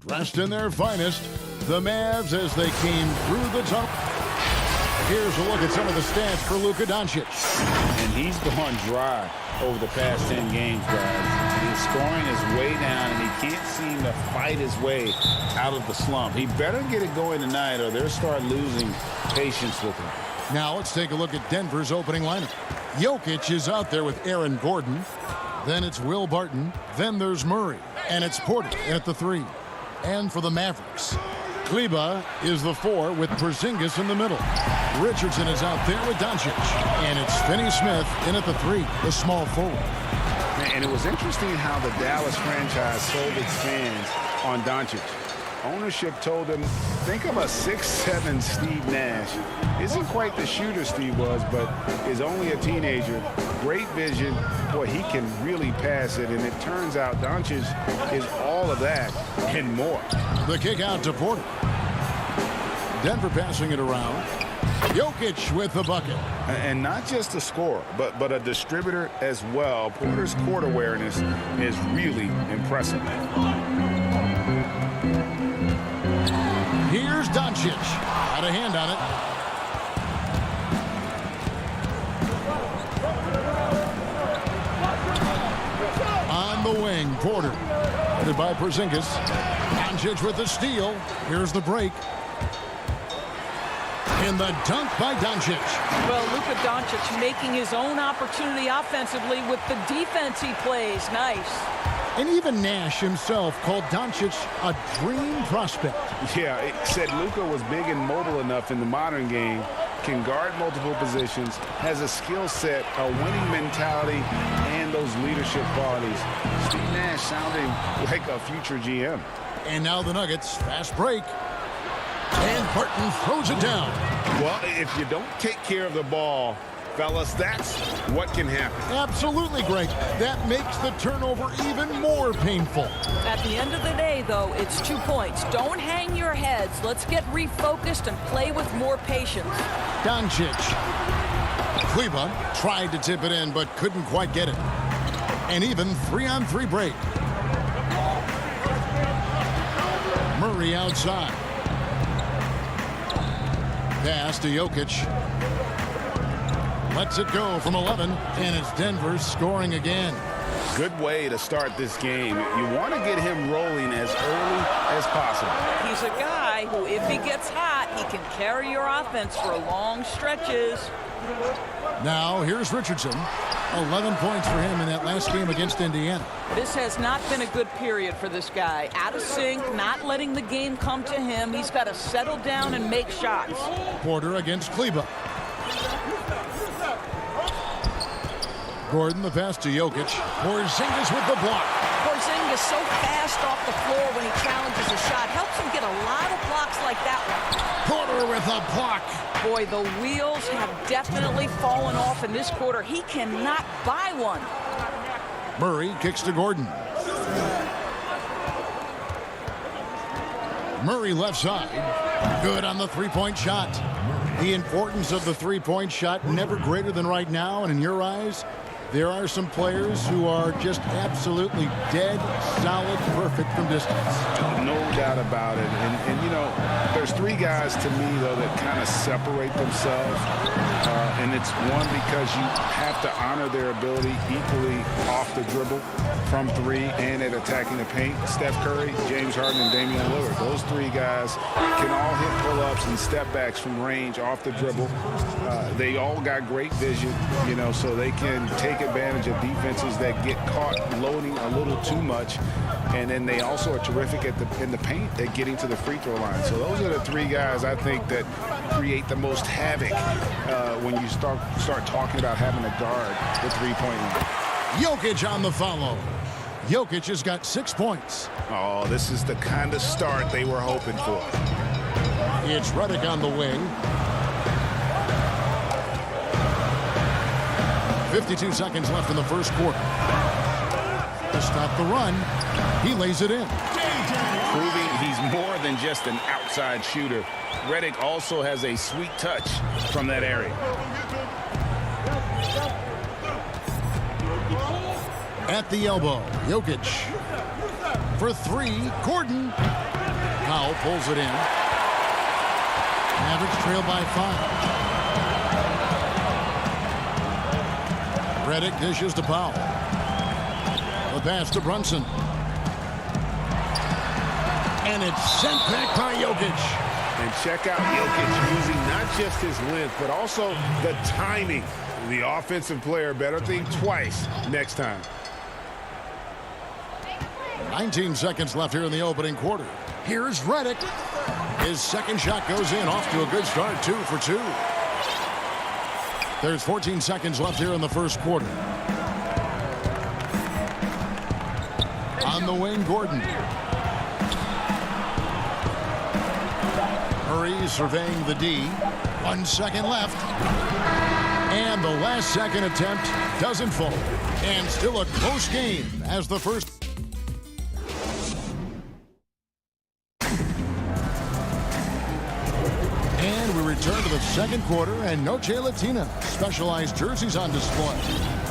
Dressed in their finest, the Mavs as they came through the tunnel. Here's a look at some of the stats for Luka Doncic. And he's gone dry over the past 10 games, guys. His scoring is way down, and he can't seem to fight his way out of the slump. He better get it going tonight, or they'll start losing patience with him. Now let's take a look at Denver's opening lineup. Jokic is out there with Aaron Gordon. Then it's Will Barton. Then there's Murray. And it's Porter at the 3. And for the Mavericks, Kleber is the 4 with Porzingis in the middle. Richardson is out there with Doncic. And it's Finney-Smith in at the 3, the small forward. And it was interesting how the Dallas franchise sold its fans on Doncic. Ownership told them, think of a 6'7" Steve Nash. Isn't quite the shooter Steve was, but is only a teenager. Great vision. Boy, he can really pass it. And it turns out Doncic is all of that and more. The kick out to Porter. Denver passing it around. Jokic with the bucket. And not just a scorer, but a distributor as well. Porter's court awareness is really impressive. Here's Doncic. Had a hand on it. On the wing, Porter. Headed by Porzingis. Doncic with the steal. Here's the break. In the dunk by Doncic. Well, Luka Doncic making his own opportunity offensively with the defense he plays. Nice. And even Nash himself called Doncic a dream prospect. Yeah, it said Luka was big and mobile enough in the modern game, can guard multiple positions, has a skill set, a winning mentality, and those leadership qualities. Steve Nash sounding like a future GM. And now the Nuggets, fast break. And Barton throws it down. Well, if you don't take care of the ball, fellas, that's what can happen. Absolutely, Greg. That makes the turnover even more painful. At the end of the day, though, it's 2 points. Don't hang your heads. Let's get refocused and play with more patience. Doncic. Kleber tried to tip it in, but couldn't quite get it. And even 3-on-3 break. Murray outside. Pass to Jokic. Lets it go from 11, and it's Denver scoring again. Good way to start this game. You want to get him rolling as early as possible. He's a guy who, if he gets hot, he can carry your offense for long stretches. Now, here's Richardson. 11 points for him in that last game against Indiana. This has not been a good period for this guy. Out of sync, not letting the game come to him. He's got to settle down and make shots. Porter against Kleber. Gordon, the pass to Jokic. Porzingis with the block. Porzingis so fast off the floor when he challenges a shot. Helps him get a lot of blocks like that one. Porter with a block. Boy, the wheels have definitely fallen off in this quarter. He cannot buy one. Murray kicks to Gordon. Murray left side. Good on the three-point shot. The importance of the three-point shot never greater than right now, and in your eyes, there are some players who are just absolutely dead, solid, perfect from distance. No doubt about it. And you know, there's 3 guys to me, though, that kind of separate themselves. And it's one, because you have to honor their ability equally off the dribble, from 3, and at attacking the paint. Steph Curry, James Harden, and Damian Lillard. Those 3 guys can all hit pull-ups and step-backs from range off the dribble. They all got great vision, you know, so they can take advantage of defenses that get caught loading a little too much. And then they also are terrific in the paint at getting to the free throw line. So those are the 3 guys, I think, that create the most havoc when you start talking about having to guard the three-point line. Jokic on the follow. Jokic has got 6 points. Oh, this is the kind of start they were hoping for. It's Redick on the wing. 52 seconds left in the first quarter. To stop the run, he lays it in. Proving he's more than just an outside shooter. Redick also has a sweet touch from that area. At the elbow, Jokic. For 3, Gordon. Powell pulls it in. Mavericks trail by 5. Redick dishes to Powell. The pass to Brunson. And it's sent back by Jokic. And check out Jokic using not just his length, but also the timing. The offensive player better think twice next time. 19 seconds left here in the opening quarter. Here's Redick. His second shot goes in, off to a good start, 2 for 2. There's 14 seconds left here in the first quarter. On the wing, Gordon. Murray surveying the D. 1 second left. And the last second attempt doesn't fall. And still a close game as the first. And we return to the second quarter, and Noche Latina specialized jerseys on display.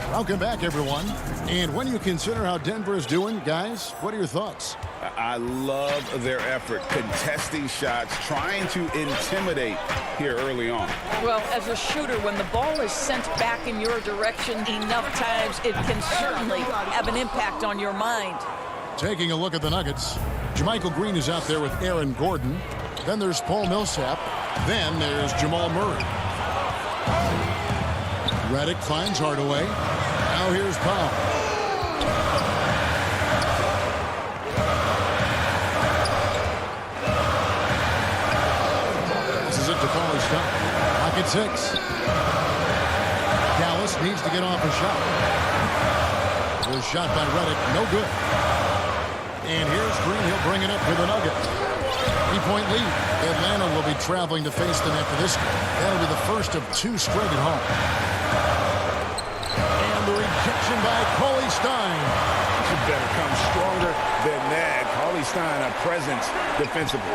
Welcome back, everyone. And when you consider how Denver is doing, guys, what are your thoughts? I love their effort contesting shots, trying to intimidate here early on. Well, as a shooter, when the ball is sent back in your direction enough times, it can certainly have an impact on your mind. Taking a look at the Nuggets, JaMychal Green is out there with Aaron Gordon. Then there's Paul Millsap. Then there's Jamal Murray. Redick finds Hardaway. Now here's Powell. This is it to Paul Stop. Lock at 6. Dallas needs to get off a shot. The shot by Redick, no good. And here's Green. He'll bring it up for the Nuggets. 3-point lead. Atlanta will be traveling to face them after this game. That'll be the first of 2 straight at home. And the rejection by Cauley Stein. You better come stronger than that. Cauley Stein, a presence defensively.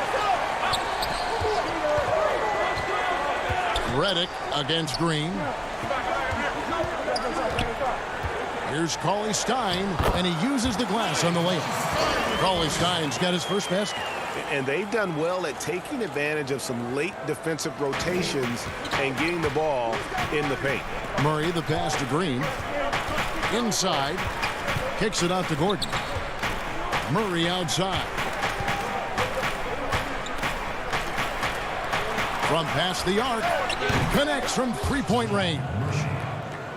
Redick against Green. Here's Cauley Stein, and he uses the glass on the layup. Cauley Stein's got his first basket. And they've done well at taking advantage of some late defensive rotations and getting the ball in the paint. Murray, the pass to Green. Inside. Kicks it out to Gordon. Murray outside. From past the arc. Connects from 3-point range.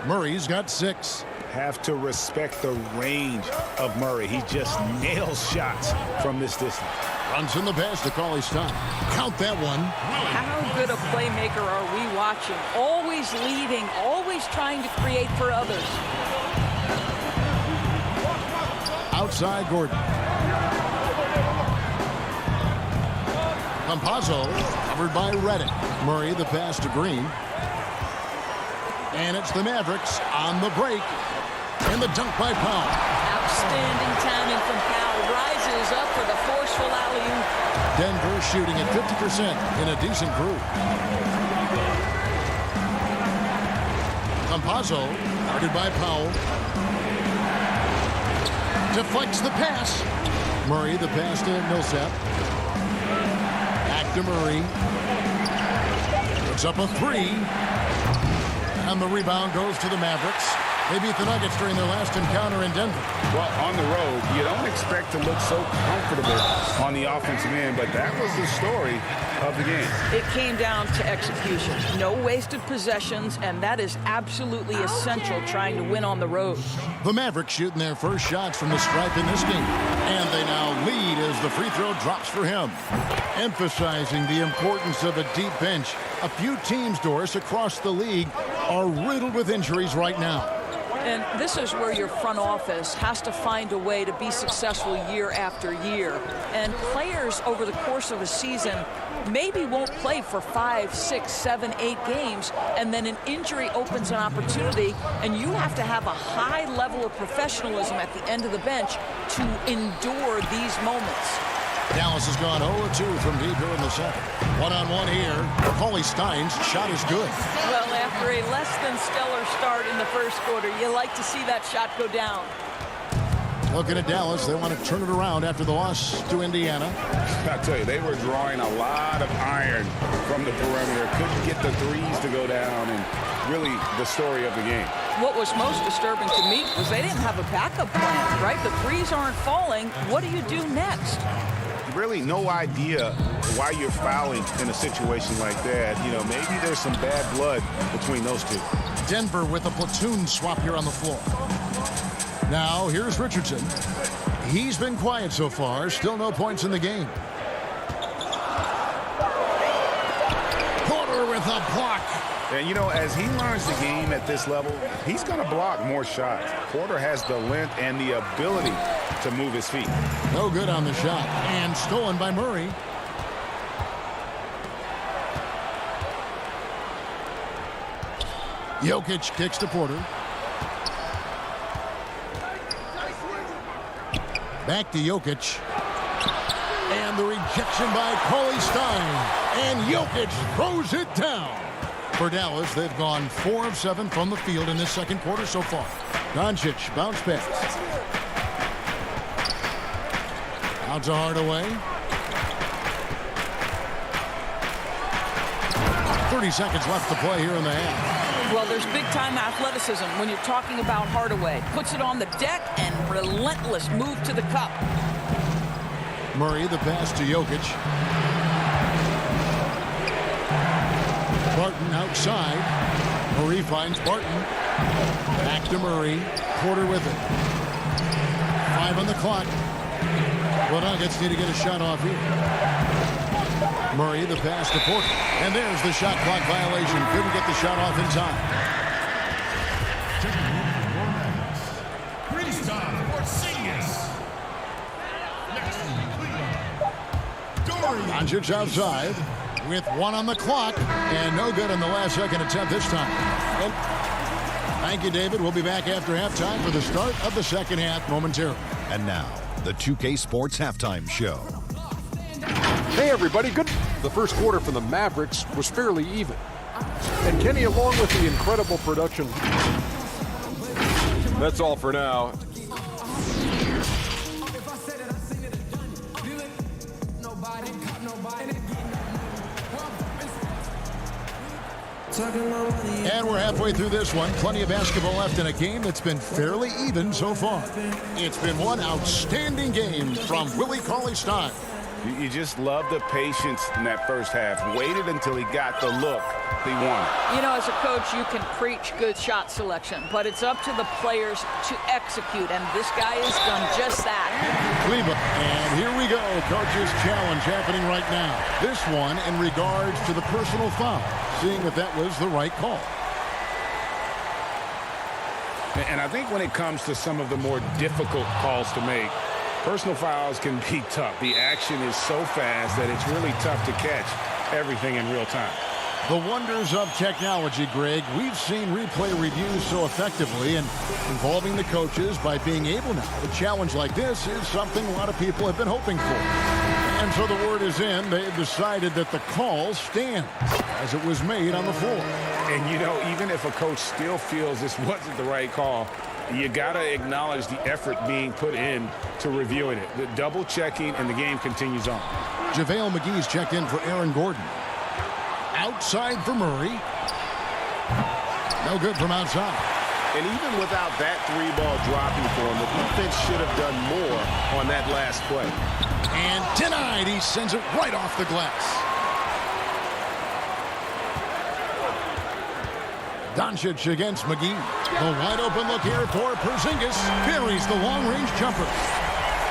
Murray's got 6. Have to respect the range of Murray. He just nails shots from this distance. Brunson the pass to Cauley Stein. Count that one. How good a playmaker are we watching? Always leading, always trying to create for others. Outside Gordon. Campazzo covered by Redick. Murray the pass to Green. And it's the Mavericks on the break. And the dunk by Powell. Outstanding timing from Powell. Rises up for the forceful alley-oop. Denver shooting at 50% in a decent group. Campazzo, guarded by Powell. Deflects the pass. Murray, the pass to Millsap. Back to Murray. Puts up a 3. And the rebound goes to the Mavericks. They beat the Nuggets during their last encounter in Denver. Well, on the road, you don't expect to look so comfortable on the offensive end, but that was the story of the game. It came down to execution. No wasted possessions, and that is absolutely essential trying to win on the road. The Mavericks shooting their first shots from the stripe in this game. And they now lead as the free throw drops for him. Emphasizing the importance of a deep bench. A few teams, Doris, across the league are riddled with injuries right now. And this is where your front office has to find a way to be successful year after year. And players over the course of a season maybe won't play for 5, 6, 7, 8 games, and then an injury opens an opportunity, and you have to have a high level of professionalism at the end of the bench to endure these moments. Dallas has gone 0-2 from deep here in the second. One-on-one here. Cauley Stein's shot is good. Well, after a less than stellar start in the first quarter, you like to see that shot go down. Looking at Dallas, they want to turn it around after the loss to Indiana. I tell you, they were drawing a lot of iron from the perimeter. Couldn't get the threes to go down, and really the story of the game. What was most disturbing to me was they didn't have a backup plan, right? The threes aren't falling. What do you do next? Really no idea why you're fouling in a situation like that. You know, maybe there's some bad blood between those two. Denver with a platoon swap here on the floor. Now, here's Richardson. He's been quiet so far. Still no points in the game. Porter with a block. And, you know, as he learns the game at this level, he's going to block more shots. Porter has the length and the ability to move his feet. No good on the shot. And stolen by Murray. Jokic kicks to Porter. Back to Jokic. And the rejection by Cauley Stein. And Jokic throws it down. For Dallas, they've gone 4 of 7 from the field in this second quarter so far. Doncic, bounce pass. Out to Hardaway. 30 seconds left to play here in the half. Well, there's big-time athleticism when you're talking about Hardaway. Puts it on the deck and relentless move to the cup. Murray, the pass to Jokic. Barton outside. Murray finds Barton. Back to Murray. Porter with it. 5 on the clock. The Nuggets need to get a shot off here. Murray, the pass to Porter. And there's the shot clock violation. Couldn't get the shot off in time. Doncic outside with 1 on the clock. And no good on the last second attempt this time. And thank you, David. We'll be back after halftime for the start of the second half momentarily. And now, the 2K Sports Halftime Show. Hey everybody, good. The first quarter for the Mavericks was fairly even. And Kenny, along with the incredible production. That's all for now. And we're halfway through this one. Plenty of basketball left in a game that's been fairly even so far. It's been one outstanding game from Willie Cauley-Stein. You just love the patience in that first half. Waited until he got the look he wanted. You know, as a coach, you can preach good shot selection, but it's up to the players to execute, and this guy has done just that. Cleveland, and here we go. Coach's challenge happening right now. This one in regards to the personal foul, seeing if that was the right call. And I think when it comes to some of the more difficult calls to make, personal fouls can be tough. The action is so fast that it's really tough to catch everything in real time. The wonders of technology, Greg. We've seen replay reviews so effectively, and involving the coaches by being able now. A challenge like this is something a lot of people have been hoping for. And so the word is in. They've decided that the call stands as it was made on the floor. And, you know, even if a coach still feels this wasn't the right call, you got to acknowledge the effort being put in to reviewing it. The double checking, and the game continues on. JaVale McGee's checked in for Aaron Gordon. Outside for Murray. No good from outside. And even without that 3-ball dropping for him, the defense should have done more on that last play. And denied. He sends it right off the glass. Doncic against McGee. The wide open look here for Porzingis. Buries the long-range jumper.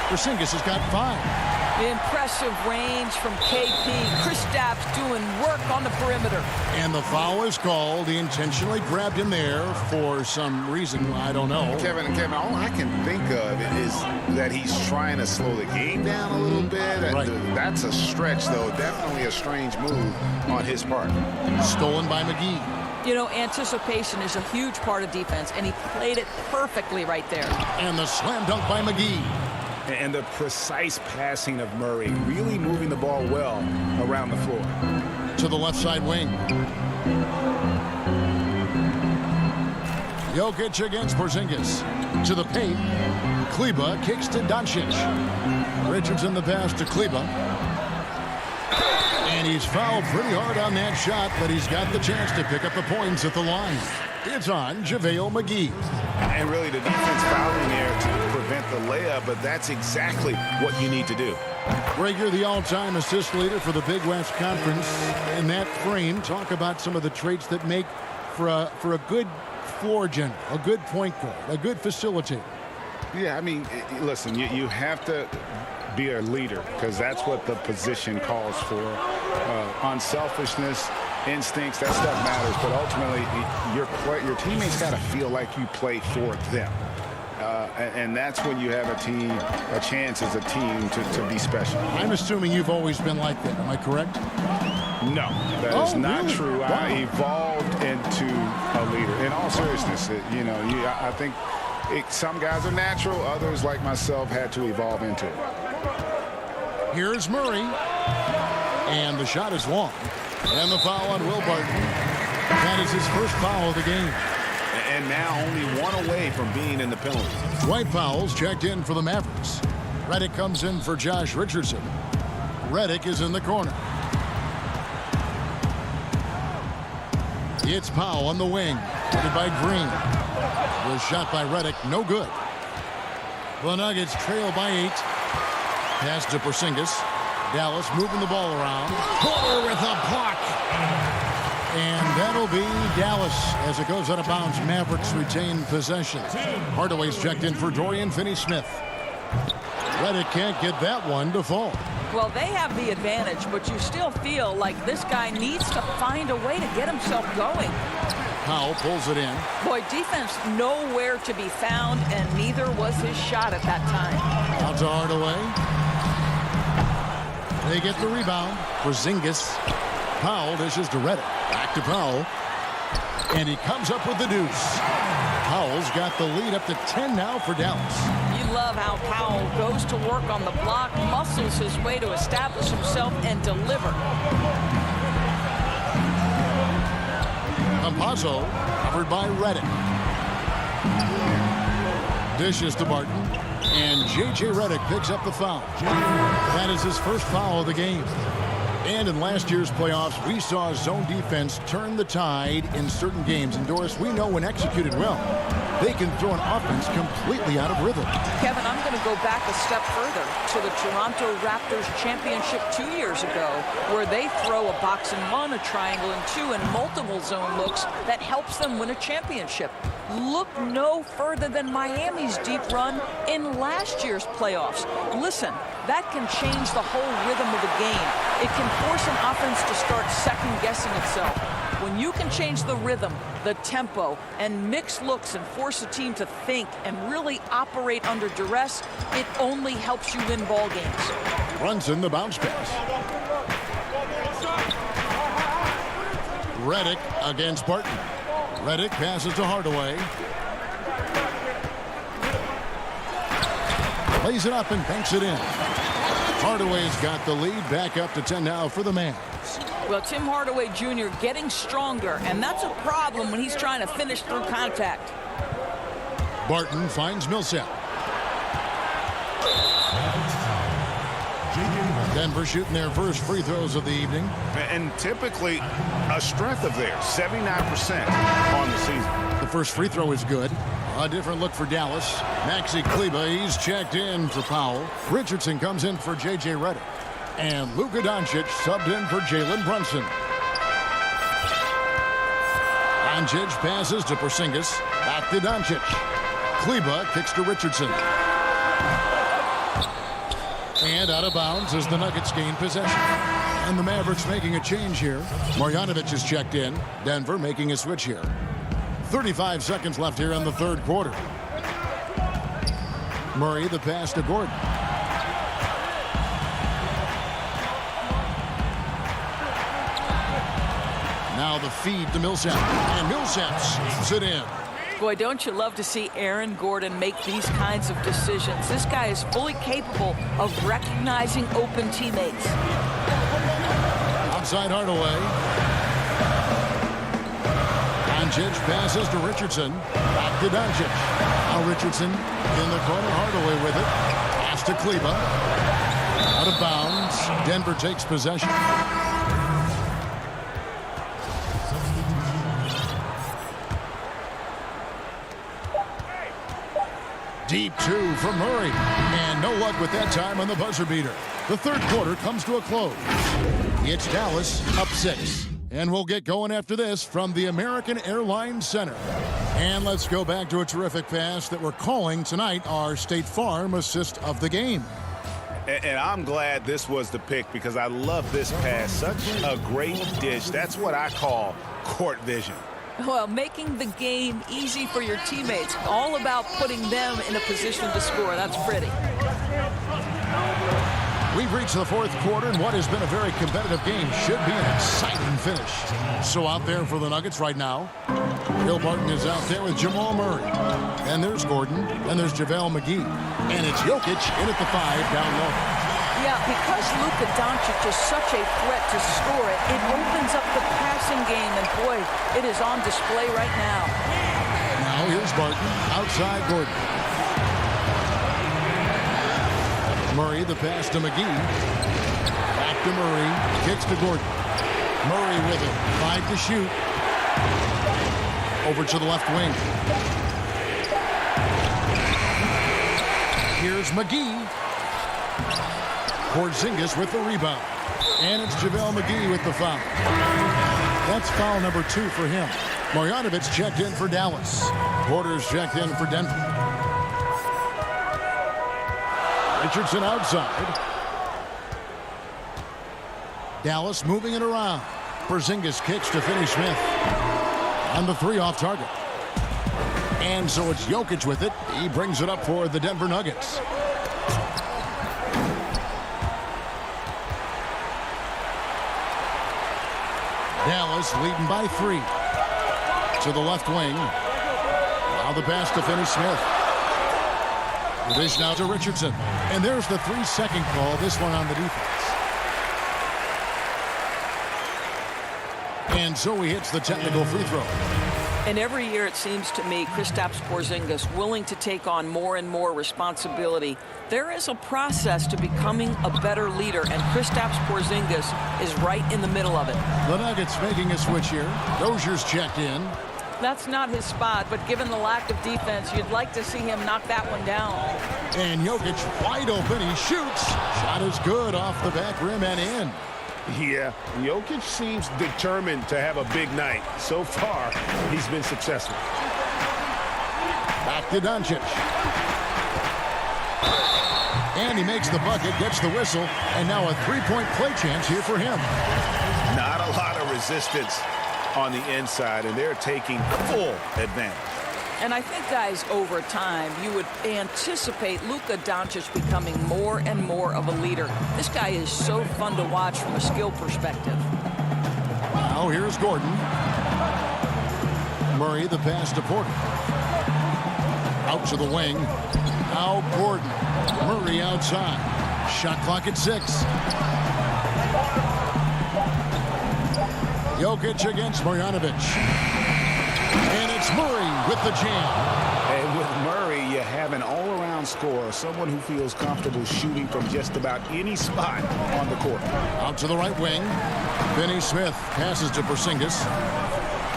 Porzingis has got 5. The impressive range from KP. Kristaps doing work on the perimeter. And the foul is called. He intentionally grabbed him there for some reason. I don't know. Kevin, all I can think of is that he's trying to slow the game down a little bit. Right. That's a stretch, though. Definitely a strange move on his part. Stolen by McGee. You know, anticipation is a huge part of defense, and he played it perfectly right there. And the slam dunk by McGee. And the precise passing of Murray, really moving the ball well around the floor. To the left side wing. Jokic against Porzingis. To the paint. Kleba kicks to Doncic. Richardson the pass to Kleba. And he's fouled pretty hard on that shot, but he's got the chance to pick up the points at the line. It's on JaVale McGee. And really the defense fouling there to prevent the layup, but that's exactly what you need to do. Greg, you're the all-time assist leader for the Big West Conference. In that frame, talk about some of the traits that make for a good floor general, a good point guard, a good facilitator. Yeah, I mean, listen, you have to be a leader because that's what the position calls for. Unselfishness, instincts, that stuff matters, but ultimately your teammates got to feel like you play for them. And that's when you have a chance as a team to be special. I'm assuming you've always been like that. Am I correct? No, that is not really? true. Wow. I evolved into a leader. In all seriousness, I think some guys are natural. Others, like myself, had to evolve into it. Here's Murray. And the shot is long. And the foul on Will Barton. That is his first foul of the game. And now only one away from being in the penalty. Dwight Powell's checked in for the Mavericks. Redick comes in for Josh Richardson. Redick is in the corner. It's Powell on the wing. Headed by Green. Was shot by Redick. No good. The Nuggets trail by 8. Pass to Porzingis. Dallas moving the ball around. Porter with a block. And that'll be Dallas as it goes out of bounds. Mavericks retain possession. Hardaway's checked in for Dorian Finney-Smith. Redick can't get that one to fall. Well, they have the advantage, but you still feel like this guy needs to find a way to get himself going. Powell pulls it in. Boy, defense nowhere to be found, and neither was his shot at that time. Out to Hardaway. They get the rebound. Porzingis. Powell dishes to Redick. Back to Powell. And he comes up with the deuce. Powell's got the lead up to 10 now for Dallas. You love how Powell goes to work on the block, muscles his way to establish himself and deliver. Campazzo covered by Redick. Dishes to Barton. And J.J. Redick picks up the foul. That is his first foul of the game. And in last year's playoffs, we saw zone defense turn the tide in certain games. And Doris, we know when executed well, they can throw an offense completely out of rhythm. Kevin, I'm going to go back a step further to the Toronto Raptors championship 2 years ago, where they throw a box and one, a triangle and two, and multiple zone looks that helps them win a championship. Look no further than Miami's deep run in last year's playoffs. Listen, that can change the whole rhythm of the game. It can force an offense to start second-guessing itself. When you can change the rhythm, the tempo, and mix looks and force a team to think and really operate under duress, it only helps you win ball games. Brunson, the bounce pass. Redick against Barton. Redick passes to Hardaway. Lays it up and banks it in. Hardaway's got the lead, back up to 10 now for the Mavs. Well, Tim Hardaway Jr. getting stronger, and that's a problem when he's trying to finish through contact. Barton finds Millsap. Denver shooting their first free throws of the evening. And typically a strength of theirs, 79% on the season. The first free throw is good. A different look for Dallas. Maxi Kleba, he's checked in for Powell. Richardson comes in for J.J. Redick. And Luka Doncic subbed in for Jalen Brunson. Doncic passes to Porzingis. Back to Doncic. Kleba kicks to Richardson. And out of bounds as the Nuggets gain possession. And the Mavericks making a change here. Marjanovic is checked in. Denver making a switch here. 35 seconds left here in the third quarter. Murray the pass to Gordon. Now the feed to Millsap. And Millsap sneaks it in. Boy, don't you love to see Aaron Gordon make these kinds of decisions. This guy is fully capable of recognizing open teammates. Outside Hardaway. Doncic passes to Richardson. Back to Doncic. Now Richardson in the corner, Hardaway with it. Pass to Kleba. Out of bounds. Denver takes possession. Deep two from Murray. And no luck with that time on the buzzer beater. The third quarter comes to a close. It's Dallas up 6. And we'll get going after this from the American Airlines Center. And let's go back to a terrific pass that we're calling tonight our State Farm assist of the game. And I'm glad this was the pick because I love this pass. Such a great dish. That's what I call court vision. Well, making the game easy for your teammates. All about putting them in a position to score. That's pretty. We've reached the fourth quarter, and what has been a very competitive game should be an exciting finish. So out there for the Nuggets right now, Will Barton is out there with Jamal Murray. And there's Gordon, and there's JaVale McGee. And it's Jokic in at the 5 down low. Yeah, because Luka Doncic is such a threat to score it, it opens up the passing game, and boy, it is on display right now. Now here's Barton, outside Gordon. Murray, the pass to McGee. Back to Murray, kicks to Gordon. Murray with it, 5 to shoot. Over to the left wing. Here's McGee. Porzingis with the rebound. And it's JaVale McGee with the foul. That's foul number 2 for him. Marjanovic checked in for Dallas. Porter's checked in for Denver. Richardson outside. Dallas moving it around. Porzingis kicks to Finney Smith. On the 3 off target. And so it's Jokic with it. He brings it up for the Denver Nuggets. Dallas leading by 3. To the left wing. Now the pass to Finney Smith. The dish now to Richardson. And there's the 3-second call. This one on the defense. And so he hits the technical free throw. And every year it seems to me Kristaps Porzingis willing to take on more and more responsibility. There is a process to becoming a better leader, and Kristaps Porzingis is right in the middle of it. The Nuggets making a switch here. Dozier's checked in. That's not his spot, but given the lack of defense, you'd like to see him knock that one down. And Jokic wide open. He shoots. Shot is good off the back rim and in. Yeah, Jokic seems determined to have a big night. So far, he's been successful. Back to Doncic. And he makes the bucket, gets the whistle, and now a 3-point play chance here for him. Not a lot of resistance on the inside, and they're taking full advantage. And I think, guys, over time, you would anticipate Luka Doncic becoming more and more of a leader. This guy is so fun to watch from a skill perspective. Now here's Gordon. Murray, the pass to Porter. Out to the wing. Now Gordon. Murray outside. Shot clock at 6. Jokic against Marjanovic. And it's Murray with the jam. And with Murray, you have an all-around scorer, someone who feels comfortable shooting from just about any spot on the court. Out to the right wing. Finney Smith passes to Porzingis.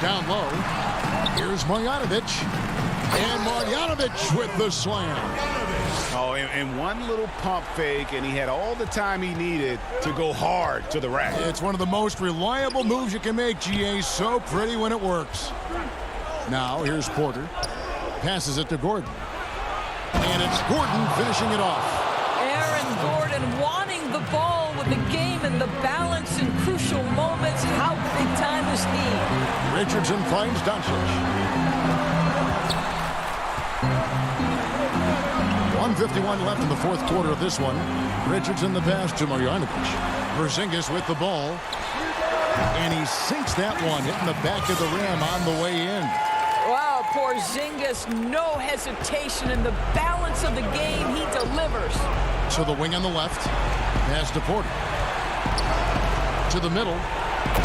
Down low. Here's Marjanovic. And Marjanovic with the slam. Oh, and one little pump fake, and he had all the time he needed to go hard to the rack. It's one of the most reliable moves you can make, GA. So pretty when it works. Now, here's Porter. Passes it to Gordon. And it's Gordon finishing it off. Aaron Gordon wanting the ball with the game and the balance in crucial moments. How big time is he? Richardson finds Doncic. 1:51 left in the fourth quarter of this one. Richardson the pass to Marjanovic. Porzingis with the ball. And he sinks that one, hitting the back of the rim on the way in. Wow, Porzingis, no hesitation in the balance of the game. He delivers. To the wing on the left. Pass to Porter. To the middle.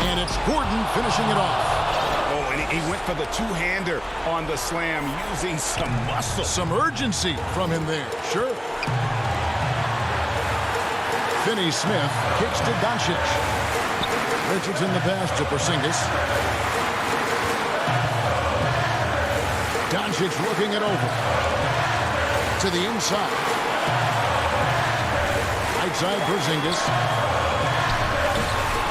And it's Gordon finishing it off. Oh, and and he went for the two-hander on the slam using some muscle. Some urgency from him there. Sure. Finney Smith kicks to Doncic. Richardson the pass to Porzingis. Doncic looking it over. To the inside. Right side Porzingis.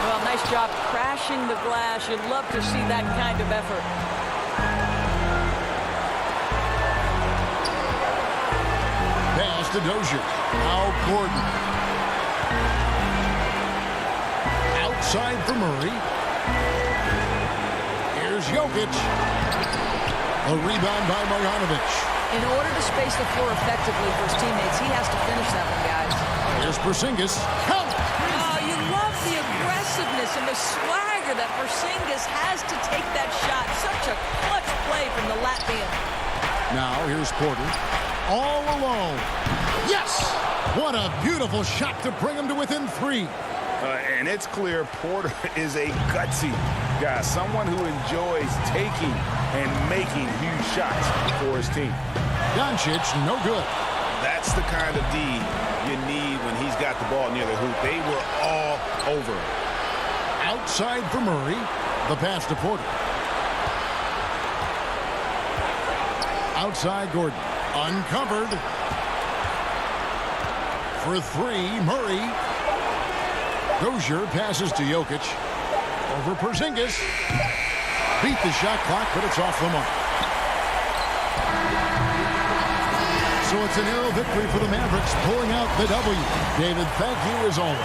Well, nice job crashing the glass. You'd love to see that kind of effort. Pass to Dozier. Now Gordon. Outside for Murray. Here's Jokic. A rebound by Marjanovic. In order to space the floor effectively for his teammates, he has to finish that one, guys. Here's Porzingis. Count! Oh, you love the aggressiveness and the swagger that Porzingis has to take that shot. Such a clutch play from the Latvian. Now here's Porter. All alone. Yes! What a beautiful shot to bring him to within 3. And it's clear Porter is a gutsy guy, someone who enjoys taking and making huge shots for his team. Doncic, no good. That's the kind of D you need when he's got the ball near the hoop. They were all over him. Outside for Murray. The pass to Porter. Outside Gordon. Uncovered. For 3, Murray. Dozier passes to Jokic. Over Porzingis. Beat the shot clock, but it's off the mark. So it's a narrow victory for the Mavericks, pulling out the W. David, thank you as always.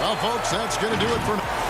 Well, folks, that's going to do it for now.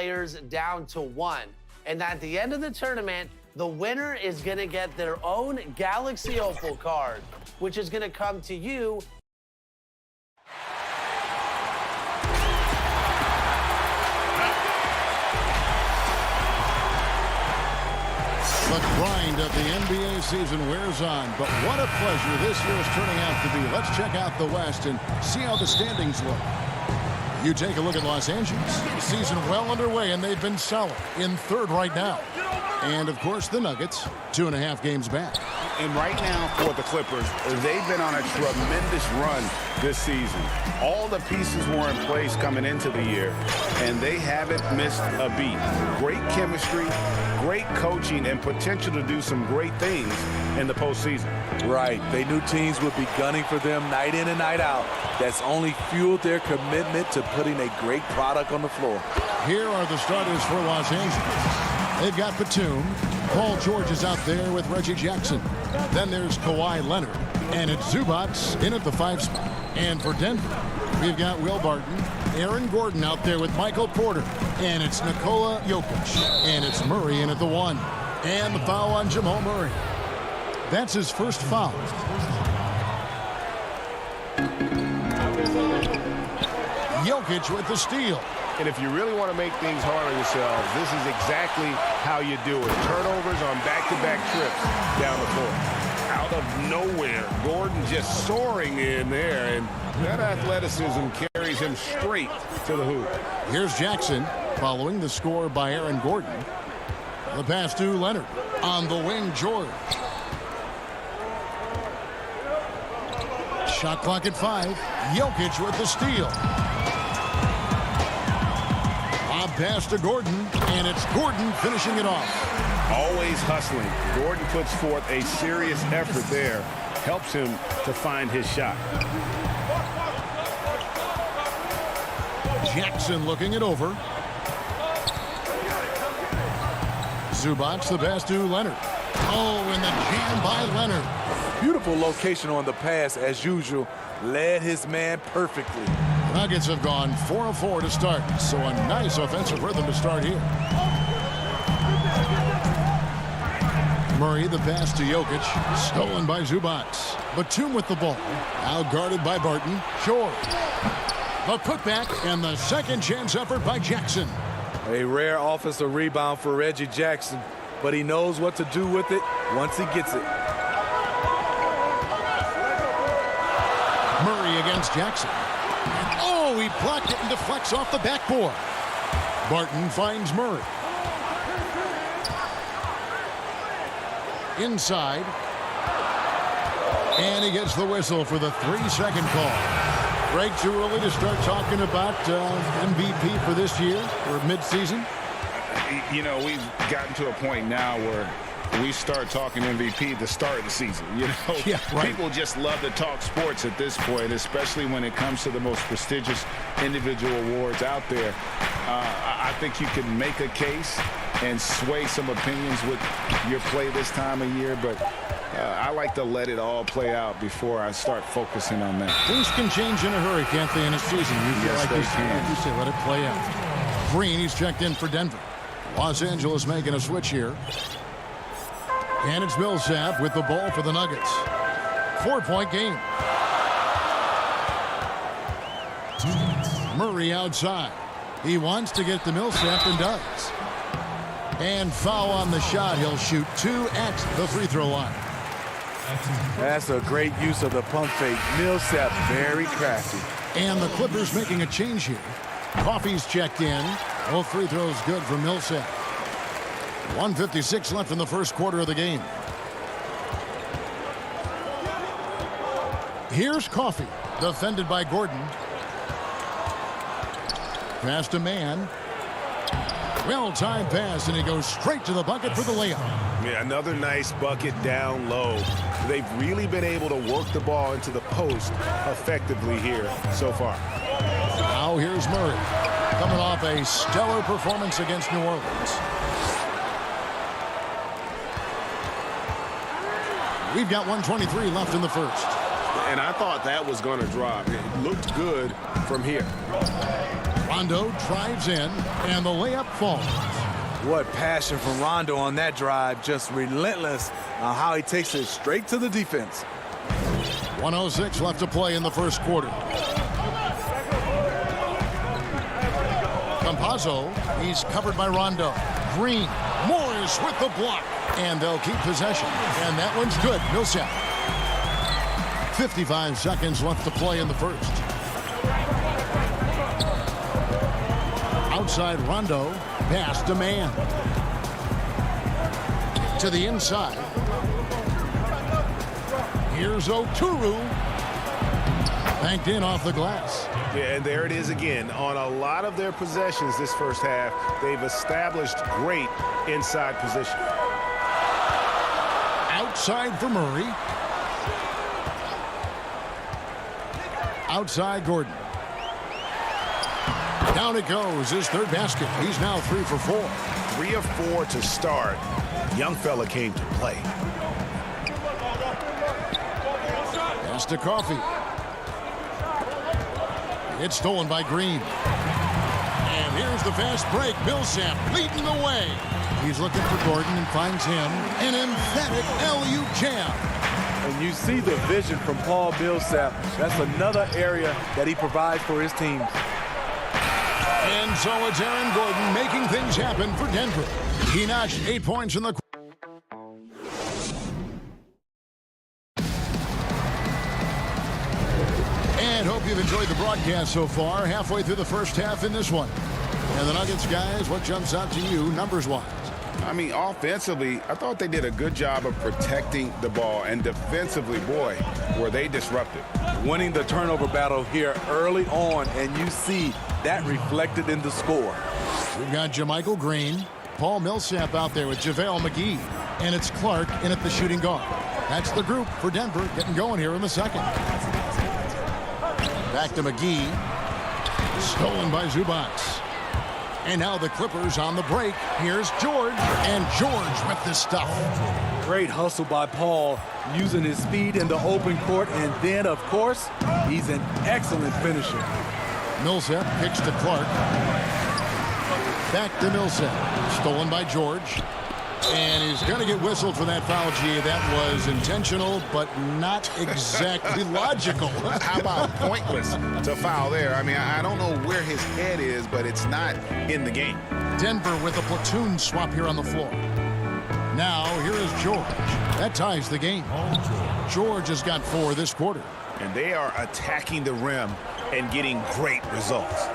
players down to 1. And at the end of the tournament, the winner is going to get their own Galaxy Opal card, which is going to come to you. The grind of the NBA season wears on, but what a pleasure this year is turning out to be. Let's check out the West and see how the standings look. You take a look at Los Angeles. Season well underway, and they've been solid in 3rd right now. And, of course, the Nuggets, 2.5 games back. And right now for the Clippers, they've been on a tremendous run this season. All the pieces were in place coming into the year, and they haven't missed a beat. Great chemistry, great coaching, and potential to do some great things in the postseason. Right. They knew teams would be gunning for them night in and night out. That's only fueled their commitment to putting a great product on the floor. Here are the starters for Los Angeles. They've got Batum. Paul George is out there with Reggie Jackson. Then there's Kawhi Leonard. And it's Zubac in at the 5 spot. And for Denver, we've got Will Barton, Aaron Gordon out there with Michael Porter. And it's Nikola Jokic. And it's Murray in at the 1. And the foul on Jamal Murray. That's his first foul. Jokic with the steal. And if you really want to make things hard on yourselves, this is exactly how you do it. Turnovers on back-to-back trips down the floor. Out of nowhere, Gordon just soaring in there, and that athleticism carries him straight to the hoop. Here's Jackson following the score by Aaron Gordon. The pass to Leonard. On the wing, George. Shot clock at 5. Jokic with the steal. Pass to Gordon, and it's Gordon finishing it off. Always hustling. Gordon puts forth a serious effort there. Helps him to find his shot. Jackson looking it over. Zubac the pass to Leonard. Oh, and the jam by Leonard. Beautiful location on the pass, as usual. Led his man perfectly. Nuggets have gone 4 of 4 to start, so a nice offensive rhythm to start here. Murray the pass to Jokic, stolen by Zubac. Batum with the ball, out guarded by Barton. George. The putback and the second chance effort by Jackson. A rare offensive rebound for Reggie Jackson, but he knows what to do with it once he gets it. Murray against Jackson. Oh, he blocked it and deflects off the backboard. Barton finds Murray. Inside. And he gets the whistle for the 3-second call. Greg, too early to start talking about MVP for this year or midseason? You know, we've gotten to a point now where we start talking MVP at the start of the season. You know, yeah, right. People just love to talk sports at this point, especially when it comes to the most prestigious individual awards out there. I think you can make a case and sway some opinions with your play this time of year, but I like to let it all play out before I start focusing on that. Things can change in a hurry, can't they, in a season? You feel Yes, like they this, can. you say, let it play out. Green, he's checked in for Denver. Los Angeles making a switch here. And it's Millsap with the ball for the Nuggets. 4-point game. Murray outside. He wants to get to Millsap and does. And foul on the shot. He'll shoot 2 at the free throw line. That's a great use of the pump fake. Millsap very crafty. And the Clippers making a change here. Coffey's checked in. Both free throws good for Millsap. 1:56 left in the first quarter of the game. Here's Coffey, defended by Gordon. Pass to Mann. Well-timed pass, and he goes straight to the bucket for the layup. Yeah, another nice bucket down low. They've really been able to work the ball into the post effectively here so far. Now here's Murray, coming off a stellar performance against New Orleans. We've got 1:23 left in the first. And I thought that was going to drop. It looked good from here. Rondo drives in, and the layup falls. What passion from Rondo on that drive. Just relentless on how he takes it straight to the defense. 1:06 left to play in the first quarter. Campazzo, he's covered by Rondo. Green, Morris with the block, and they'll keep possession. And that one's good. Millsap. 55 seconds left to play in the first. Outside Rondo, pass to man. To the inside. Here's Oturu. Banked in off the glass. Yeah, and there it is again. On a lot of their possessions this first half, they've established great inside position. Outside for Murray. Outside Gordon. Down it goes, his third basket. He's now 3 for 4. 3 of 4 to start. Young fella came to play. Pass to Coffee. It's stolen by Green. And here's the fast break. Millsap leading the way. He's looking for Gordon and finds him. An emphatic LU jam. And you see the vision from Paul Millsap. That's another area that he provides for his teams. And so it's Aaron Gordon making things happen for Denver. He notched 8 points in the quarter. And hope you've enjoyed the broadcast so far. Halfway through the first half in this one. And the Nuggets, guys, what jumps out to you numbers-wise? I mean, offensively, I thought they did a good job of protecting the ball. And defensively, boy, were they disruptive. Winning the turnover battle here early on, and you see that reflected in the score. We've got JaMychal Green, Paul Millsap out there with JaVale McGee, and it's Clark in at the shooting guard. That's the group for Denver getting going here in the second. Back to McGee. Stolen by Zubac. And now the Clippers on the break. Here's George, and George with the stuff. Great hustle by Paul, using his speed in the open court, and then, of course, he's an excellent finisher. Millsap kicks to Clark. Back to Millsap. Stolen by George. And he's going to get whistled for that foul, G. That was intentional, but not exactly logical. How about pointless to foul there? I mean, I don't know where his head is, but it's not in the game. Denver with a platoon swap here on the floor. Now, here is George. That ties the game. George has got 4 this quarter. And they are attacking the rim and getting great results.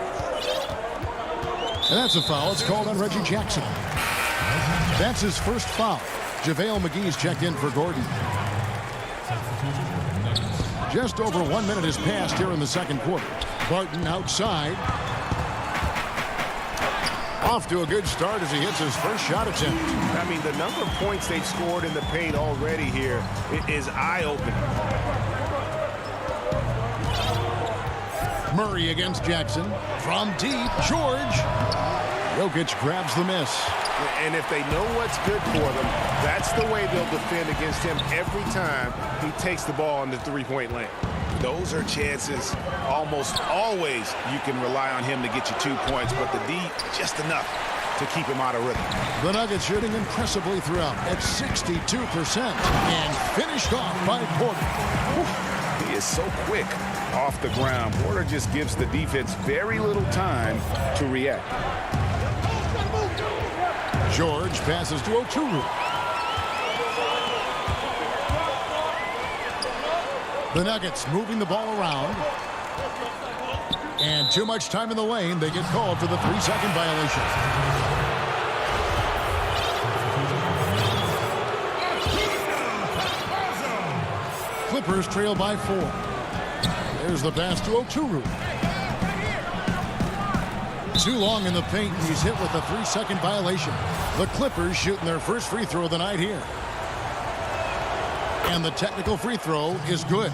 And that's a foul. It's called on Reggie Jackson. That's his first foul. JaVale McGee's checked in for Gordon. Just over 1 minute has passed here in the second quarter. Barton outside. Off to a good start as he hits his first shot attempt. I mean, the number of points they've scored in the paint already here is eye-opening. Murray against Jackson. From deep, George. Jokic grabs the miss. And if they know what's good for them, that's the way they'll defend against him every time he takes the ball in the three-point lane. Those are chances almost always you can rely on him to get you 2 points, but the D, just enough to keep him out of rhythm. The Nuggets shooting impressively throughout at 62% and finished off by Porter. He is so quick off the ground. Porter just gives the defense very little time to react. George passes to Oturu. The Nuggets moving the ball around. And too much time in the lane. They get called for the 3-second violation. Clippers trail by 4. There's the pass to Oturu. Too long in the paint, and he's hit with a 3-second violation. The Clippers shooting their first free throw of the night here. And the technical free throw is good.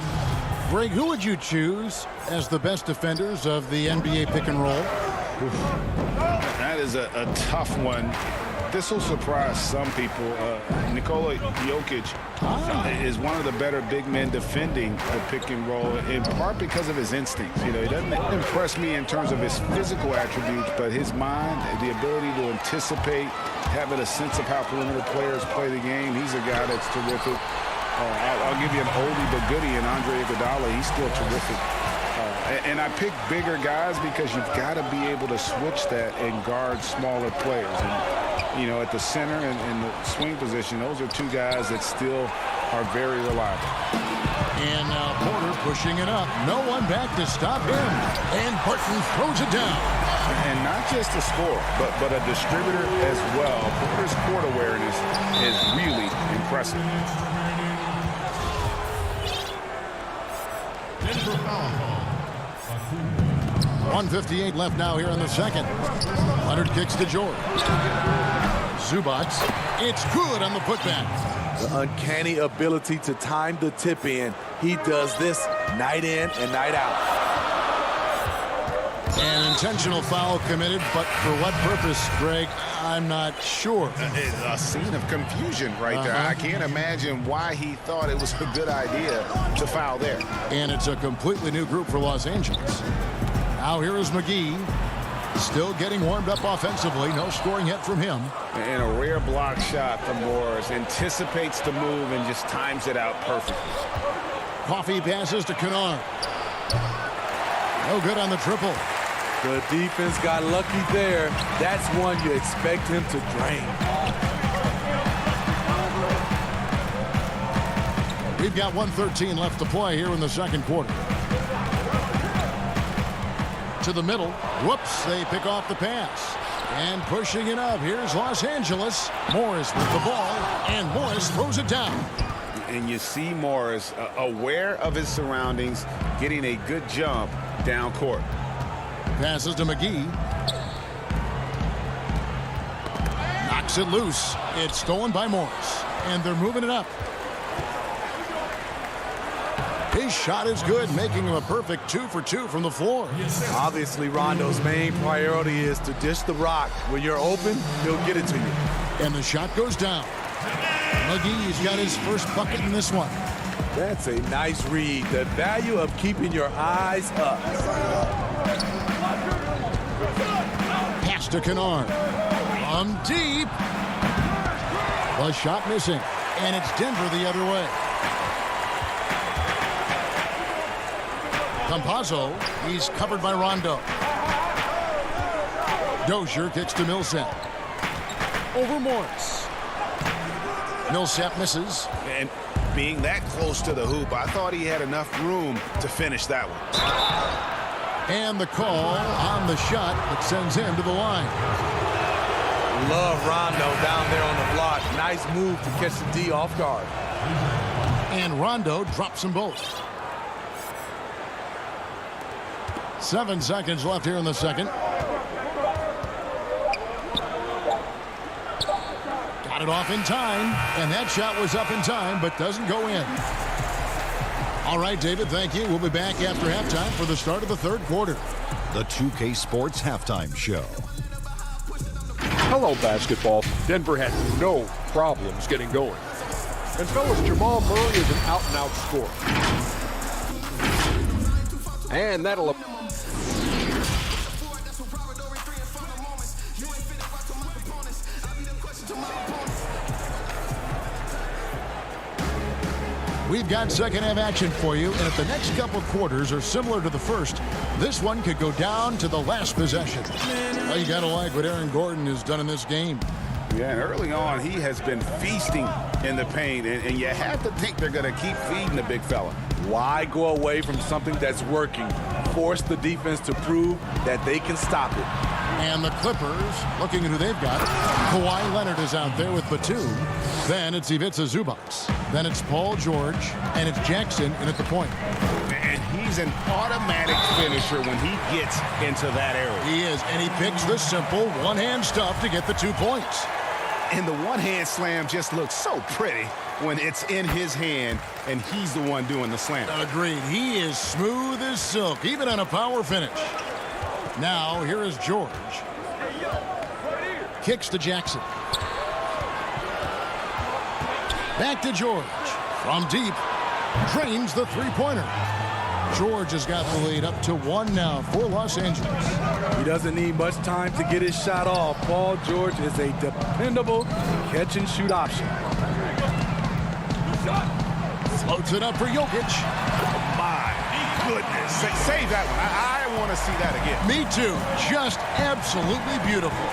Greg, who would you choose as the best defenders of the NBA pick and roll? That is a tough one. this will surprise some people. Nikola Jokic is one of the better big men defending the pick and roll, in part because of his instincts. You know, he doesn't impress me in terms of his physical attributes, but his mind, the ability to anticipate, having a sense of how perimeter players play the game. He's a guy that's terrific. I'll give you an oldie but goodie in Andre Iguodala. He's still terrific. And I pick bigger guys because you've got to be able to switch that and guard smaller players. And, you know, at the center and the swing position, those are two guys that still are very reliable. And now Porter pushing it up. No one back to stop him. And Barton throws it down. And not just a scorer, but a distributor as well. Porter's court awareness is really impressive. 1:58 left now here in the second. Leonard kicks to George. Zubac. It's good on the putback. The uncanny ability to time the tip in. He does this night in and night out. An intentional foul committed, but for what purpose, Greg? I'm not sure. It's a scene of confusion right there. I can't imagine why he thought it was a good idea to foul there. And it's a completely new group for Los Angeles. Now here is McGee. Still getting warmed up offensively. No scoring yet from him. And a rare block shot from Morris. Anticipates the move and just times it out perfectly. Coffee passes to Kennard. No good on the triple. The defense got lucky there. That's one you expect him to drain. We've got 1:13 left to play here in the second quarter. To the middle. Whoops, they pick off the pass. And pushing it up. Here's Los Angeles. Morris with the ball, and Morris throws it down. And you see Morris aware of his surroundings, getting a good jump down court. Passes to McGee. Knocks it loose. It's stolen by Morris. And they're moving it up. His shot is good, making him a perfect 2 for 2 from the floor. Obviously, Rondo's main priority is to dish the rock. When you're open, he'll get it to you. And the shot goes down. McGee's got his first bucket in this one. That's a nice read. The value of keeping your eyes up. Pass to Kennard. From deep. The shot missing. And it's Denver the other way. Campazzo, he's covered by Rondo. Dozier kicks to Millsap. Over Morris. Millsap misses. And being that close to the hoop, I thought he had enough room to finish that one. And the call on the shot that sends him to the line. Love Rondo down there on the block. Nice move to catch the D off guard. And Rondo drops them both. 7 seconds left here in the second. Got it off in time, and that shot was up in time, but doesn't go in. All right, David, thank you. We'll be back after halftime for the start of the third quarter. The 2K Sports Halftime Show. Hello, basketball. Denver had no problems getting going. And fellas, Jamal Murray is an out-and-out scorer. And that'll... We've got second half action for you, and if the next couple quarters are similar to the first, this one could go down to the last possession. Well, you gotta like what Aaron Gordon has done in this game. Yeah, and early on, he has been feasting in the paint, and you have to think they're going to keep feeding the big fella. Why go away from something that's working? Force the defense to prove that they can stop it. And the Clippers, looking at who they've got, Kawhi Leonard is out there with Batum. Then it's Ivica Zubac. Then it's Paul George, and it's Jackson in at the point. And he's an automatic finisher when he gets into that area. He is, and he picks the simple one-hand stuff to get the 2 points. And the one-hand slam just looks so pretty when it's in his hand and he's the one doing the slam. Agreed. He is smooth as silk, even on a power finish. Now, here is George. Kicks to Jackson. Back to George. From deep. Drains the three-pointer. George has got the lead up to 1 now for Los Angeles. He doesn't need much time to get his shot off. Paul George is a dependable catch-and-shoot option. Floats it up for Jokic. My goodness. Save that one. I want to see that again. Me too. Just absolutely beautiful.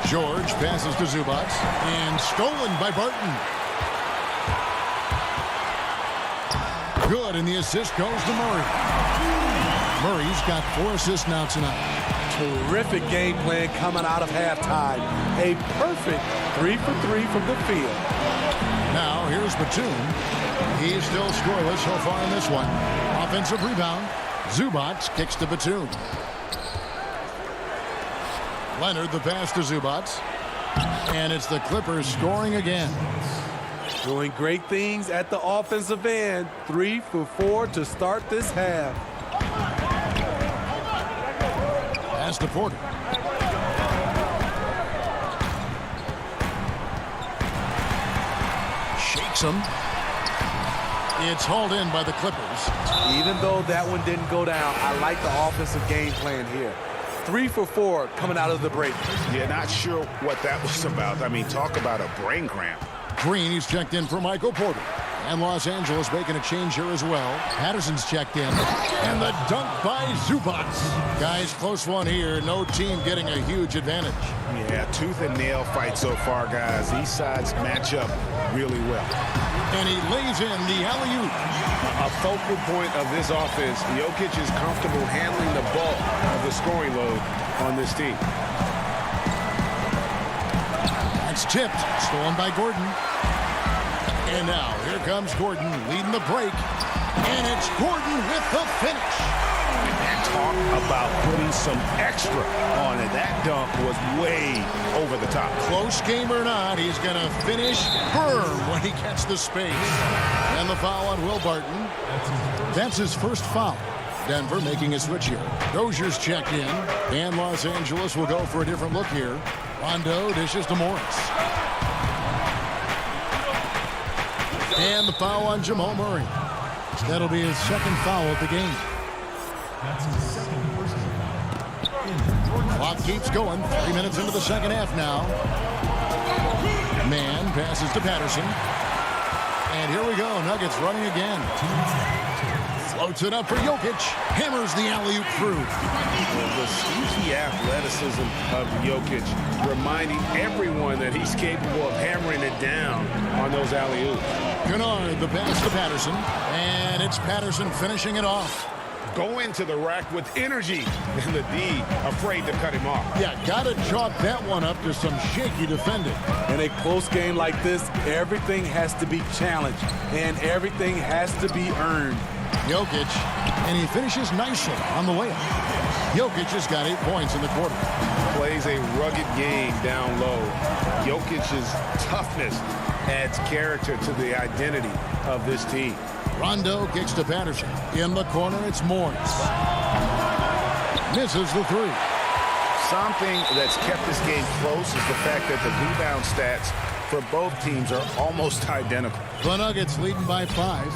George passes to Zubac. And stolen by Barton. Good, and the assist goes to Murray. Murray's got 4 assists now tonight. Terrific game plan coming out of halftime. A perfect 3 for 3 from the field. Now, here's Batum. He's still scoreless so far in this one. Offensive rebound. Zubac kicks to Batum. Leonard the pass to Zubac. And it's the Clippers scoring again. Doing great things at the offensive end. 3 for 4 to start this half. Pass to Porter. Shakes him. It's hauled in by the Clippers. Even though that one didn't go down, I like the offensive game plan here. 3 for 4 coming out of the break. Yeah, not sure what that was about. I mean, talk about a brain cramp. Green, he's checked in for Michael Porter. And Los Angeles making a change here as well. Patterson's checked in. And the dunk by Zubac. Guys, close one here. No team getting a huge advantage. Yeah, tooth and nail fight so far, guys. These sides match up really well. And he lays in the alley-oop. A focal point of this offense, Jokic is comfortable handling the bulk of the scoring load on this team. That's tipped. Stolen by Gordon. And now, here comes Gordon leading the break. And it's Gordon with the finish. And talk about putting some extra on it. That dunk was way over the top. Close game or not, he's going to finish firm when he gets the space. And the foul on Will Barton. That's his first foul. Denver making a switch here. Dozier's checked in. And Los Angeles will go for a different look here. Rondo dishes to Morris. And the foul on Jamal Murray. That'll be his second foul of the game. Clock keeps going. 3 minutes into the second half now. Man passes to Patterson. And here we go. Nuggets running again. Floats it up for Jokic. Hammers the alley-oop through. The sneaky athleticism of Jokic, reminding everyone that he's capable of hammering it down on those alley-oops. Kennard, the pass to Patterson. And it's Patterson finishing it off. Go into the rack with energy, and the D afraid to cut him off. Yeah, gotta chalk that one up to some shaky defending. In a close game like this, everything has to be challenged, and everything has to be earned. Jokic, and he finishes nicely on the layup. Jokic has got 8 points in the quarter. Plays a rugged game down low. Jokic's toughness adds character to the identity of this team. Rondo kicks to Patterson. In the corner, it's Morris. Misses the 3. Something that's kept this game close is the fact that the rebound stats for both teams are almost identical. The Nuggets leading by 5.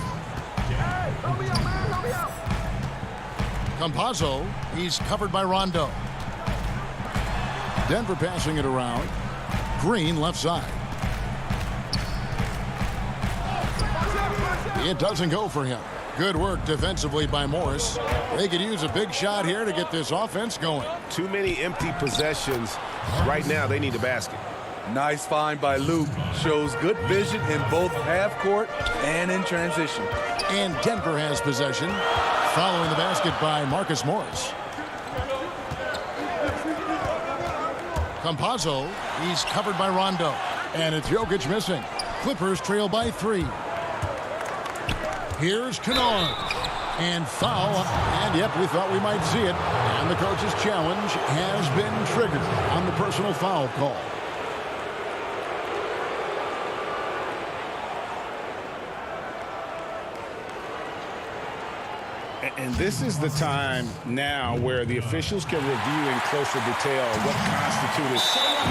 Campazzo, he's covered by Rondo. Denver passing it around. Green left side. It doesn't go for him. Good work defensively by Morris. They could use a big shot here to get this offense going. Too many empty possessions. Right now, they need a basket. Nice find by Luke. Shows good vision in both half court and in transition. And Denver has possession. Following the basket by Marcus Morris. Campazzo, he's covered by Rondo. And it's Jokic missing. Clippers trail by 3. Here's Kennard. And foul. And yep, we thought we might see it. And the coach's challenge has been triggered on the personal foul call. And this is the time now where the officials can review in closer detail what constituted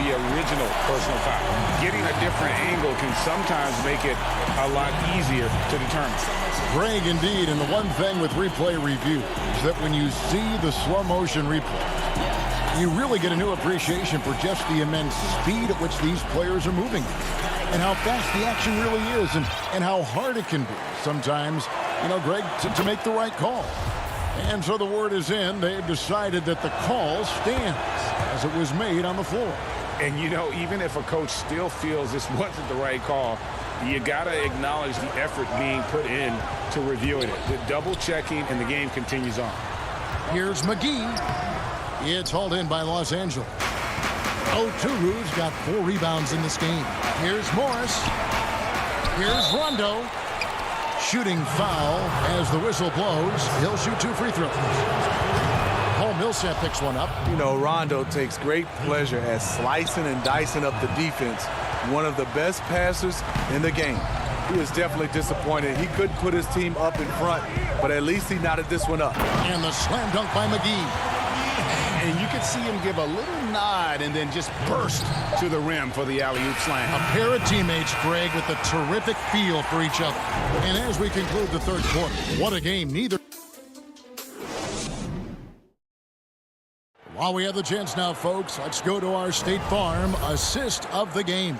the original personal foul. Getting a different angle can sometimes make it a lot easier to determine. Greg, indeed, and the one thing with replay review is that when you see the slow motion replay, you really get a new appreciation for just the immense speed at which these players are moving and how fast the action really is and how hard it can be sometimes, you know, Greg, to make the right call. And so the word is in. They've decided that the call stands as it was made on the floor. And, you know, even if a coach still feels this wasn't the right call, you got to acknowledge the effort being put in to reviewing it. The double checking, and the game continues on. Here's McGee. It's hauled in by Los Angeles. Oturu's got 4 rebounds in this game. Here's Morris. Here's Rondo. Shooting foul as the whistle blows. He'll shoot 2 free throws. Paul Millsap picks one up. You know, Rondo takes great pleasure at slicing and dicing up the defense. One of the best passers in the game. He was definitely disappointed. He couldn't put his team up in front, but at least he knotted this one up. And the slam dunk by McGee. And you could see him give a little nod and then just burst to the rim for the alley-oop slam. A pair of teammates, Greg, with a terrific feel for each other. And as we conclude the third quarter, what a game. Neither. While we have the chance now, folks, let's go to our State Farm assist of the game.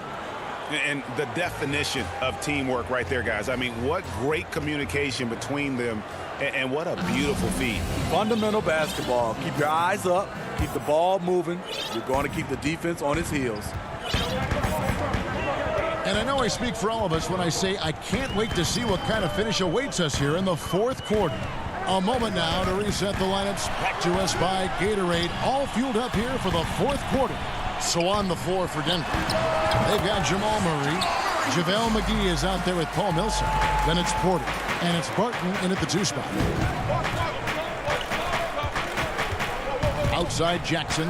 And the definition of teamwork right there, guys. I mean, what great communication between them, and what a beautiful feed. Fundamental basketball. Keep your eyes up. Keep the ball moving. You're going to keep the defense on its heels. And I know I speak for all of us when I say I can't wait to see what kind of finish awaits us here in the fourth quarter. A moment now to reset the lineups. Back to us by Gatorade. All fueled up here for the fourth quarter. So on the floor for Denver, they've got Jamal Murray. JaVale McGee is out there with Paul Millsap. Then it's Porter. And it's Barton in at the 2 spot. Outside Jackson.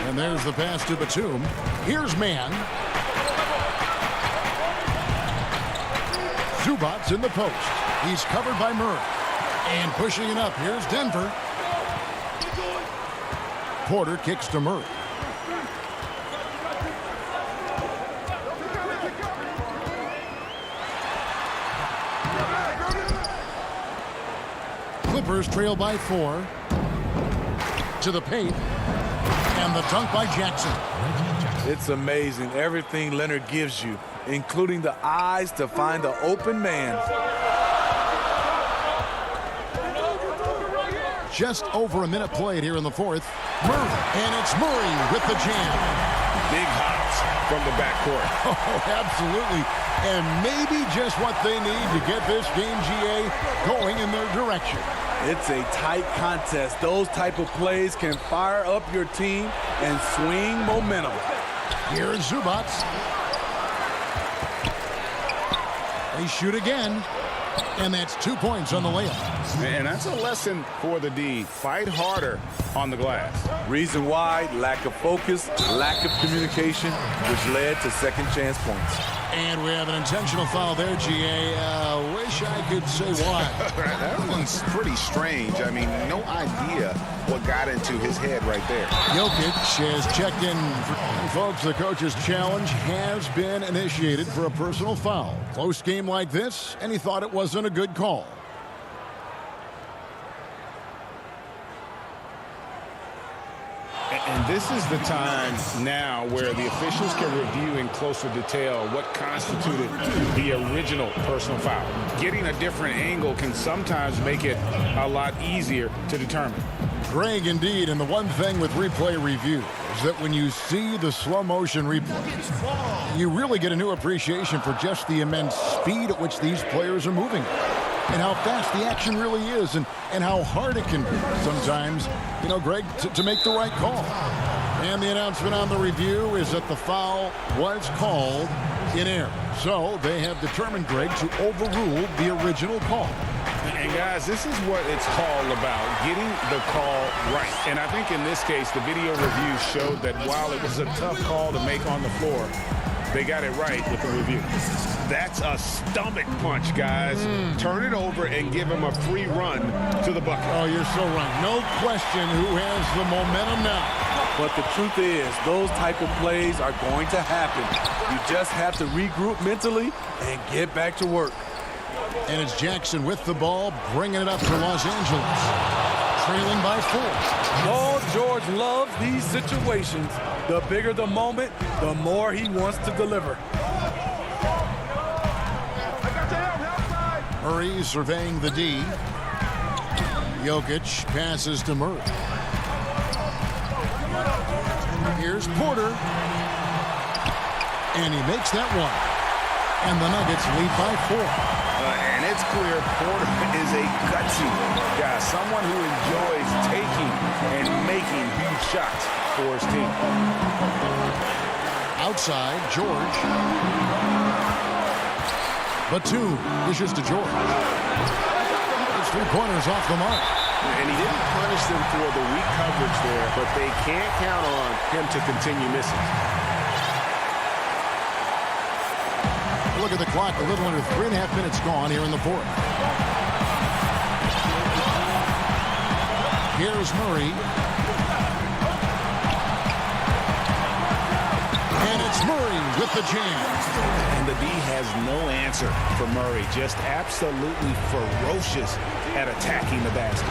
And there's the pass to Batum. Here's Mann. Zubac's in the post. He's covered by Murray. And pushing it up, here's Denver. Porter kicks to Murray. Clippers trail by 4. To the paint. And the dunk by Jackson. It's amazing everything Leonard gives you, including the eyes to find the open man. Just over a minute played here in the fourth. Murray, and it's Murray with the jam. Big hops from the backcourt. Oh, absolutely. And maybe just what they need to get this game, GA, going in their direction. It's a tight contest. Those type of plays can fire up your team and swing momentum. Here's Zubac. They shoot again. And that's 2 points on the layup. And that's a lesson for the D. Fight harder on the glass. Reason why, lack of focus, lack of communication, which led to second chance points. And we have an intentional foul there, GA. Wish I could say why. That one's pretty strange. I mean, no idea what got into his head right there. Jokic has checked in. Folks, the coach's challenge has been initiated for a personal foul. Close game like this, and he thought it wasn't a good call. And this is the time now where the officials can review in closer detail what constituted the original personal foul. Getting a different angle can sometimes make it a lot easier to determine. Greg, indeed, and the one thing with replay review is that when you see the slow motion replay, you really get a new appreciation for just the immense speed at which these players are moving and how fast the action really is and how hard it can be sometimes, you know, Greg, to make the right call. And the announcement on the review is that the foul was called in error. So they have determined, Greg, to overrule the original call. And guys, this is what it's all about, getting the call right. And I think in this case, the video review showed that while it was a tough call to make on the floor, they got it right with the review. That's a stomach punch, guys. Turn it over and give him a free run to the bucket. Oh, you're so right. No question who has the momentum now. But the truth is, those type of plays are going to happen. You just have to regroup mentally and get back to work. And it's Jackson with the ball, bringing it up for Los Angeles. Trailing by 4. Paul George loves these situations. The bigger the moment, the more he wants to deliver. Murray surveying the D. Jokic passes to Murray. Here's Porter. And he makes that one. And the Nuggets lead by 4. And it's clear Porter is a gutsy guy, someone who enjoys taking and making huge shots for his team. Outside, George. Batum dishes to George. It's 3 pointers off the mark. And he didn't punish them for the weak coverage there, but they can't count on him to continue missing. Look at the clock, a little under 3.5 minutes gone here in the 4th. Here's Murray. And it's Murray with the jam. And the D has no answer for Murray, just absolutely ferocious at attacking the basket.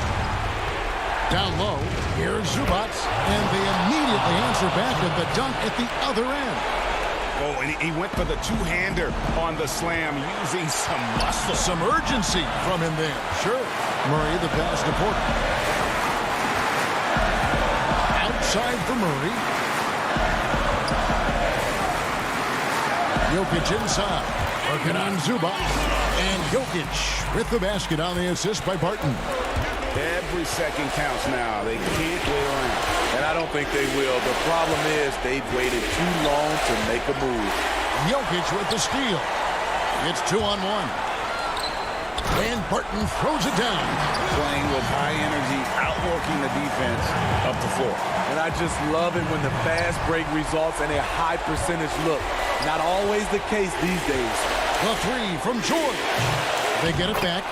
Down low, here's Zubac, and they immediately answer back at the dunk at the other end. Oh, and he went for the two-hander on the slam, using some muscle. Some urgency from him there. Sure. Murray, the pass to Porter. Outside for Murray. Jokic inside. Working on Zubac. And Jokic with the basket on the assist by Barton. Every second counts now. They can't wait around. And I don't think they will. The problem is they've waited too long to make a move. Jokic with the steal. It's 2-on-1. And Barton throws it down. Playing with high energy, outworking the defense up the floor. And I just love it when the fast break results in a high percentage look. Not always the case these days. The 3 from George. They get it back.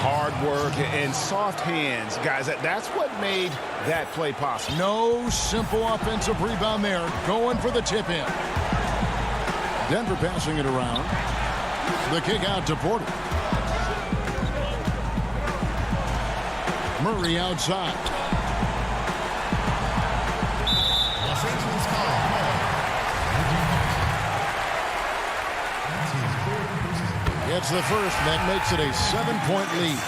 Hard work and soft hands. Guys, that's what made that play possible. No simple offensive rebound there. Going for the tip-in. Denver passing it around. The kick out to Porter. Murray outside. Los Angeles call. Gets the first, and that makes it a 7-point lead.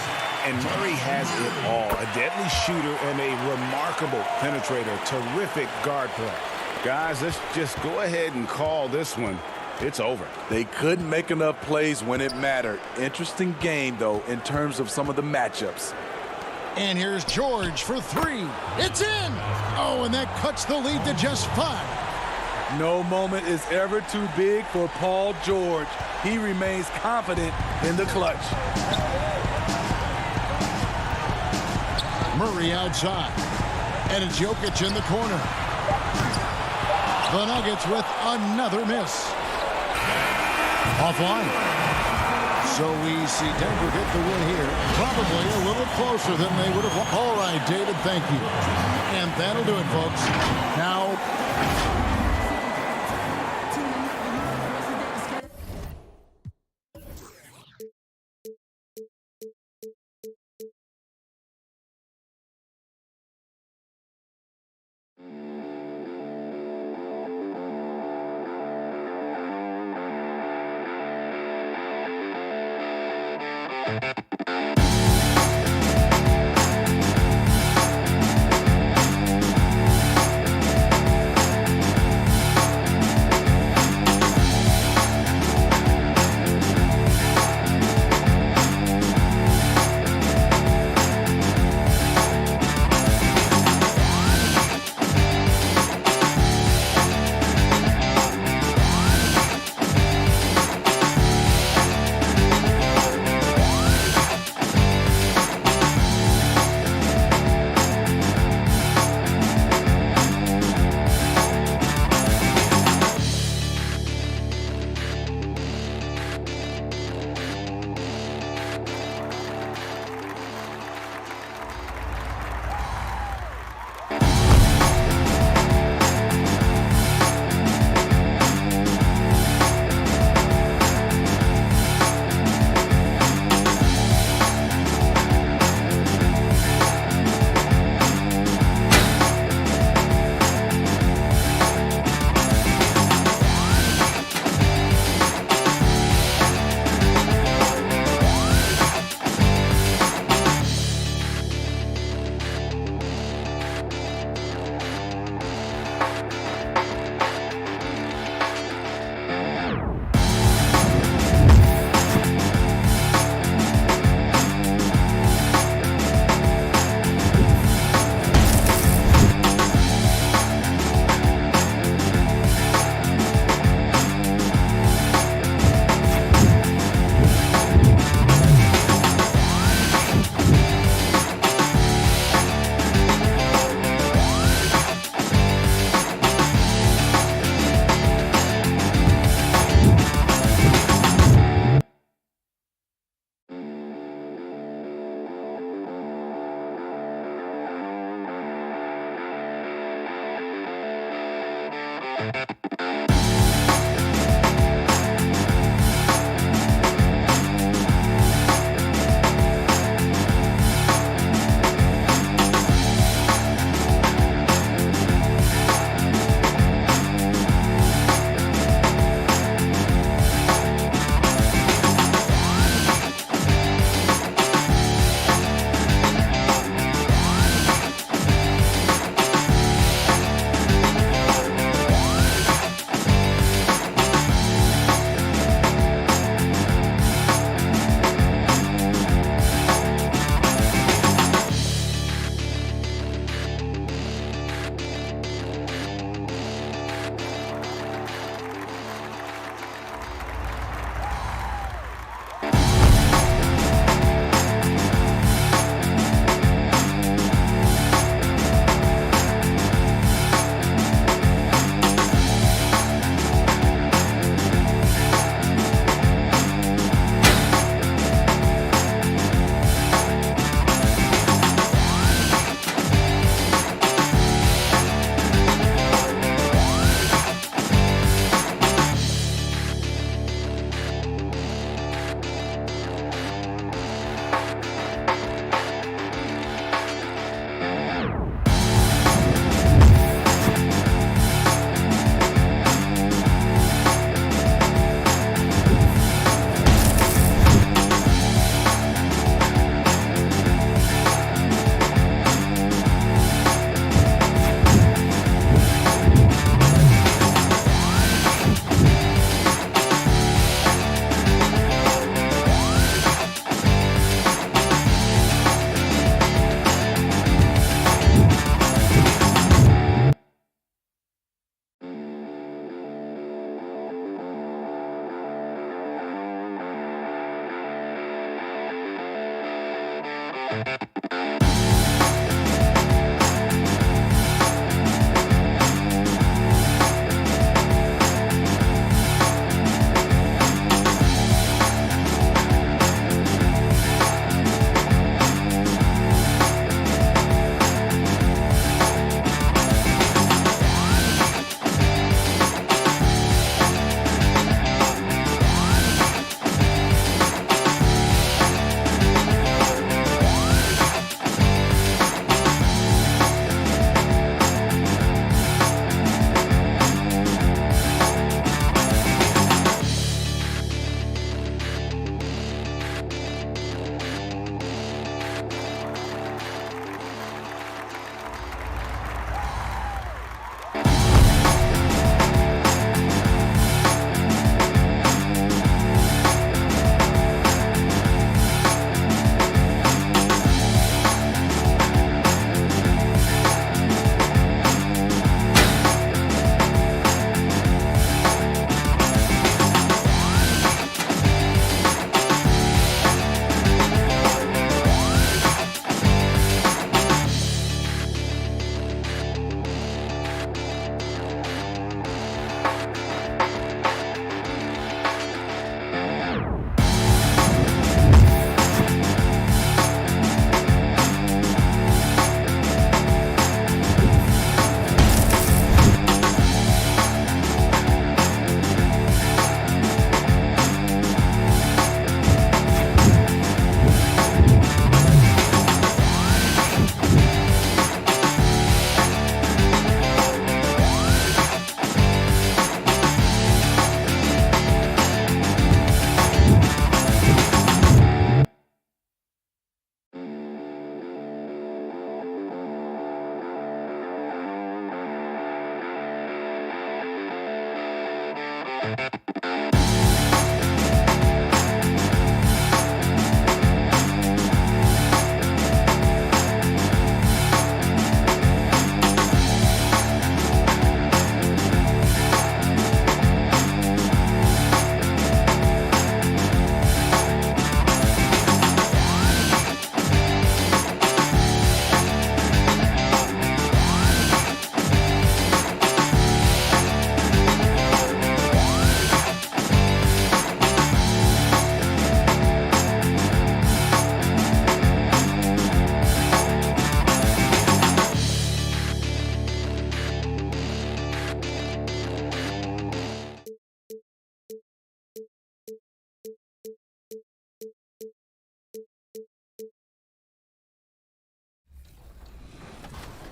And Murray has it all. A deadly shooter and a remarkable penetrator. Terrific guard play. Guys, let's just go ahead and call this one. It's over. They couldn't make enough plays when it mattered. Interesting game, though, in terms of some of the matchups. And here's George for 3. It's in! Oh, and that cuts the lead to just 5. No moment is ever too big for Paul George. He remains confident in the clutch. Murray outside. And it's Jokic in the corner. The Nuggets with another miss. Offline. So we see Denver get the win here. Probably a little closer than they would have won. All right, David, thank you. And that'll do it, folks. Now...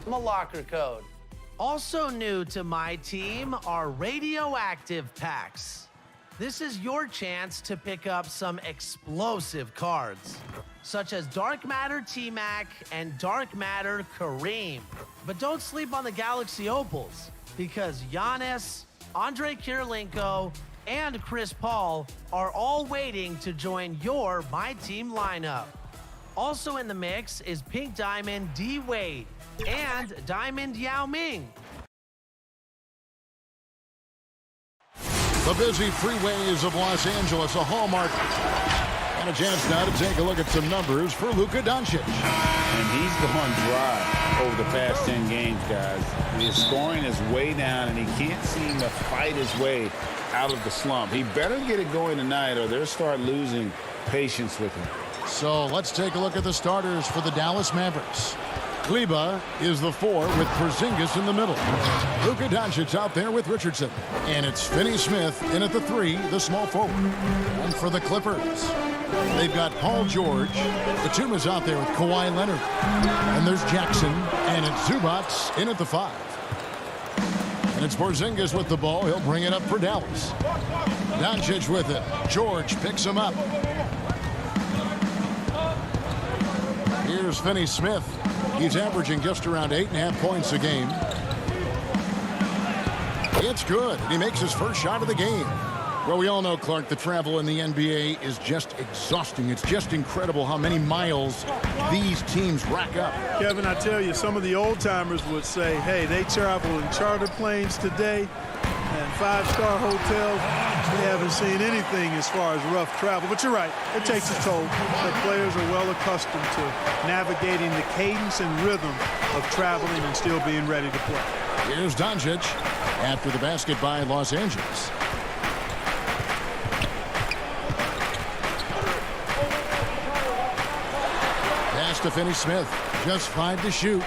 I'm a locker code. Also new to my team are radioactive packs. This is your chance to pick up some explosive cards, such as Dark Matter T-Mac and Dark Matter Kareem. But don't sleep on the Galaxy Opals, because Giannis, Andre Kirilenko, and Chris Paul are all waiting to join your My Team lineup. Also in the mix is Pink Diamond D. Wade and Diamond Yao Ming. The busy freeways of Los Angeles, a hallmark. And a chance now to take a look at some numbers for Luka Doncic. And he's gone dry over the past 10 games, guys. His scoring is way down, and he can't seem to fight his way out of the slump. He better get it going tonight, or they'll start losing patience with him. So let's take a look at the starters for the Dallas Mavericks. Kleba is the 4 with Porzingis in the middle. Luka Doncic out there with Richardson. And it's Finney-Smith in at the 3, the small forward. And for the Clippers, they've got Paul George. Batum is out there with Kawhi Leonard. And there's Jackson. And it's Zubac in at the 5. And it's Porzingis with the ball. He'll bring it up for Dallas. Doncic with it. George picks him up. Here's Finney-Smith. He's averaging just around 8.5 points a game. It's good. He makes his first shot of the game. Well, we all know, Clark, the travel in the NBA is just exhausting. It's just incredible how many miles these teams rack up. Kevin, I tell you, some of the old-timers would say, hey, they travel in charter planes today and 5-star hotels. They haven't seen anything as far as rough travel. But you're right, it takes a toll. The players are well accustomed to navigating the cadence and rhythm of traveling and still being ready to play. Here's Doncic after the basket by Los Angeles. Pass to Finney-Smith. Just 5 to shoot.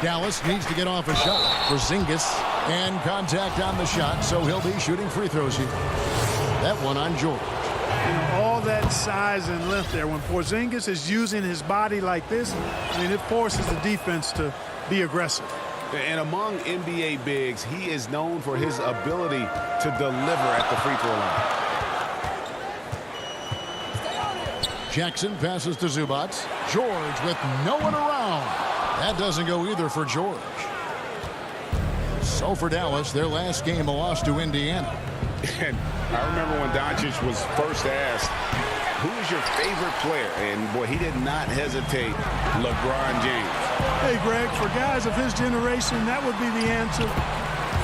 Dallas needs to get off a shot. Porzingis and contact on the shot, so he'll be shooting free throws here. That one on George. You know, all that size and length there. When Porzingis is using his body like this, I mean, it forces the defense to be aggressive. And among NBA bigs, he is known for his ability to deliver at the free throw line. Jackson passes to Zubac. George with no one around. That doesn't go either for George. So for Dallas, their last game a loss to Indiana. And I remember when Doncic was first asked, who is your favorite player? And boy, he did not hesitate. LeBron James. Hey, Greg, for guys of his generation, that would be the answer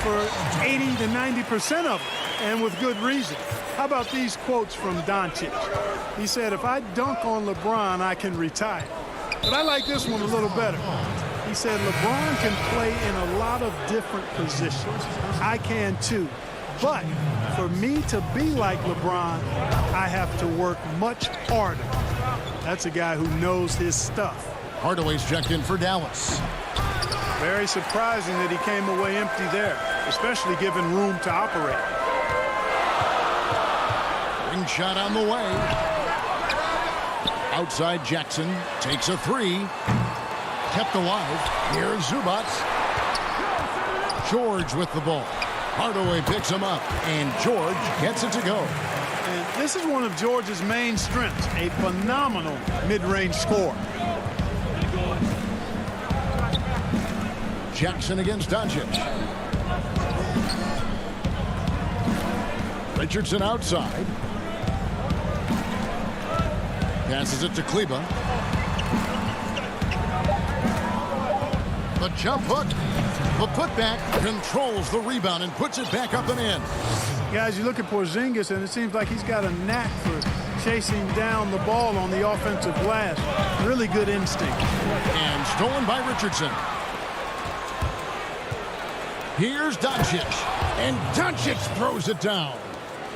for 80 to 90% of them, and with good reason. How about these quotes from Doncic? He said, if I dunk on LeBron, I can retire. But I like this one a little better. He said, LeBron can play in a lot of different positions. I can too. But for me to be like LeBron, I have to work much harder. That's a guy who knows his stuff. Hardaway's checked in for Dallas. Very surprising that he came away empty there, especially given room to operate. Ring shot on the way. Outside Jackson takes a 3. Kept alive. Here's Zubac. George with the ball. Hardaway picks him up, and George gets it to go. And this is one of George's main strengths, a phenomenal mid-range scorer. Jackson against Doncic. Richardson outside. Passes it to Kleba. The jump hook. The putback controls the rebound and puts it back up and in. Guys, you look at Porzingis, and it seems like he's got a knack for chasing down the ball on the offensive glass. Really good instinct. And stolen by Richardson. Here's Doncic. And Doncic throws it down.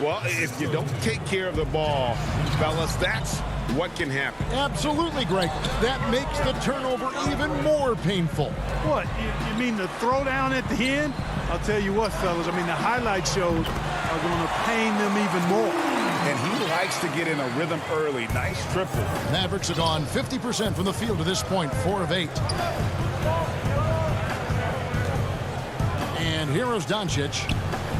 Well, if you don't take care of the ball, fellas, that's what can happen. Absolutely, Greg. That makes the turnover even more painful. What, you mean the throwdown at the end? I'll tell you what, fellas, I mean, the highlight shows are going to pain them even more. And he likes to get in a rhythm early. Nice triple. Mavericks have gone 50% from the field to this point, 4 of 8. here is Doncic.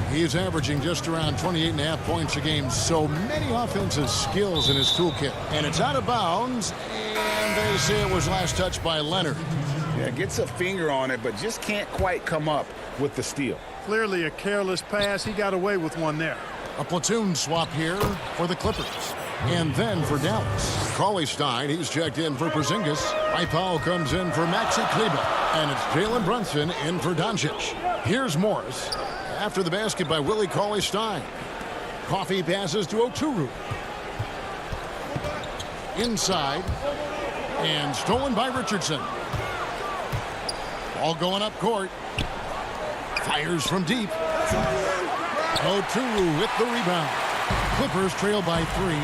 He's averaging just around 28.5 points a game. So many offensive skills in his toolkit. And it's out of bounds. And they say it was last touched by Leonard. Yeah, gets a finger on it, but just can't quite come up with the steal. Clearly a careless pass. He got away with one there. A platoon swap here for the Clippers. And then for Dallas, Cauley-Stein, he's checked in for Porzingis. Powell comes in for Maxi Kleber. And it's Jalen Brunson in for Doncic. Here's Morris. After the basket by Willie Cauley-Stein. Coffee passes to Oturu. Inside. And stolen by Richardson. Ball going up court. Fires from deep. Oturu with the rebound. Clippers trail by 3.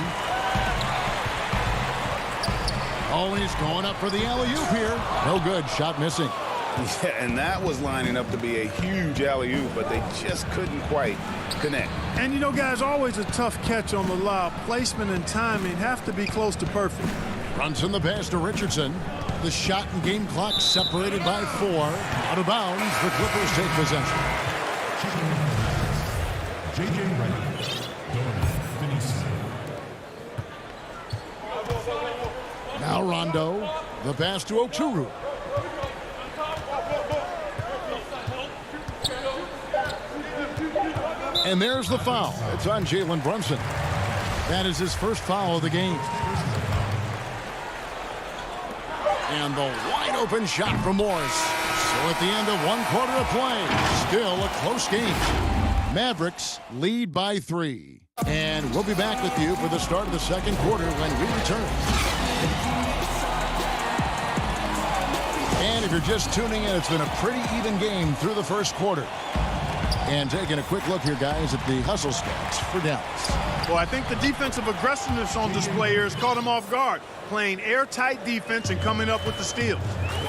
Oh, he's going up for the alley-oop here. No good. Shot missing. Yeah, and that was lining up to be a huge alley-oop, but they just couldn't quite connect. And, you know, guys, always a tough catch on the lob. Placement and timing have to be close to perfect. Runs in the pass to Richardson. The shot and game clock separated by 4. Out of bounds, the Clippers take possession. J.J. Redick. Now Rondo. The pass to Oturu. And there's the foul. It's on Jalen Brunson. That is his first foul of the game. And the wide open shot from Morris. So at the end of 1 quarter of play, still a close game. Mavericks lead by 3. And we'll be back with you for the start of the second quarter when we return. And if you're just tuning in, it's been a pretty even game through the first quarter. And taking a quick look here, guys, at the hustle stats for Dallas. Well, I think the defensive aggressiveness on display here has caught him off guard. Playing airtight defense and coming up with the steals.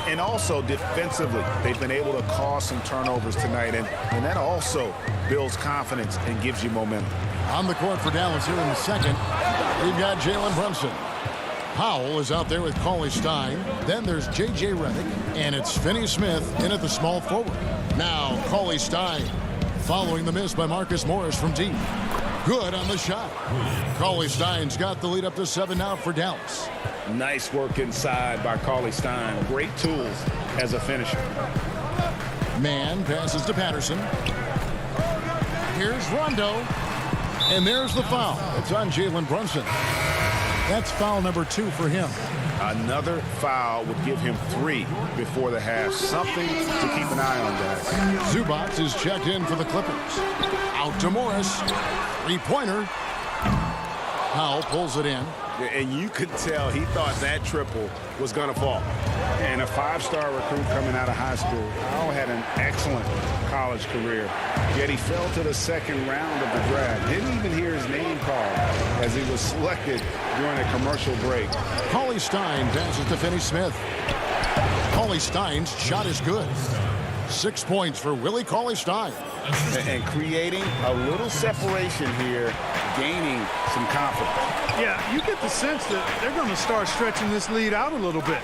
And also defensively, they've been able to cause some turnovers tonight. And that also builds confidence and gives you momentum. On the court for Dallas here in the second, we've got Jalen Brunson. Powell is out there with Cauley-Stein. Then there's J.J. Redick. And it's Finney-Smith in at the small forward. Now Cauley-Stein following the miss by Marcus Morris from deep. Good on the shot. Cauley-Stein's got the lead up to 7 now for Dallas. Nice work inside by Cauley-Stein. Great tools as a finisher. Man passes to Patterson. Here's Rondo. And there's the foul. It's on Jalen Brunson. That's foul number 2 for him. Another foul would give him 3 before the half. Something to keep an eye on, guys. Zubac is checked in for the Clippers. Out to Morris. 3-pointer. Powell pulls it in. And you could tell he thought that triple was going to fall. And a 5-star recruit coming out of high school. Powell had an excellent college career. Yet he fell to the second round of the draft. Didn't even hear his name called as he was selected during a commercial break. Cauley-Stein passes to Finney-Smith. Cauley-Stein's shot is good. 6 points for Willie Cauley-Stein. And creating a little separation here, gaining some confidence. Yeah, you get the sense that they're going to start stretching this lead out a little bit.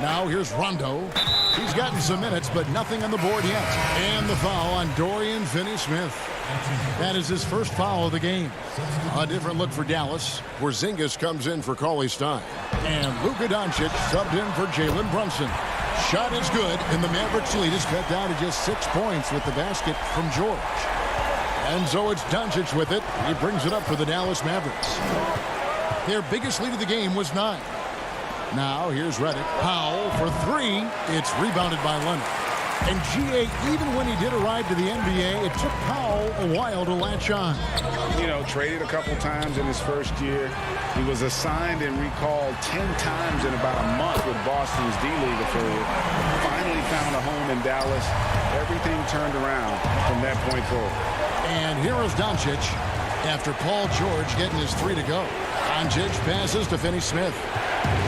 Now here's Rondo. He's gotten some minutes, but nothing on the board yet. And the foul on Dorian Finney-Smith. That is his first foul of the game. A different look for Dallas. Porzingis comes in for Cauley-Stein. And Luka Doncic subbed in for Jalen Brunson. Shot is good, and the Mavericks lead is cut down to just 6 points with the basket from George. And so it's Doncic with it. He brings it up for the Dallas Mavericks. Their biggest lead of the game was 9. Now here's Redick. Powell for 3. It's rebounded by Leonard. And G.A., even when he did arrive to the NBA, it took Powell a while to latch on. You know, traded a couple times in his first year. He was assigned and recalled 10 times in about a month with Boston's D-League affiliate. Finally found a home in Dallas. Everything turned around from that point forward. And here is Doncic after Paul George getting his 3 to go. Doncic passes to Finney-Smith.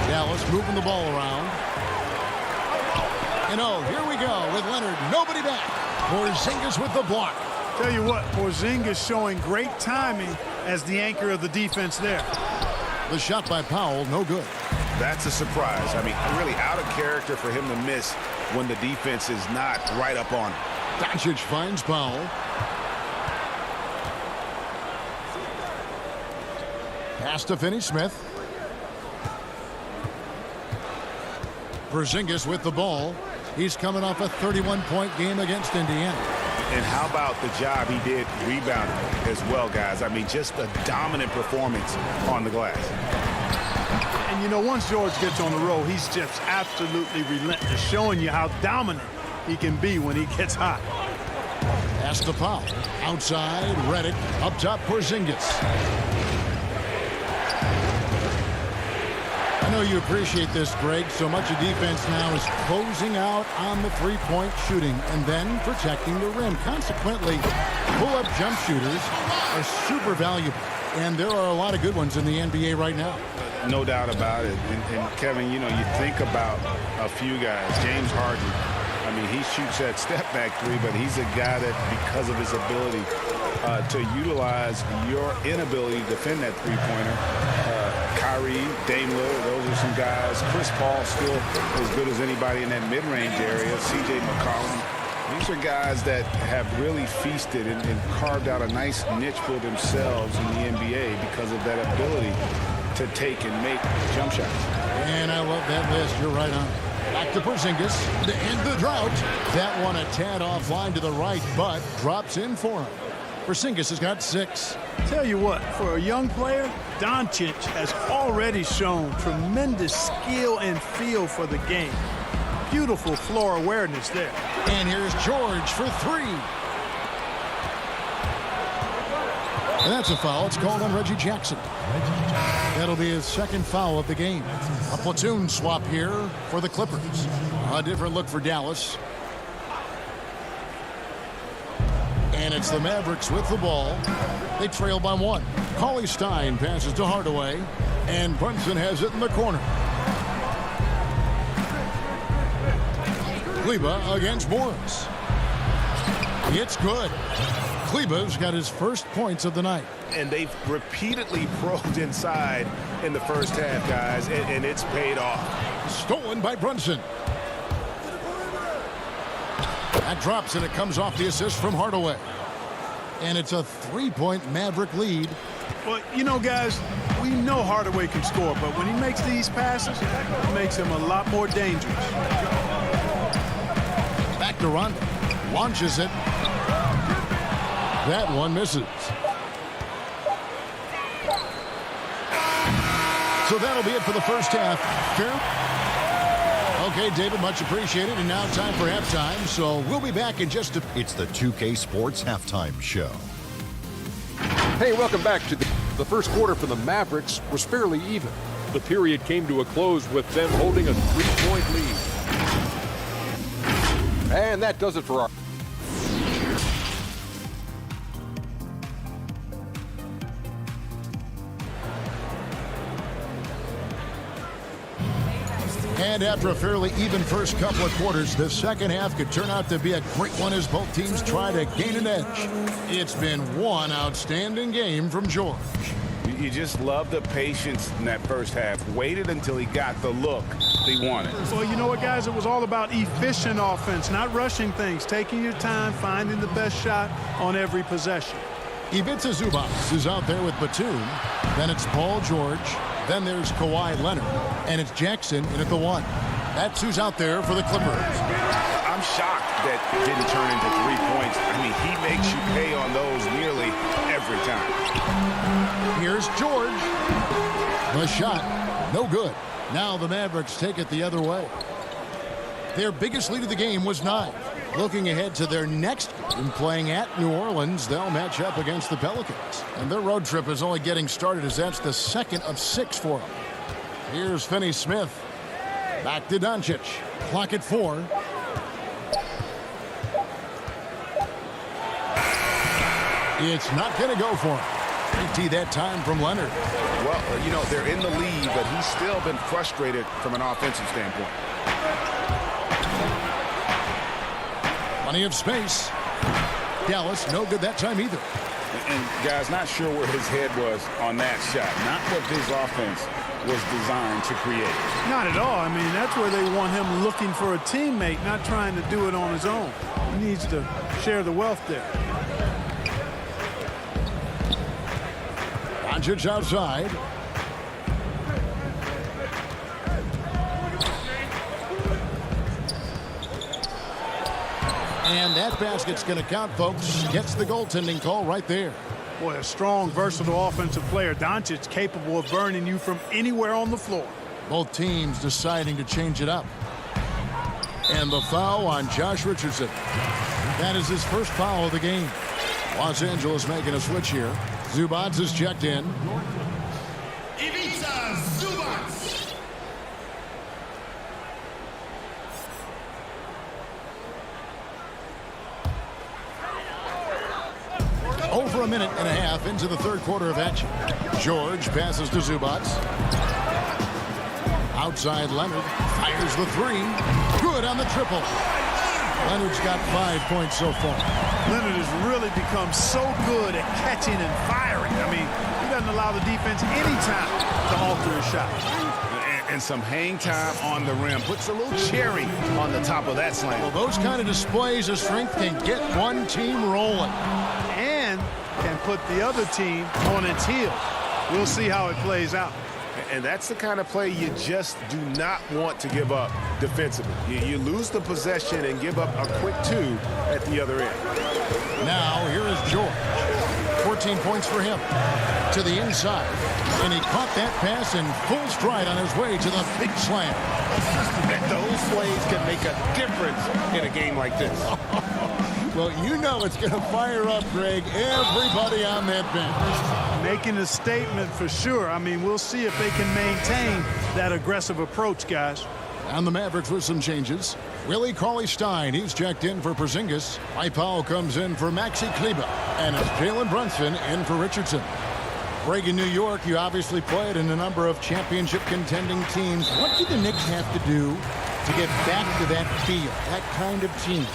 Dallas moving the ball around. And oh, here we go with Leonard. Nobody back. Porzingis with the block. Tell you what, Porzingis showing great timing as the anchor of the defense there. The shot by Powell, no good. That's a surprise. I mean, really out of character for him to miss when the defense is not right up on him. Doncic finds Powell. Pass to Finney-Smith. Porzingis with the ball. He's coming off a 31-point game against Indiana. And how about the job he did rebounding as well, guys? I mean, just a dominant performance on the glass. And, you know, once George gets on the roll, he's just absolutely relentless, showing you how dominant he can be when he gets hot. Pass to Powell. Outside, Redick. Up top, Porzingis. I know you appreciate this, Greg. So much of defense now is closing out on the three-point shooting and then protecting the rim. Consequently, pull-up jump shooters are super valuable. And there are a lot of good ones in the NBA right now. No doubt about it. And Kevin, you know, you think about a few guys. James Harden, I mean, he shoots that step-back three, but he's a guy that, because of his ability to utilize your inability to defend that three-pointer, Kyrie, Dame Lillard, those are some guys. Chris Paul still as good as anybody in that mid-range area. C.J. McCollum. These are guys that have really feasted and carved out a nice niche for themselves in the NBA because of that ability to take and make jump shots. And I love that list. You're right on. Back to Porzingis to end the drought. That one a tad offline to the right, but drops in for him. Porzingis has got 6. Tell you what, for a young player, Doncic has already shown tremendous skill and feel for the game. Beautiful floor awareness there. And here's George for 3. And that's a foul. It's called on Reggie Jackson. That'll be his second foul of the game. A platoon swap here for the Clippers. A different look for Dallas. And it's the Mavericks with the ball. They trail by 1. Cauley-Stein passes to Hardaway. And Brunson has it in the corner. Kleber against Morris. It's good. Kleber's got his first points of the night. And they've repeatedly probed inside in the first half, guys, and it's paid off. Stolen by Brunson. That drops, and it comes off the assist from Hardaway. And it's a 3-point Maverick lead. Well, you know, guys, we know Hardaway can score, but when he makes these passes, it makes him a lot more dangerous. Back to Rondo. Launches it. That one misses. So that'll be it for the first half. Fair? Okay, David, much appreciated. And now time for halftime. So we'll be back in just a... It's the 2K Sports Halftime Show. Hey, welcome back to the first quarter for the Mavericks was fairly even. The period came to a close with them holding a 3-point lead. And that does it for our... And after a fairly even first couple of quarters, the second half could turn out to be a great one as both teams try to gain an edge. It's been one outstanding game from George. You just love the patience in that first half. Waited until he got the look he wanted. Well, you know what, guys? It was all about efficient offense, not rushing things, taking your time, finding the best shot on every possession. Ivica Zubac is out there with Batum. Then it's Paul George. Then there's Kawhi Leonard. And it's Jackson in at the 1. That's who's out there for the Clippers. I'm shocked that it didn't turn into 3 points. I mean, he makes you pay on those nearly every time. Here's George. The shot, no good. Now the Mavericks take it the other way. Their biggest lead of the game was 9. Looking ahead to their next game, playing at New Orleans, they'll match up against the Pelicans. And their road trip is only getting started as that's the second of 6 for them. Here's Finney-Smith. Back to Doncic. Clock at 4. It's not going to go for him. 50 that time from Leonard. Well, you know, they're in the lead, but he's still been frustrated from an offensive standpoint. Plenty of space. Dallas, no good that time either. And guys, not sure where his head was on that shot. Not what his offense was designed to create. Not at all. I mean, that's where they want him looking for a teammate, not trying to do it on his own. He needs to share the wealth there. Doncic outside. And that basket's going to count, folks. Gets the goaltending call right there. Boy, a strong, versatile offensive player. Doncic capable of burning you from anywhere on the floor. Both teams deciding to change it up. And the foul on Josh Richardson. That is his first foul of the game. Los Angeles making a switch here. Zubats is checked in. Ivica Zubats. Over a minute and a half into the third quarter of action. George passes to Zubats. Outside Leonard fires the three. Good on the triple. Leonard's got 5 points so far. Leonard has really become so good at catching and firing. I mean, he doesn't allow the defense any time to alter his shot. And some hang time on the rim. Puts a little cherry on the top of that slam. Well, those kind of displays of strength can get one team rolling. And can put the other team on its heels. We'll see how it plays out. And that's the kind of play you just do not want to give up defensively. You lose the possession and give up a quick two at the other end. Now, here is George. 14 points for him. To the inside. And he caught that pass in full stride on his way to the big slam. Those plays can make a difference in a game like this. Well, you know it's going to fire up, Greg, everybody on that bench. Making a statement for sure. I mean, we'll see if they can maintain that aggressive approach, guys. And the Mavericks with some changes. Willie Cauley-Stein, he's checked in for Porzingis. Mike Powell comes in for Maxi Kleber. And it's Jalen Brunson in for Richardson. Greg, in New York, you obviously played in a number of championship contending teams. What do the Knicks have to do to get back to that feel, that kind of team?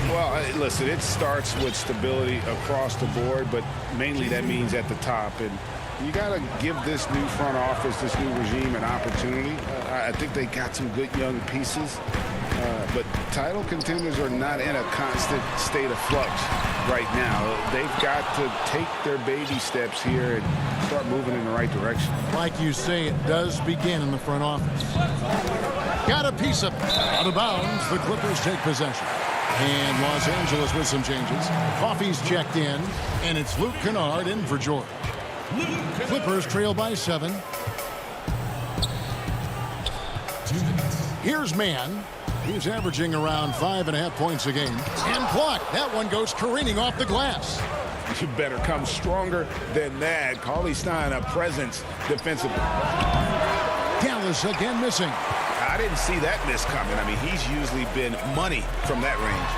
Well, listen, it starts with stability across the board, but mainly that means at the top. And you got to give this new front office, this new regime, an opportunity. I think they got some good young pieces, but title contenders are not in a constant state of flux right now. They've got to take their baby steps here and start moving in the right direction. Like you say, it does begin in the front office. Got a piece of it. Out of bounds, the Clippers take possession. And Los Angeles with some changes. Coffey's checked in, and it's Luke Kennard in for George. Clippers trail by 7. Here's Mann. He's averaging around 5.5 points a game. And blocked. That one goes careening off the glass. You better come stronger than that. Cauley-Stein, a presence defensively. Dallas again missing. I didn't see that miss coming. I mean, he's usually been money from that range.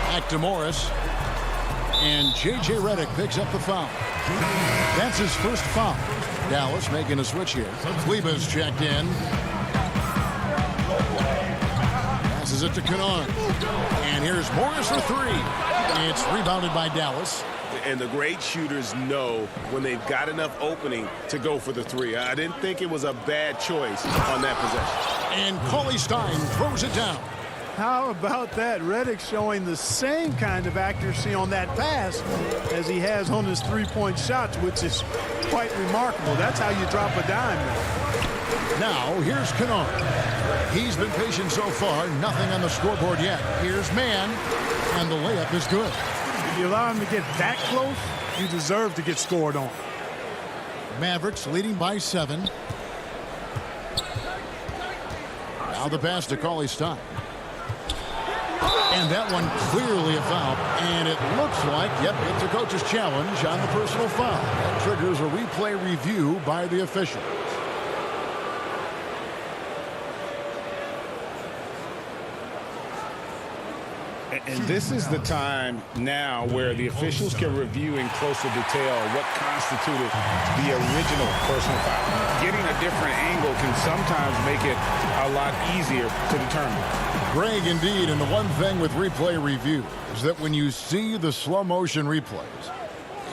Back to Morris. And J.J. Redick picks up the foul. That's his first foul. Dallas making a switch here. Kleber's checked in. Passes it to Kennard. And here's Morris for 3. It's rebounded by Dallas. And the great shooters know when they've got enough opening to go for the 3. I didn't think it was a bad choice on that possession. And Cauley-Stein throws it down. How about that? Redick showing the same kind of accuracy on that pass as he has on his three-point shots, which is quite remarkable. That's how you drop a dime. Now, here's Kennard. He's been patient so far. Nothing on the scoreboard yet. Here's Mann. And the layup is good. If you allow him to get that close, you deserve to get scored on. Mavericks leading by 7. Now the pass to Cauley-Stein. And that one clearly a foul. And it looks like, yep, it's a coach's challenge on the personal foul. That triggers a replay review by the official. And this is the time now where the officials can review in closer detail what constituted the original personal foul. Getting a different angle can sometimes make it a lot easier to determine. Greg, indeed, and the one thing with replay review is that when you see the slow motion replays,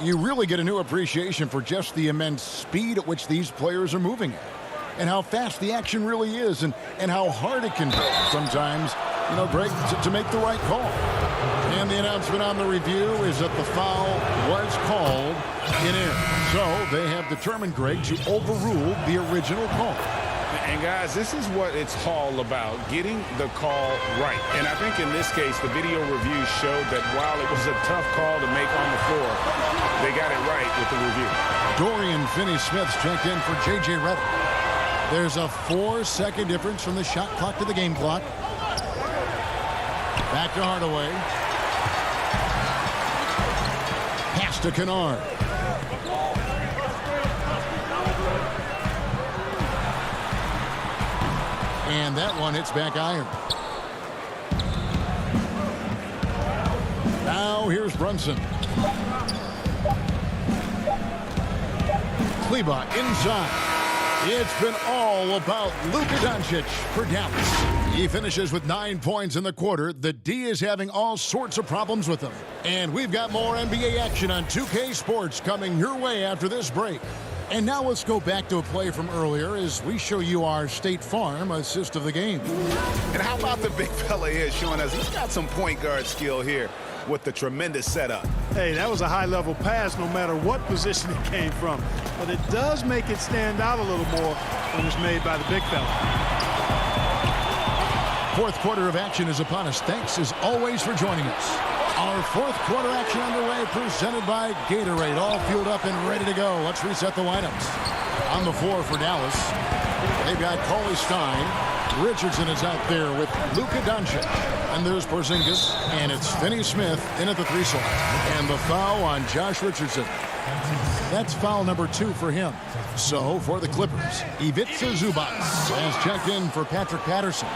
you really get a new appreciation for just the immense speed at which these players are moving at, and how fast the action really is, and how hard it can be sometimes, you know, Greg, to make the right call. And the announcement on the review is that the foul was called in air. So they have determined, Greg, to overrule the original call. And guys, this is what it's all about, getting the call right. And I think in this case, the video review showed that while it was a tough call to make on the floor, they got it right with the review. Dorian Finney-Smith's checked in for J.J. Redick. There's a 4-second difference from the shot clock to the game clock. Back to Hardaway. Pass to Kennard. And that one hits back iron. Now here's Brunson. Kleber inside. It's been all about Luka Doncic for Dallas. He finishes with 9 points in the quarter. The D is having all sorts of problems with him. And we've got more NBA action on 2K Sports coming your way after this break. And now let's go back to a play from earlier as we show you our State Farm assist of the game. And how about the big fella here showing us he's got some point guard skill here with the tremendous setup. Hey, that was a high-level pass no matter what position it came from. But it does make it stand out a little more when it's made by the big fella. Fourth quarter of action is upon us. Thanks, as always, for joining us. Our fourth quarter action underway, presented by Gatorade. All fueled up and ready to go. Let's reset the lineups. On the floor for Dallas, they've got Cauley Stein. Richardson is out there with Luka Doncic. And there's Porzingis, and it's Finney-Smith in at the 3 slot. And the foul on Josh Richardson. That's foul number 2 for him. So, for the Clippers, Ivica Zubac has checked in for Patrick Patterson.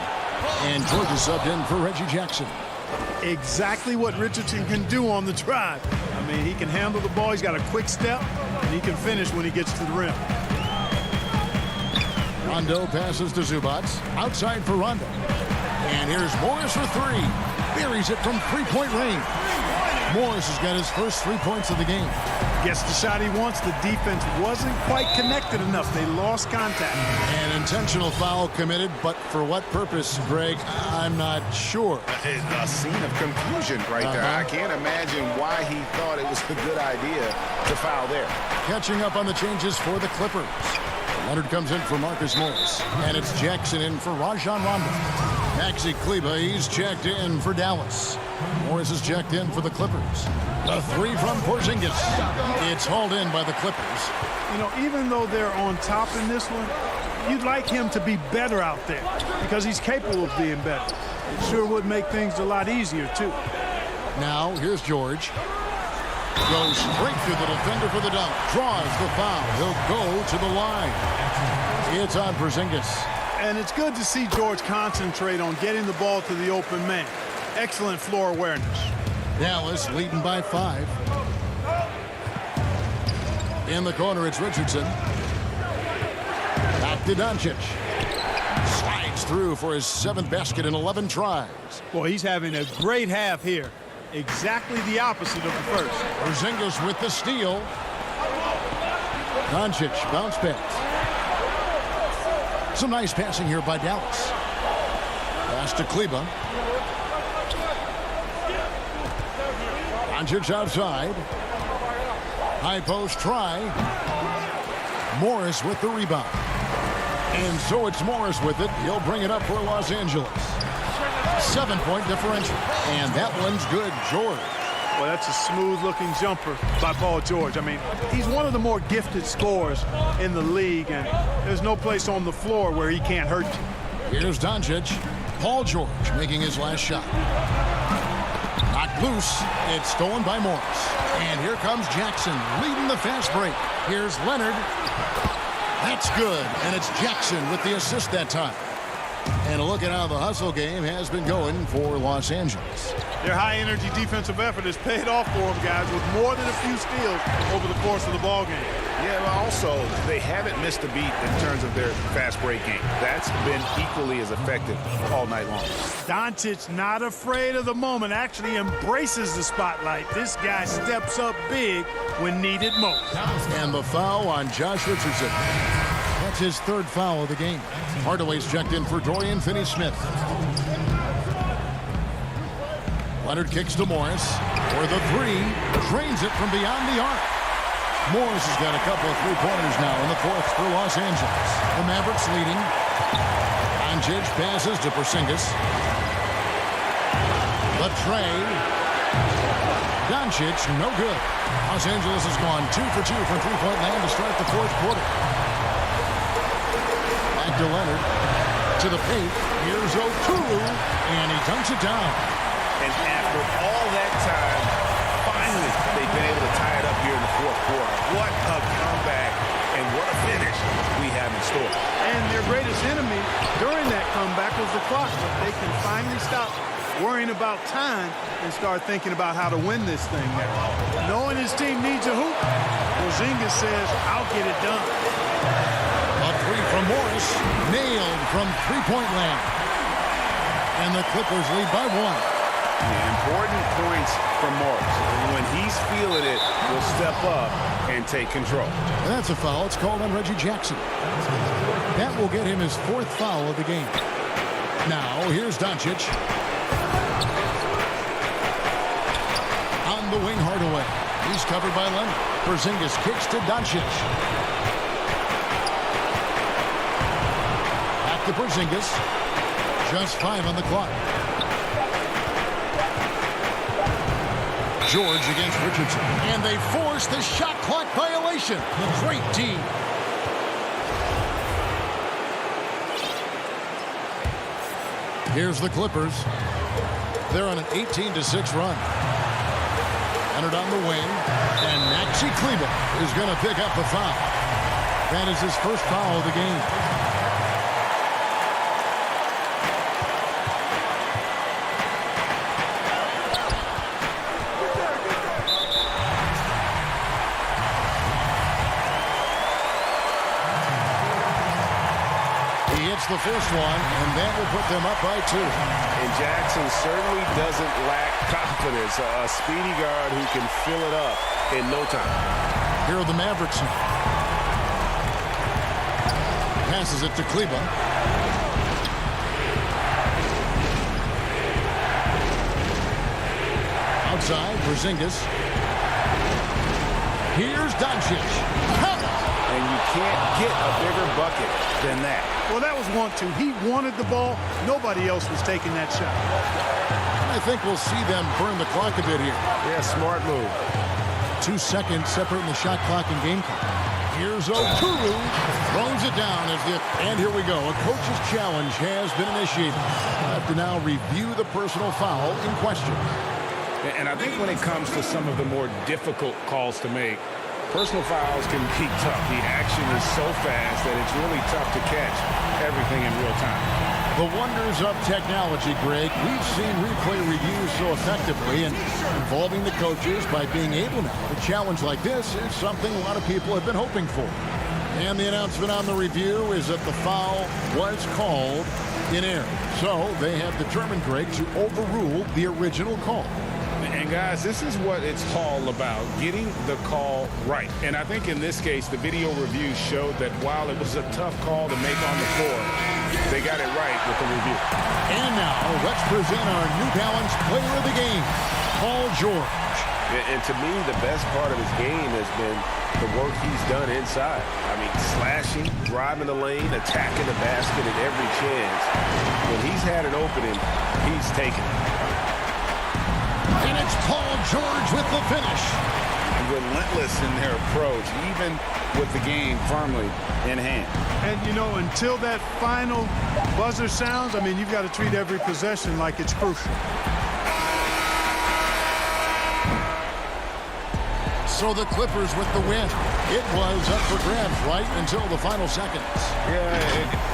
And George is subbed in for Reggie Jackson. Exactly what Richardson can do on the drive. I mean, he can handle the ball. He's got a quick step, and he can finish when he gets to the rim. Rondo passes to Zubac. Outside for Rondo. And here's Morris for 3. Buries it from 3-point range. Morris has got his first 3 points of the game. Gets the shot he wants. The defense wasn't quite connected enough. They lost contact. An intentional foul committed, but for what purpose, Greg? I'm not sure. A scene of confusion right there. I can't imagine why he thought it was a good idea to foul there. Catching up on the changes for the Clippers. Leonard comes in for Marcus Morris. And it's Jackson in for Rajon Rondo. Maxi Kleber, he's checked in for Dallas. Morris is checked in for the Clippers. The 3 from Porzingis. It's hauled in by the Clippers. You know, even though they're on top in this one, you'd like him to be better out there because he's capable of being better. It sure would make things a lot easier, too. Now, here's George. Goes straight through the defender for the dunk. Draws the foul. He'll go to the line. It's on Porzingis. And it's good to see George concentrate on getting the ball to the open man. Excellent floor awareness. Dallas leading by 5. In the corner, it's Richardson. Back to Doncic. Slides through for his 7th basket in 11 tries. Well, he's having a great half here. Exactly the opposite of the first. Porzingis with the steal. Doncic bounce pass. Some nice passing here by Dallas. Pass to Kleber. Doncic outside. High post try. Morris with the rebound. And so it's Morris with it. He'll bring it up for Los Angeles. 7-point differential. And that one's good, George. Well, that's a smooth-looking jumper by Paul George. I mean, he's one of the more gifted scorers in the league, and there's no place on the floor where he can't hurt you. Here's Doncic. Paul George making his last shot. Knocked loose. It's stolen by Morris. And here comes Jackson leading the fast break. Here's Leonard. That's good. And it's Jackson with the assist that time. And a look at how the hustle game has been going for Los Angeles. Their high-energy defensive effort has paid off for them, guys, with more than a few steals over the course of the ball game. Yeah, but also, they haven't missed a beat in terms of their fast break game. That's been equally as effective all night long. Doncic not afraid of the moment, actually embraces the spotlight. This guy steps up big when needed most. And the foul on Josh Richardson. That's his third foul of the game. Hardaway's checked in for Dorian Finney-Smith. Leonard kicks to Morris for the three. Drains it from beyond the arc. Morris has got a couple of three-pointers now in the fourth for Los Angeles. The Mavericks leading. Doncic passes to Porzingis. The tray. Doncic, no good. Los Angeles has gone 2 for 2 from three-point land to start the fourth quarter. Back to Leonard. To the paint. Here's Okuru, and he dunks it down. And after all that time, finally, they've been able to tie it up here in the fourth quarter. What a comeback and what a finish we have in store. And their greatest enemy during that comeback was the clock, but they can finally stop worrying about time and start thinking about how to win this thing now. Knowing his team needs a hoop, Porzingis says, I'll get it done. A three from Morris, nailed from three-point land. And the Clippers lead by 1. Important points from Morris. When he's feeling it, will step up and take control. And that's a foul. It's called on Reggie Jackson. That will get him his fourth foul of the game. Now, here's Doncic. On the wing, Hardaway. He's covered by Leonard. Porzingis kicks to Doncic. Back to Porzingis. Just 5 on the clock. George against Richardson. And they force the shot clock violation. A great team. Here's the Clippers. They're on an 18-6 run. Leonard on the wing. And Maxi Kleber is going to pick up the foul. That is his first foul of the game. The first one, and that will put them up by 2. And Jackson certainly doesn't lack confidence. A speedy guard who can fill it up in no time. Here are the Mavericks. Passes it to Kleber. Outside, Porzingis. Here's Doncic. And you can't get a bigger bucket than that. Well, that was 1-2. He wanted the ball. Nobody else was taking that shot. I think we'll see them burn the clock a bit here. Yeah, smart move. 2 seconds separating the shot clock and game clock. Here's Okuru. Throws it down as if, and here we go. A coach's challenge has been initiated. I have to now review the personal foul in question. And I think when it comes to some of the more difficult calls to make, personal fouls can be tough. The action is so fast that it's really tough to catch everything in real time. The wonders of technology, Greg. We've seen replay reviews so effectively, and involving the coaches by being able now to challenge like this is something a lot of people have been hoping for. And the announcement on the review is that the foul was called in error. So they have determined, Greg, to overrule the original call. And guys, this is what it's all about, getting the call right. And I think in this case, the video review showed that while it was a tough call to make on the floor, they got it right with the review. And now, let's present our New Balance player of the game, Paul George. And to me, the best part of his game has been the work he's done inside. I mean, slashing, driving the lane, attacking the basket at every chance. When he's had an opening, he's taken it. And it's Paul George with the finish. Relentless in their approach, even with the game firmly in hand. And, you know, until that final buzzer sounds, I mean, you've got to treat every possession like it's crucial. So the Clippers with the win. It was up for grabs right until the final seconds. Yeah,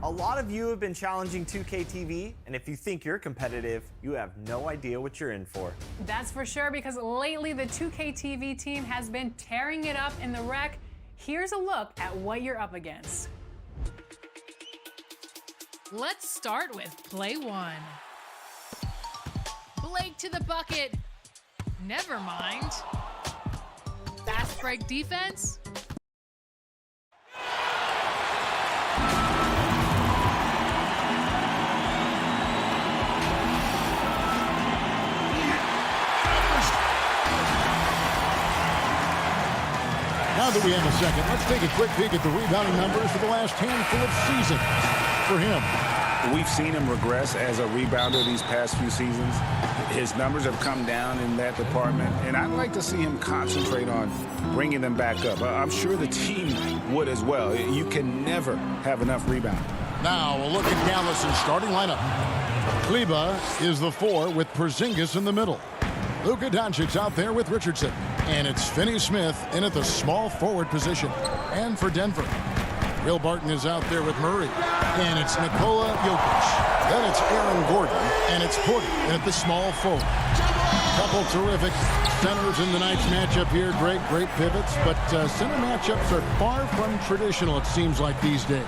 A lot of you have been challenging 2K TV, and if you think you're competitive, you have no idea what you're in for. That's for sure, because lately the 2K TV team has been tearing it up in the rec. Here's a look at what you're up against. Let's start with play one. Blake to the bucket. Never mind. Fast break defense. Now that we have a second, let's take a quick peek at the rebounding numbers for the last handful of seasons for him. We've seen him regress as a rebounder these past few seasons. His numbers have come down in that department, and I'd like to see him concentrate on bringing them back up. I'm sure the team would as well. You can never have enough rebounding. Now a look at Dallas's starting lineup. Kleba is the 4 with Porzingis in the middle. Luka Doncic out there with Richardson. And it's Finney-Smith in at the small forward position. And for Denver, Will Barton is out there with Murray. And it's Nikola Jokic. Then it's Aaron Gordon. And it's Porter in at the small forward. Couple terrific centers in tonight's matchup here. Great pivots. But center matchups are far from traditional, it seems like, these days.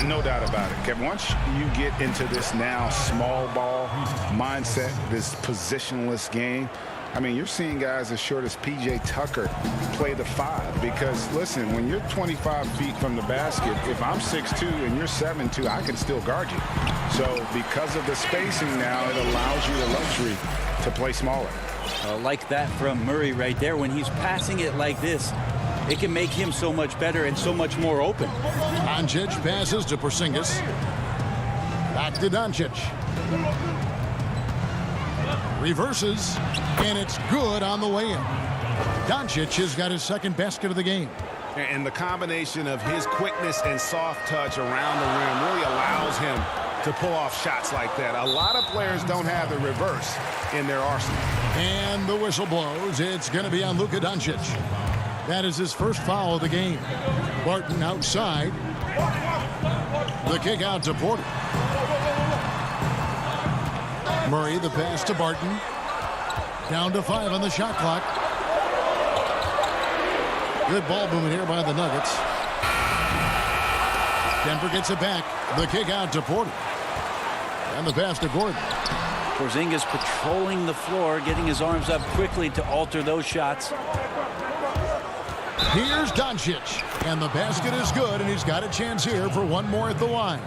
No doubt about it, Kevin. Once you get into this now small ball mindset, this positionless game, I mean, you're seeing guys as short as P.J. Tucker play the 5 because, listen, when you're 25 feet from the basket, if I'm 6'2" and you're 7'2", I can still guard you. So because of the spacing now, it allows you the luxury to play smaller. Like that from Murray right there. When he's passing it like this, it can make him so much better and so much more open. Doncic passes to Porzingis. Back to Doncic. Reverses, and it's good on the way in. Doncic has got his second basket of the game. And the combination of his quickness and soft touch around the rim really allows him to pull off shots like that. A lot of players don't have the reverse in their arsenal. And the whistle blows. It's going to be on Luka Doncic. That is his first foul of the game. Barton outside. The kick out to Porter. Murray, the pass to Barton. Down to 5 on the shot clock. Good ball movement here by the Nuggets. Denver gets it back. The kick out to Porter. And the pass to Gordon. Porzingis patrolling the floor, getting his arms up quickly to alter those shots. Here's Doncic. And the basket is good, and he's got a chance here for one more at the line.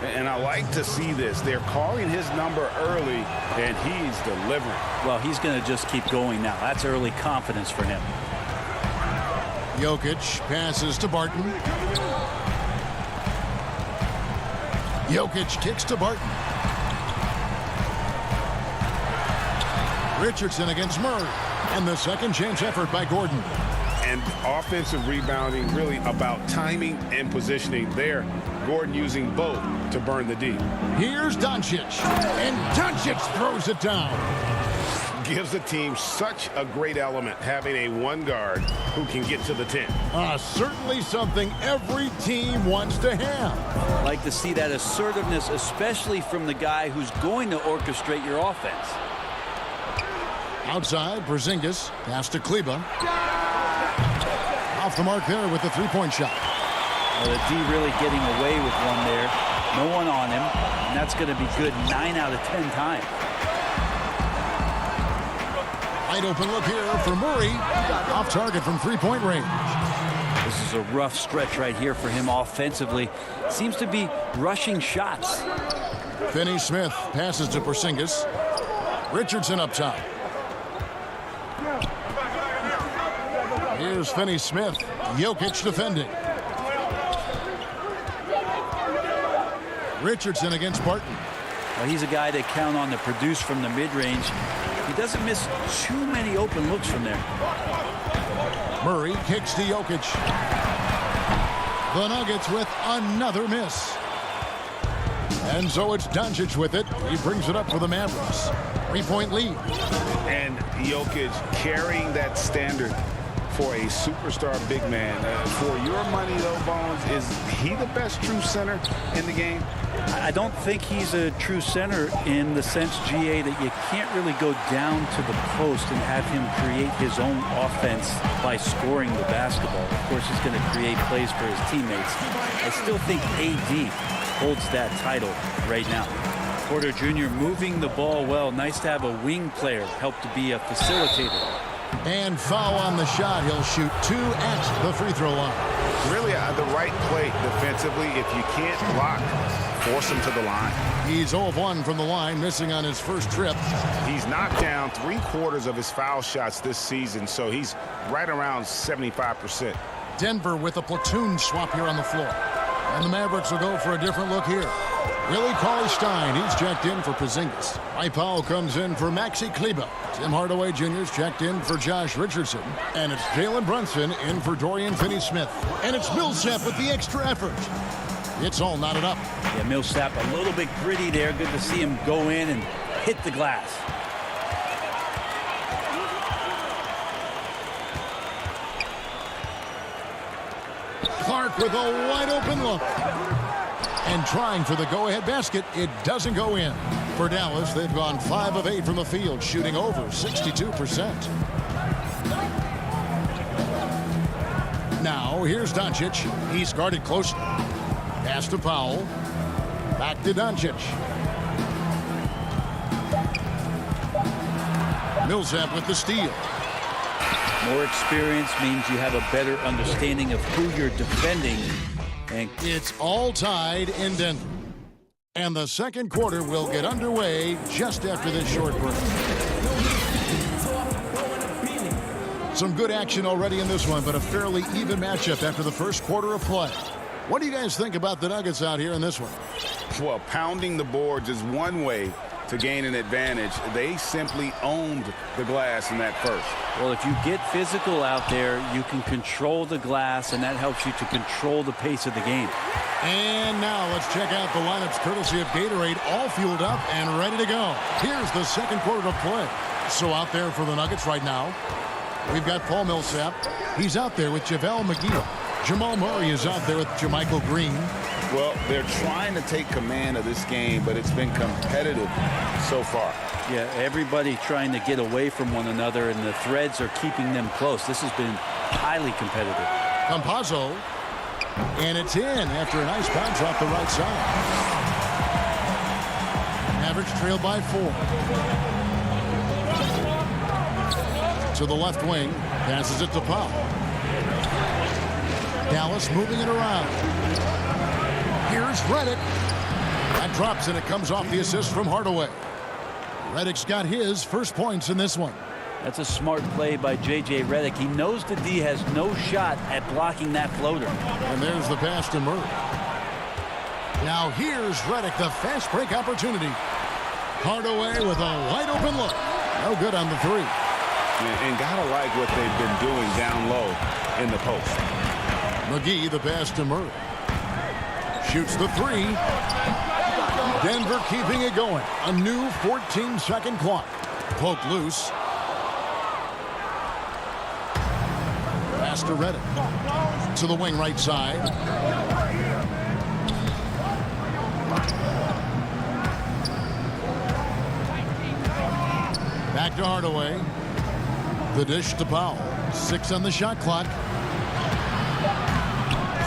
And I like to see this. They're calling his number early, and he's delivering. Well, he's going to just keep going now. That's early confidence for him. Jokic passes to Barton. Jokic kicks to Barton. Richardson against Murray. And the second chance effort by Gordon. And offensive rebounding really about timing and positioning there. Gordon using both to burn the D. Here's Doncic. And Doncic throws it down. Gives the team such a great element having a one guard who can get to the 10. Certainly something every team wants to have. I like to see that assertiveness, especially from the guy who's going to orchestrate your offense. Outside, Porzingis. Pass to Kleba. Off the mark there with the three-point shot. Well, the D really getting away with one there. No one on him. And that's going to be good 9 out of 10 times. Wide open look here for Murray. Off target from three-point range. This is a rough stretch right here for him offensively. Seems to be rushing shots. Finney-Smith passes to Porzingis. Richardson up top. Here's Finney-Smith. Jokic defending. Richardson against Barton. Well, he's a guy to count on to produce from the mid-range. He doesn't miss too many open looks from there. Murray kicks to Jokic. The Nuggets with another miss. And so it's Doncic with it. He brings it up for the Mavericks. 3-point lead. And Jokic carrying that standard for a superstar big man. For your money, though, Bones, is he the best true center in the game? I don't think he's a true center in the sense, GA, that you can't really go down to the post and have him create his own offense by scoring the basketball. Of course, he's going to create plays for his teammates. I still think AD holds that title right now. Porter Jr. moving the ball well. Nice to have a wing player help to be a facilitator. And foul on the shot. He'll shoot 2 at the free throw line. Really the right play defensively. If you can't block, force him to the line. He's 0 of 1 from the line, missing on his first trip. He's knocked down 3/4 of his foul shots this season, so he's right around 75%. Denver with a platoon swap here on the floor. And the Mavericks will go for a different look here. Willie Cauley-Stein, he's checked in for Porzingis. Mike Powell comes in for Maxi Kleber. Tim Hardaway Jr.'s checked in for Josh Richardson. And it's Jalen Brunson in for Dorian Finney-Smith. And it's Millsap with the extra effort. It's all knotted up. Yeah, Millsap a little bit gritty there. Good to see him go in and hit the glass. Clark with a wide open look. And trying for the go-ahead basket, it doesn't go in. For Dallas, they've gone 5 of 8 from the field, shooting over 62%. Now, here's Doncic. He's guarded closely. Pass to Powell. Back to Doncic. Millsap with the steal. More experience means you have a better understanding of who you're defending. And it's all tied in Denver. And the second quarter will get underway just after this short break. Some good action already in this one, but a fairly even matchup after the first quarter of play. What do you guys think about the Nuggets out here in this one? Well, pounding the boards is one way to gain an advantage. They simply owned the glass in that first. Well, if you get physical out there, you can control the glass, and that helps you to control the pace of the game. And now let's check out the lineups courtesy of Gatorade, all fueled up and ready to go. Here's the second quarter of play. So out there for the Nuggets right now, we've got Paul Millsap. He's out there with JaVale McGee. Jamal Murray is out there with JaMychal Green. Well, they're trying to take command of this game, but it's been competitive so far. Yeah, everybody trying to get away from one another, and the threads are keeping them close. This has been highly competitive. Campazzo, and it's in after a nice bounce off the right side. Mavericks trail by 4. To the left wing, passes it to Powell. Dallas moving it around. Here's Redick. That drops, and it comes off the assist from Hardaway. Redick's got his first points in this one. That's a smart play by J.J. Redick. He knows the D has no shot at blocking that floater. And there's the pass to Murray. Now here's Redick, the fast break opportunity. Hardaway with a wide open look. No good on the three. And gotta like what they've been doing down low in the post. McGee, the pass to Murray. Shoots the three. Denver keeping it going. A new 14-second clock. Poke loose. Pass to Redick. To the wing right side. Back to Hardaway. The dish to Powell. 6 on the shot clock.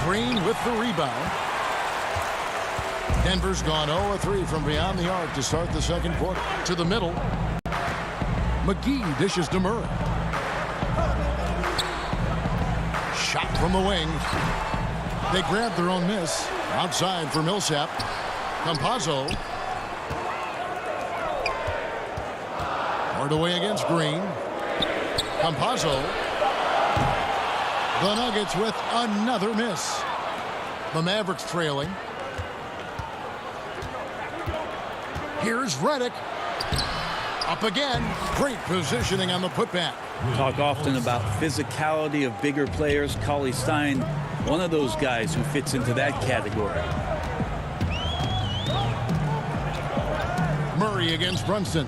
Green with the rebound. Denver's gone 0 of 3 from beyond the arc to start the second quarter. To the middle. McGee dishes to Murray. Shot from the wing. They grab their own miss. Outside for Millsap. Campazzo. Hardaway against Green. Campazzo. The Nuggets with another miss. The Mavericks trailing. Here's Redick. Up again. Great positioning on the putback. We talk often about physicality of bigger players. Cauley-Stein, one of those guys who fits into that category. Murray against Brunson.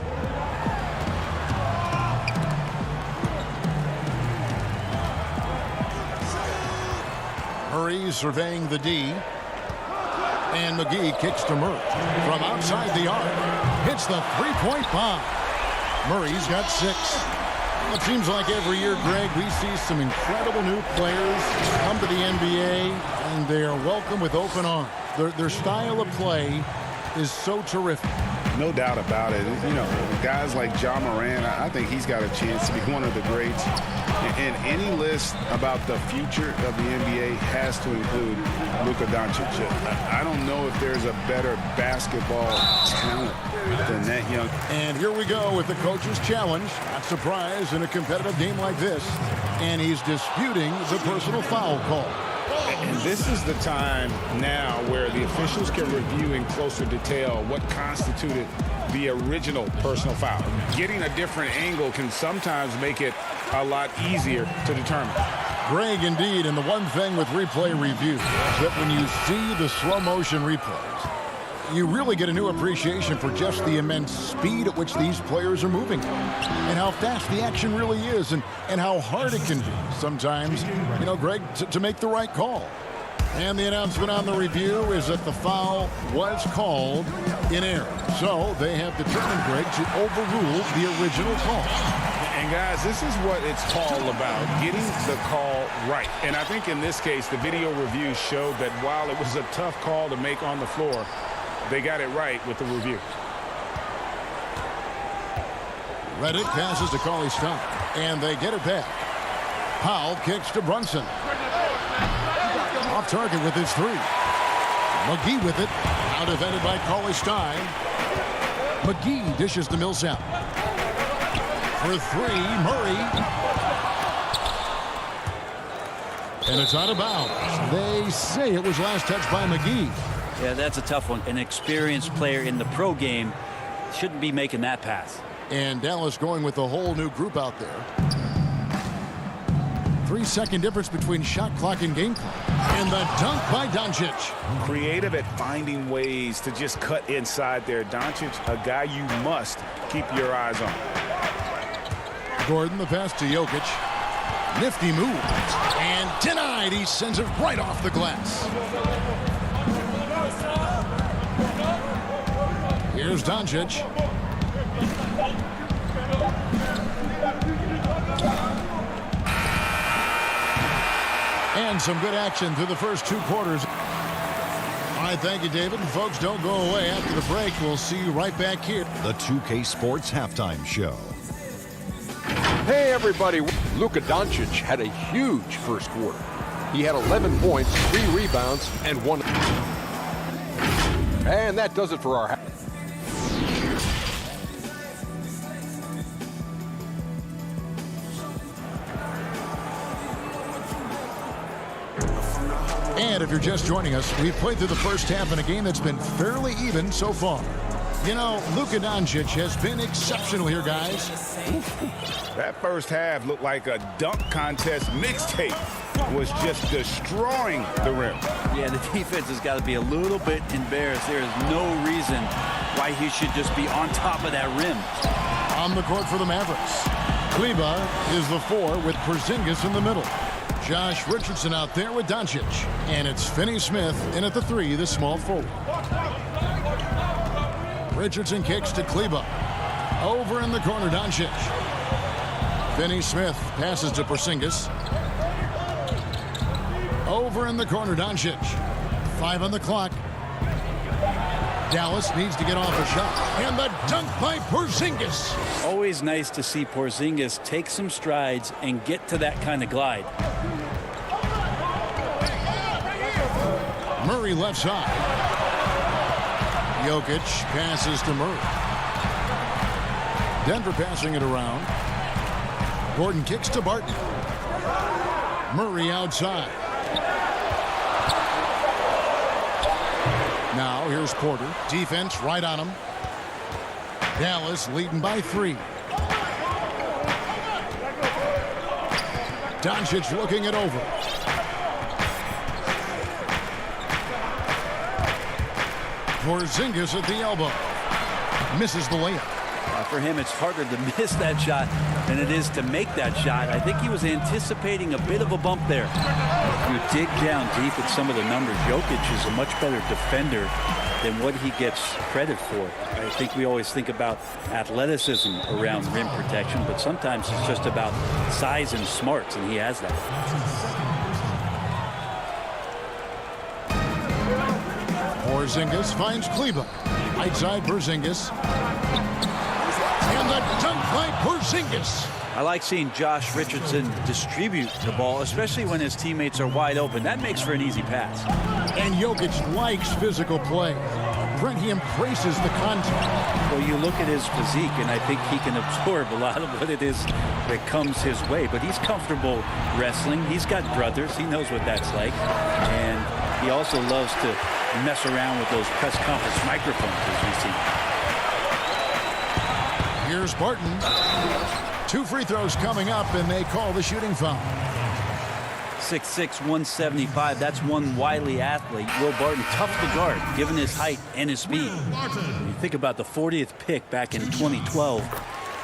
Murray surveying the D. And McGee kicks to Murray. From outside the arc, hits the three-point bomb. Murray's got 6. It seems like every year, Greg, we see some incredible new players come to the NBA, and they are welcome with open arms. Their style of play is so terrific. No doubt about it. You know, guys like Ja Morant, I think he's got a chance to be one of the greats. And any list about the future of the NBA has to include Luka Doncic. I don't know if there's a better basketball talent than that young. And here we go with the coach's challenge. Not surprised in a competitive game like this. And he's disputing the personal foul call. And this is the time now where the officials can review in closer detail what constituted the original personal foul. Getting a different angle can sometimes make it a lot easier to determine. Greg, indeed, and the one thing with replay review is that when you see the slow motion replays, you really get a new appreciation for just the immense speed at which these players are moving and how fast the action really is and how hard it can be sometimes, you know, Greg, to make the right call. And the announcement on the review is that the foul was called in error. So they have determined, Greg, to overrule the original call. And guys, this is what it's all about, getting the call right. And I think in this case, the video review showed that while it was a tough call to make on the floor, they got it right with the review. Reddick passes to Cauley-Stein, and they get it back. Powell kicks to Brunson. Off target with his 3. McGee with it. Now defended by Cauley-Stein. McGee dishes to Millsap. For 3, Murray. And it's out of bounds. They say it was last touched by McGee. Yeah, that's a tough one. An experienced player in the pro game shouldn't be making that pass. And Dallas going with a whole new group out there. 3-second difference between shot clock and game clock. And the dunk by Doncic. Creative at finding ways to just cut inside there. Doncic, a guy you must keep your eyes on. Gordon, the pass to Jokic. Nifty move. And denied. He sends it right off the glass. Here's Doncic. And some good action through the first 2 quarters. All right, thank you, David. And folks, don't go away. After the break, we'll see you right back here. The 2K Sports Halftime Show. Hey, everybody. Luka Doncic had a huge first quarter. He had 11 points, 3 rebounds, and 1. And that does it for our half. And if you're just joining us, we've played through the first half in a game that's been fairly even so far. You know, Luka Doncic has been exceptional here, guys. That first half looked like a dunk contest mixtape. Was just destroying the rim. Yeah, the defense has got to be a little bit embarrassed. There is no reason why he should just be on top of that rim. On the court for the Mavericks. Kleba is the 4 with Porzingis in the middle. Josh Richardson out there with Doncic. And it's Finney Smith in at the 3, the small forward. Richardson kicks to Kleba. Over in the corner, Doncic. Finney Smith passes to Porzingis. Over in the corner, Doncic. 5 on the clock. Dallas needs to get off a shot. And the dunk by Porzingis. Always nice to see Porzingis take some strides and get to that kind of glide. Murray left side. Jokic passes to Murray. Denver passing it around. Gordon kicks to Barton. Murray outside. Now here's Porter. Defense right on him. Dallas leading by 3. Doncic looking it over. Porzingis at the elbow. Misses the layup. For him, it's harder to miss that shot than it is to make that shot. I think he was anticipating a bit of a bump there. If you dig down deep at some of the numbers, Jokic is a much better defender than what he gets credit for. I think we always think about athleticism around rim protection, but sometimes it's just about size and smarts, and he has that. Porzingis finds Kleba. Right side, Porzingis. And the dunk by Porzingis. I like seeing Josh Richardson distribute the ball, especially when his teammates are wide open. That makes for an easy pass. And Jokic likes physical play. Brent, he embraces the contact. Well, you look at his physique, and I think he can absorb a lot of what it is that comes his way. But he's comfortable wrestling. He's got brothers. He knows what that's like. And he also loves to mess around with those press conference microphones, as we see. Here's Barton. 2 free throws coming up, and they call the shooting foul. 6'6", 175. That's one wily athlete. Will Barton, tough to guard, given his height and his speed. When you think about the 40th pick back in 2012,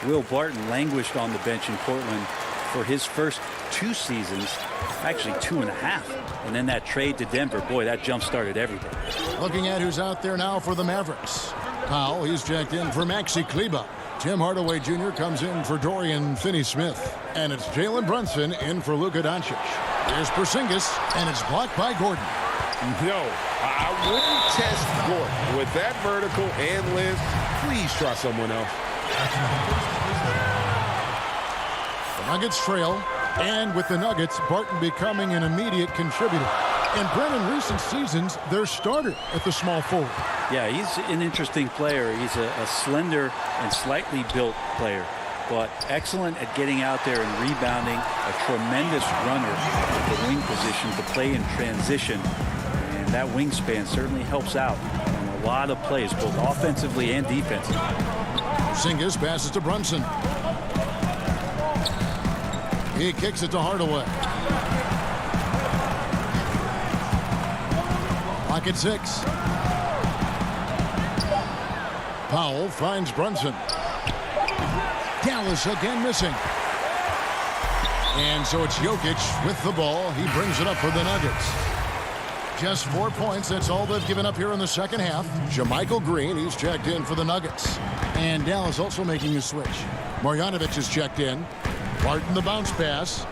Will Barton languished on the bench in Portland for his first 2 seasons, actually 2.5. And then that trade to Denver, boy, that jump-started everything. Looking at who's out there now for the Mavericks. Powell, he's checked in for Maxi Kleba. Tim Hardaway Jr. comes in for Dorian Finney-Smith. And it's Jalen Brunson in for Luka Doncic. Here's Porzingis, and it's blocked by Gordon. No, I wouldn't test Gordon. With that vertical and length, please try someone else. The Nuggets trail, and with the Nuggets, Barton becoming an immediate contributor. And Brent, in recent seasons, their starter at the small forward. Yeah, he's an interesting player. He's a slender and slightly built player, but excellent at getting out there and rebounding, a tremendous runner at the wing position to play in transition. And that wingspan certainly helps out on a lot of plays, both offensively and defensively. Porzingis passes to Brunson. He kicks it to Hardaway. Clock at 6. Powell finds Brunson. Dallas again missing. And so it's Jokic with the ball. He brings it up for the Nuggets. Just 4 points. That's all they've given up here in the second half. JaMychal Green, he's checked in for the Nuggets. And Dallas also making a switch. Marjanovic is checked in. Barton the bounce pass.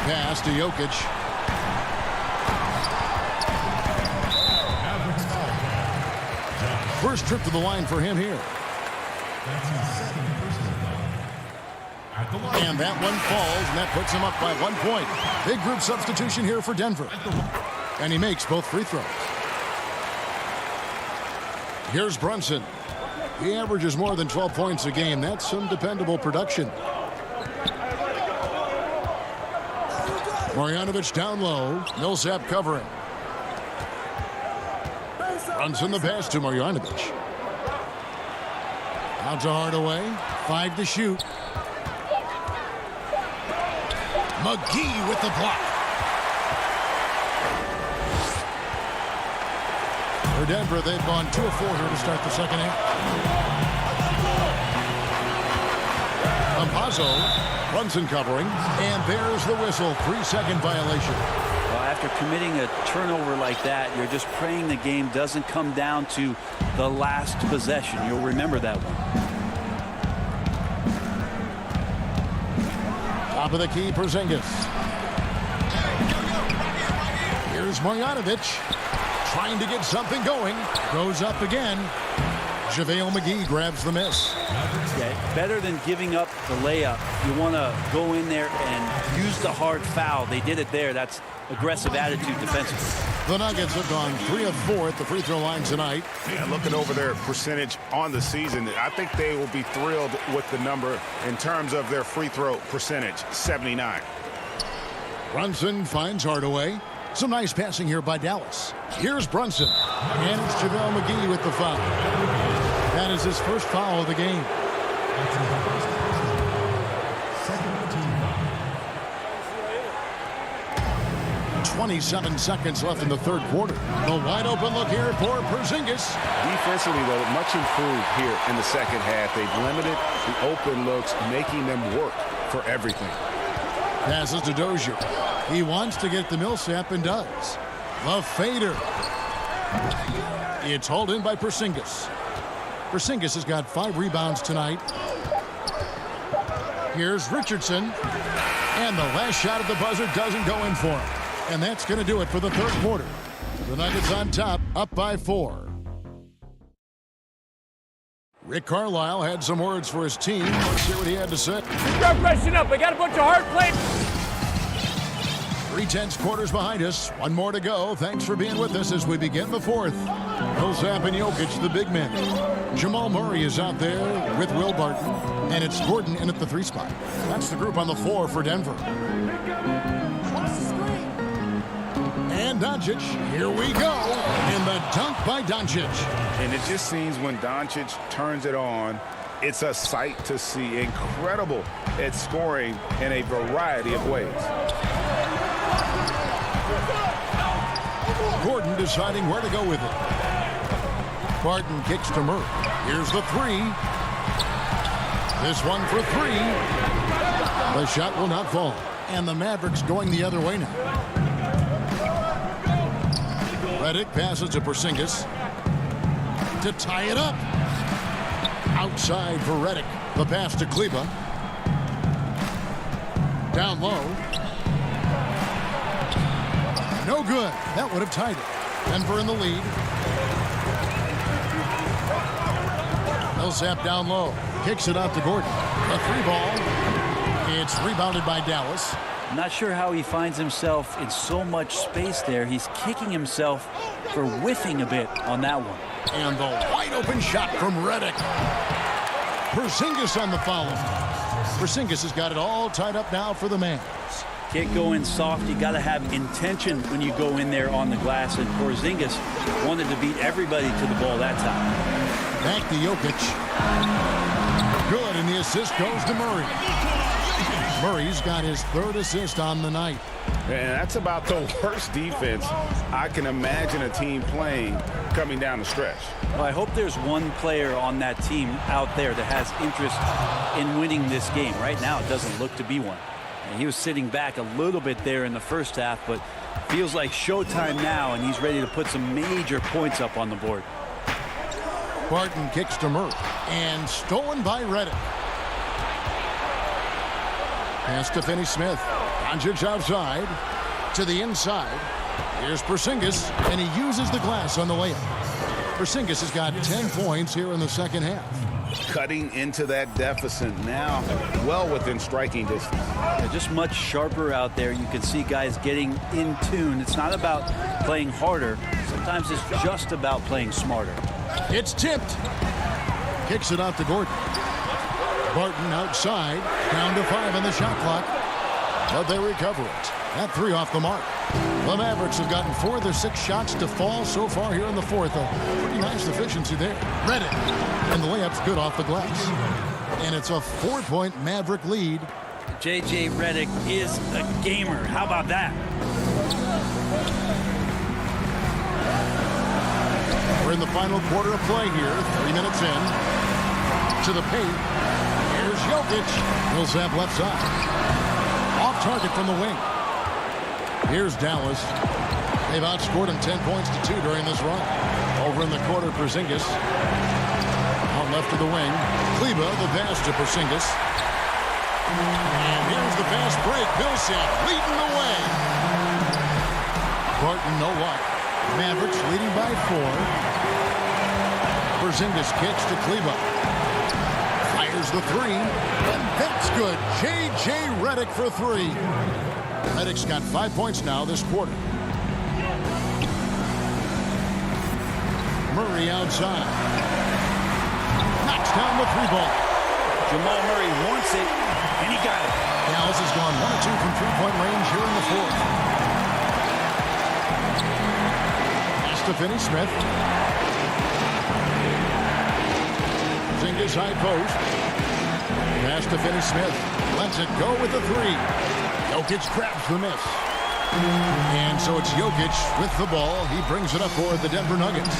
Pass to Jokic. First trip to the line for him here. And that one falls, and that puts him up by 1 point. Big group substitution here for Denver. And he makes both free throws. Here's Brunson. He averages more than 12 points a game. That's some dependable production. Marjanovic down low. Millsap covering. Brunson the pass to Marjanovic. Out to Hardaway. 5 to shoot. McGee with the block. For Denver, they've gone 2 of 4 here to start the second half. Campazzo, Brunson covering, and there's the whistle. 3-second violation. Well, after committing a turnover like that, you're just praying the game doesn't come down to the last possession. You'll remember that one. Top of the key, Porzingis. Here's Marjanovic. Trying to get something going. Goes up again. JaVale McGee grabs the miss. Yeah, better than giving up the layup. You want to go in there and use the hard foul. They did it there. That's aggressive attitude defensively. The Nuggets have gone 3 of 4 at the free throw line tonight. Yeah, looking over their percentage on the season, I think they will be thrilled with the number in terms of their free throw percentage, 79. Brunson finds Hardaway. Some nice passing here by Dallas. Here's Brunson. And it's JaVale McGee with the foul. That is his first foul of the game. 27 seconds left in the third quarter. The wide open look here for Porzingis. Defensively, though, much improved here in the second half. They've limited the open looks, making them work for everything. Passes to Dozier. He wants to get to Millsap and does. The fader. It's hauled in by Porzingis. Porzingis has got 5 rebounds tonight. Here's Richardson. And the last shot at the buzzer doesn't go in for him. And that's going to do it for the third quarter. The Nuggets on top, up by 4. Rick Carlisle had some words for his team. Let's hear what he had to say. Start freshening up. We got a bunch of hard plays. 3/10 quarters behind us. One more to go. Thanks for being with us as we begin the fourth. Millsap and Jokic, the big men. Jamal Murray is out there with Will Barton. And it's Gordon in at the 3 spot. That's the group on the floor for Denver. And Doncic, here we go. And the dunk by Doncic. And it just seems when Doncic turns it on, it's a sight to see. Incredible at scoring in a variety of ways. Gordon deciding where to go with it. Barton kicks to Murray. Here's the 3. This one for 3. The shot will not fall. And the Mavericks going the other way now. Redick passes to Porzingis to tie it up. Outside for Redick. The pass to Kleba. Down low. No good. That would have tied it. Denver in the lead. Millsap down low. Kicks it out to Gordon. A 3 ball. It's rebounded by Dallas. I'm not sure how he finds himself in so much space there. He's kicking himself for whiffing a bit on that one. And the wide open shot from Redick. Porzingis on the foul. Porzingis has got it all tied up now for the Mavs. Can't go in soft. You got to have intention when you go in there on the glass. And Porzingis wanted to beat everybody to the ball that time. Back to Jokic. Good, and the assist goes to Murray. Murray's got his 3rd assist on the night. And that's about the worst defense I can imagine a team playing coming down the stretch. Well, I hope there's one player on that team out there that has interest in winning this game. Right now, it doesn't look to be one. And he was sitting back a little bit there in the first half, but feels like showtime now, and he's ready to put some major points up on the board. Barton kicks to Murray, and stolen by Redick. Pass to Finney-Smith. Doncic outside to the inside. Here's Porzingis, and he uses the glass on the layup. Porzingis has got 10 points here in the second half. Cutting into that deficit now, well within striking distance. They're just much sharper out there. You can see guys getting in tune. It's not about playing harder. Sometimes it's just about playing smarter. It's tipped. Kicks it out to Gordon. Barton outside. Down to 5 on the shot clock. But they recover it. That 3 off the mark. The Mavericks have gotten 4 of their 6 shots to fall so far here in the fourth. A pretty nice efficiency there. Redick. And the layup's good off the glass. And it's a 4-point Maverick lead. J.J. Redick is a gamer. How about that? We're in the final quarter of play here. 3 minutes in. To the paint. Here's Jokic. Millsap left side. Off target from the wing. Here's Dallas. They've outscored him 10 points to 2 during this run. Over in the corner, Porzingis. On left of the wing. Kleba, the pass to Porzingis. And here's the fast break. Millsap leading the way. Barton, no luck. Mavericks leading by 4. Porzingis kicks to Kleba. Fires the 3. And that's good. J.J. Redick for 3. Redick's got 5 points now this quarter. Murray outside. Knocks down the 3 ball. Jamal Murray wants it, and he got it. Dallas has gone 1 or 2 from 3-point range here in the fourth. Pass to Finney-Smith. Porzingis high post. Pass to Finney-Smith. Lets it go with the 3. Jokic grabs the miss. And so it's Jokic with the ball. He brings it up for the Denver Nuggets.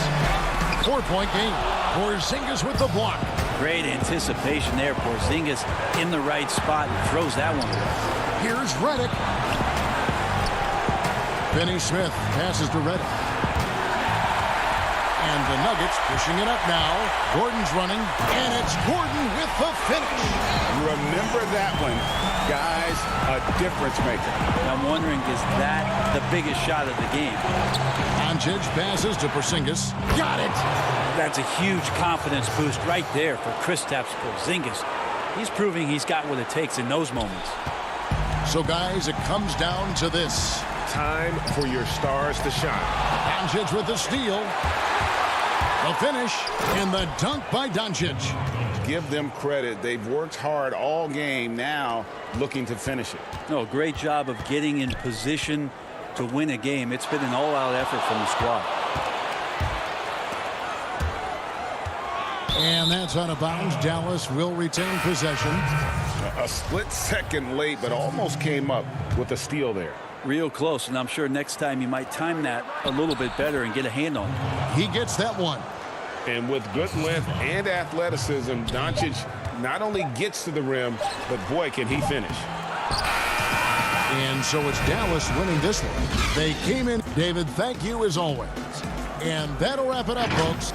4-point game. Porzingis with the block. Great anticipation there. Porzingis in the right spot and throws that one away. Here's Redick. Finney-Smith passes to Redick. And the Nuggets pushing it up now. Gordon's running, and it's Gordon with the finish. Remember that one, guys, a difference maker. I'm wondering, is that the biggest shot of the game? Doncic passes to Porzingis. Got it! That's a huge confidence boost right there for Kristaps Porzingis. He's proving he's got what it takes in those moments. So, guys, it comes down to this. Time for your stars to shine. Doncic with the steal. The finish in the dunk by Doncic. Give them credit. They've worked hard all game, now looking to finish it. No, great job of getting in position to win a game. It's been an all-out effort from the squad. And that's out of bounds. Dallas will retain possession. A split second late, but almost came up with a steal there. Real close, and I'm sure next time you might time that a little bit better and get a hand on it. He gets that one. And with good length and athleticism, Doncic not only gets to the rim, but boy, can he finish. And so it's Dallas winning this one. They came in. David, thank you as always. And that'll wrap it up, folks.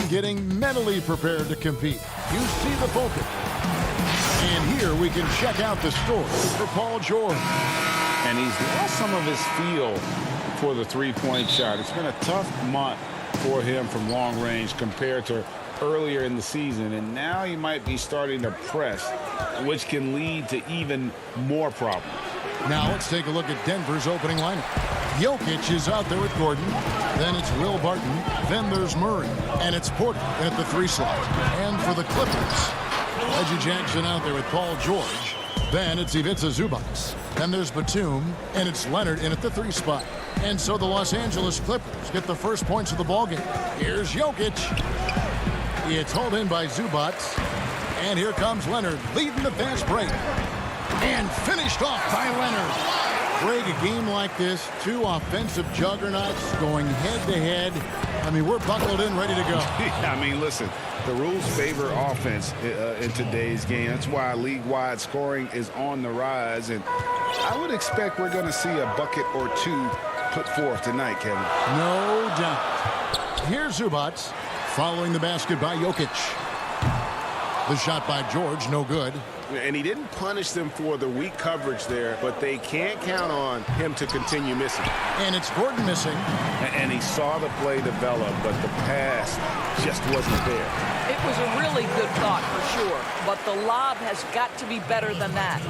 Getting mentally prepared to compete. You see the focus. And here we can check out the story for Paul George. And he's lost some of his feel for the three-point shot. It's been a tough month for him from long range compared to earlier in the season. And now he might be starting to press, which can lead to even more problems. Now let's take a look at Denver's opening lineup. Jokic is out there with Gordon. Then it's Will Barton. Then there's Murray. And it's Porter at the 3 slot. And for the Clippers, Reggie Jackson out there with Paul George. Then it's Ivica Zubac. Then there's Batum. And it's Leonard in at the 3 spot. And so the Los Angeles Clippers get the first points of the ballgame. Here's Jokic. It's hauled in by Zubac. And here comes Leonard leading the fast break. And finished off by Leonard. Greg, a game like this, 2 offensive juggernauts going head-to-head. I mean, we're buckled in, ready to go. I mean, listen, the rules favor offense in today's game. That's why league-wide scoring is on the rise. And I would expect we're going to see a bucket or 2 put forth tonight, Kevin. No doubt. Here's Zubac following the basket by Jokic. The shot by George, no good. And he didn't punish them for the weak coverage there, but they can't count on him to continue missing. And it's Gordon missing. And he saw the play develop, but the pass just wasn't there. It was a really good thought for sure, but the lob has got to be better than that.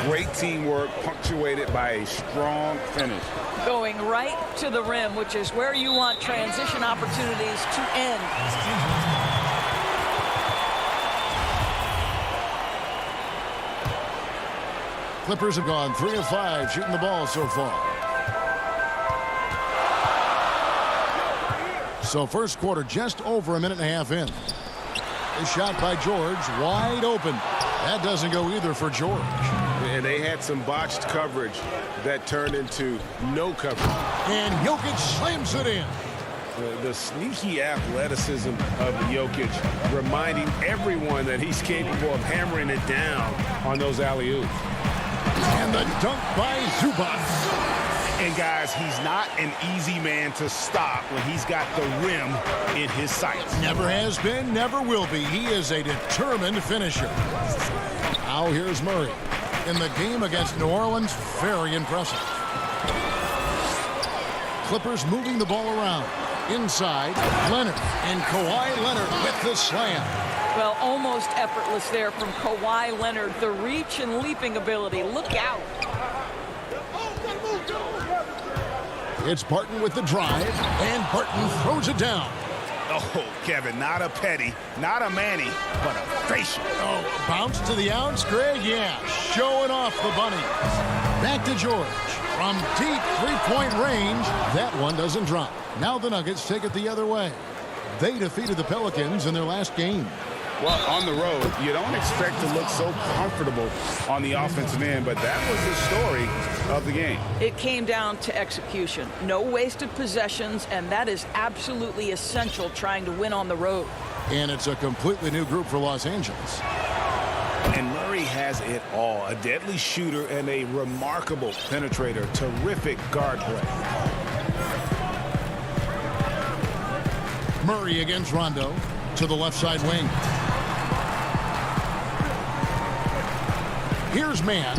Great teamwork punctuated by a strong finish. Going right to the rim, which is where you want transition opportunities to end. Clippers have gone 3 of 5 shooting the ball so far. So first quarter just over a minute and a half in. A shot by George, wide open. That doesn't go either for George. And they had some botched coverage that turned into no coverage. And Jokic slams it in. The sneaky athleticism of Jokic reminding everyone that he's capable of hammering it down on those alley-oops. And the dunk by Zubac. And guys, he's not an easy man to stop when he's got the rim in his sights. Never has been, never will be. He is a determined finisher. Now here's Murray. In the game against New Orleans, very impressive. Clippers moving the ball around. Inside, Leonard. And Kawhi Leonard with the slam. Well, almost effortless there from Kawhi Leonard. The reach and leaping ability. Look out. It's Barton with the drive, and Barton throws it down. Oh, Kevin, not a petty, not a Manny, but a facial. Oh, bounce to the outs, Greg? Yeah, showing off the bunny. Back to George. From deep three-point range, that one doesn't drop. Now the Nuggets take it the other way. They defeated the Pelicans in their last game. Well, on the road, you don't expect to look so comfortable on the offensive end, but that was the story of the game. It came down to execution. No wasted possessions, and that is absolutely essential trying to win on the road. And it's a completely new group for Los Angeles. And Murray has it all. A deadly shooter and a remarkable penetrator. Terrific guard play. Murray against Rondo to the left side wing. Here's Mann.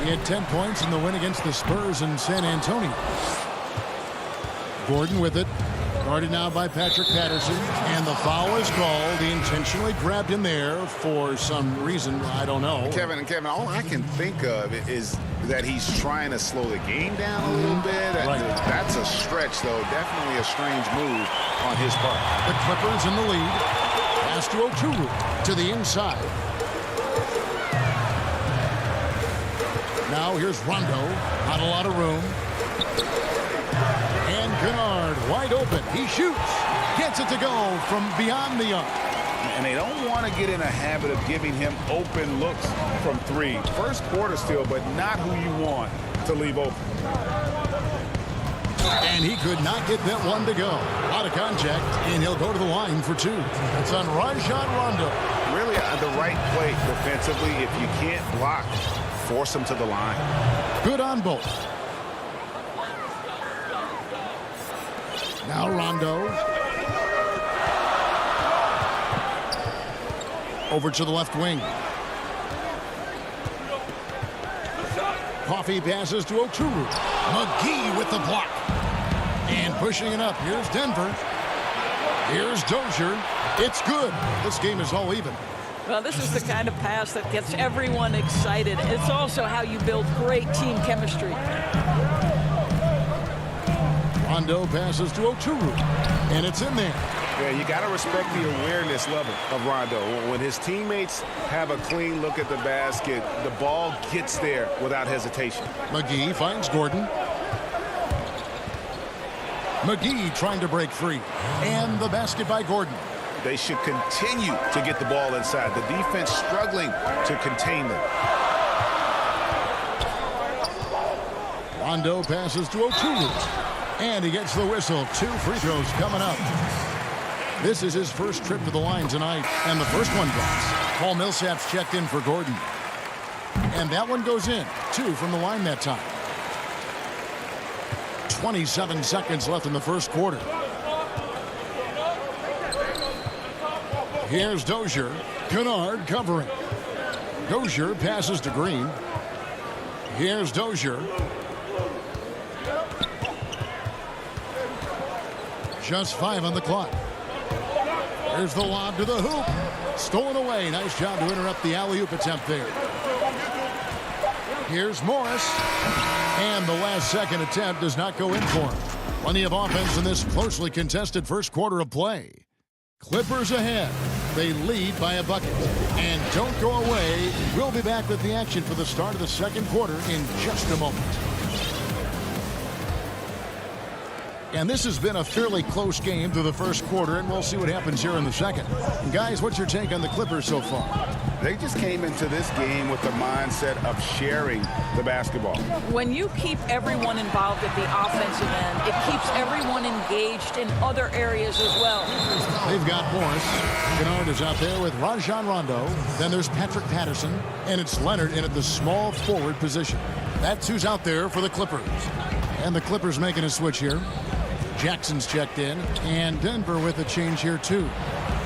He had 10 points in the win against the Spurs in San Antonio. Gordon with it. Guarded now by Patrick Patterson. And the foul is called. He intentionally grabbed him there for some reason. I don't know. Kevin, all I can think of is that he's trying to slow the game down a little bit. Right. That's a stretch, though. Definitely a strange move on his part. The Clippers in the lead. Pass to Oturu to the inside. Now here's Rondo. Not a lot of room. And Kennard wide open. He shoots. Gets it to go from beyond the arc. And they don't want to get in a habit of giving him open looks from three. First quarter still, but not who you want to leave open. And he could not get that one to go. Out of contact, and he'll go to the line for 2. It's on Rajon Rondo. Really the right play defensively. If you can't block, force him to the line. Good on both. Now Rondo. Over to the left wing. Coffee passes to Oturu. McGee with the block. And pushing it up. Here's Denver. Here's Dozier. It's good. This game is all even. Well, this is the kind of pass that gets everyone excited. It's also how you build great team chemistry. Rondo passes to Oturu. And it's in there. Yeah, you got to respect the awareness level of Rondo. When his teammates have a clean look at the basket, the ball gets there without hesitation. McGee finds Gordon. McGee trying to break free. And the basket by Gordon. They should continue to get the ball inside. The defense struggling to contain them. Rondo passes to Oturu. And he gets the whistle. 2 free throws coming up. This is his first trip to the line tonight. And the first one drops. Paul Millsap's checked in for Gordon. And that one goes in. 2 from the line that time. 27 seconds left in the first quarter. Here's Dozier. Kennard covering. Dozier passes to Green. Here's Dozier. Just 5 on the clock. There's the lob to the hoop. Stolen away. Nice job to interrupt the alley-oop attempt there. Here's Morris. And the last second attempt does not go in for him. Plenty of offense in this closely contested first quarter of play. Clippers ahead. They lead by a bucket. And don't go away. We'll be back with the action for the start of the second quarter in just a moment. And this has been a fairly close game through the first quarter, and we'll see what happens here in the second. And guys, what's your take on the Clippers so far? They just came into this game with the mindset of sharing the basketball. When you keep everyone involved at the offensive end, it keeps everyone engaged in other areas as well. They've got Morris. Kennard is out there with Rajon Rondo. Then there's Patrick Patterson, and it's Leonard in at the small forward position. That's who's out there for the Clippers. And the Clippers making a switch here. Jackson's checked in, and Denver with a change here too.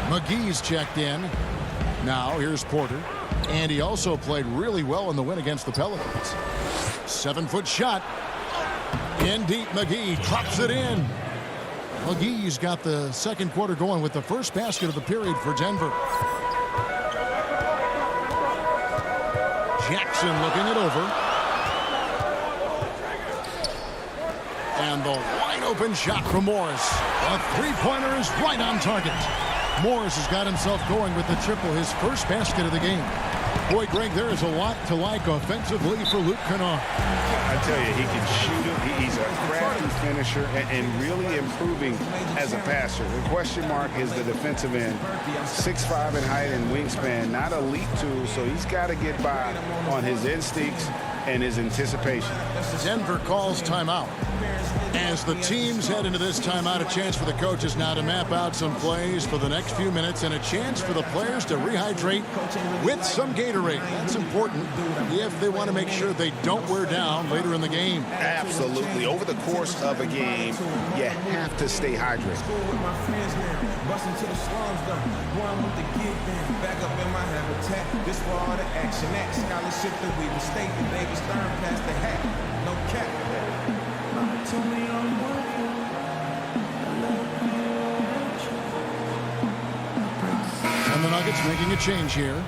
McGee's checked in. Now here's Porter, and he also played really well in the win against the Pelicans. 7-foot shot. In deep, McGee drops it in. McGee's got the second quarter going with the first basket of the period for Denver. Jackson looking it over. And the wide-open shot from Morris. A three-pointer is right on target. Morris has got himself going with the triple, his first basket of the game. Boy, Greg, there is a lot to like offensively for Luke Kennard. I tell you, he can shoot it. He's a crafty finisher and really improving as a passer. The question mark is the defensive end. 6'5" in height and wingspan, not elite tool, so he's got to get by on his instincts and his anticipation. Denver calls timeout. As the teams head into this timeout, a chance for the coaches now to map out some plays for the next few minutes and a chance for the players to rehydrate with some Gatorade. That's important if they want to make sure they don't wear down later in the game. Absolutely. Over the course of a game, you have to stay hydrated. Back up in my habitat. This for all the action acts. Scholarship that we mistake. David Stern past the hat. No cap. And the Nuggets making a change here.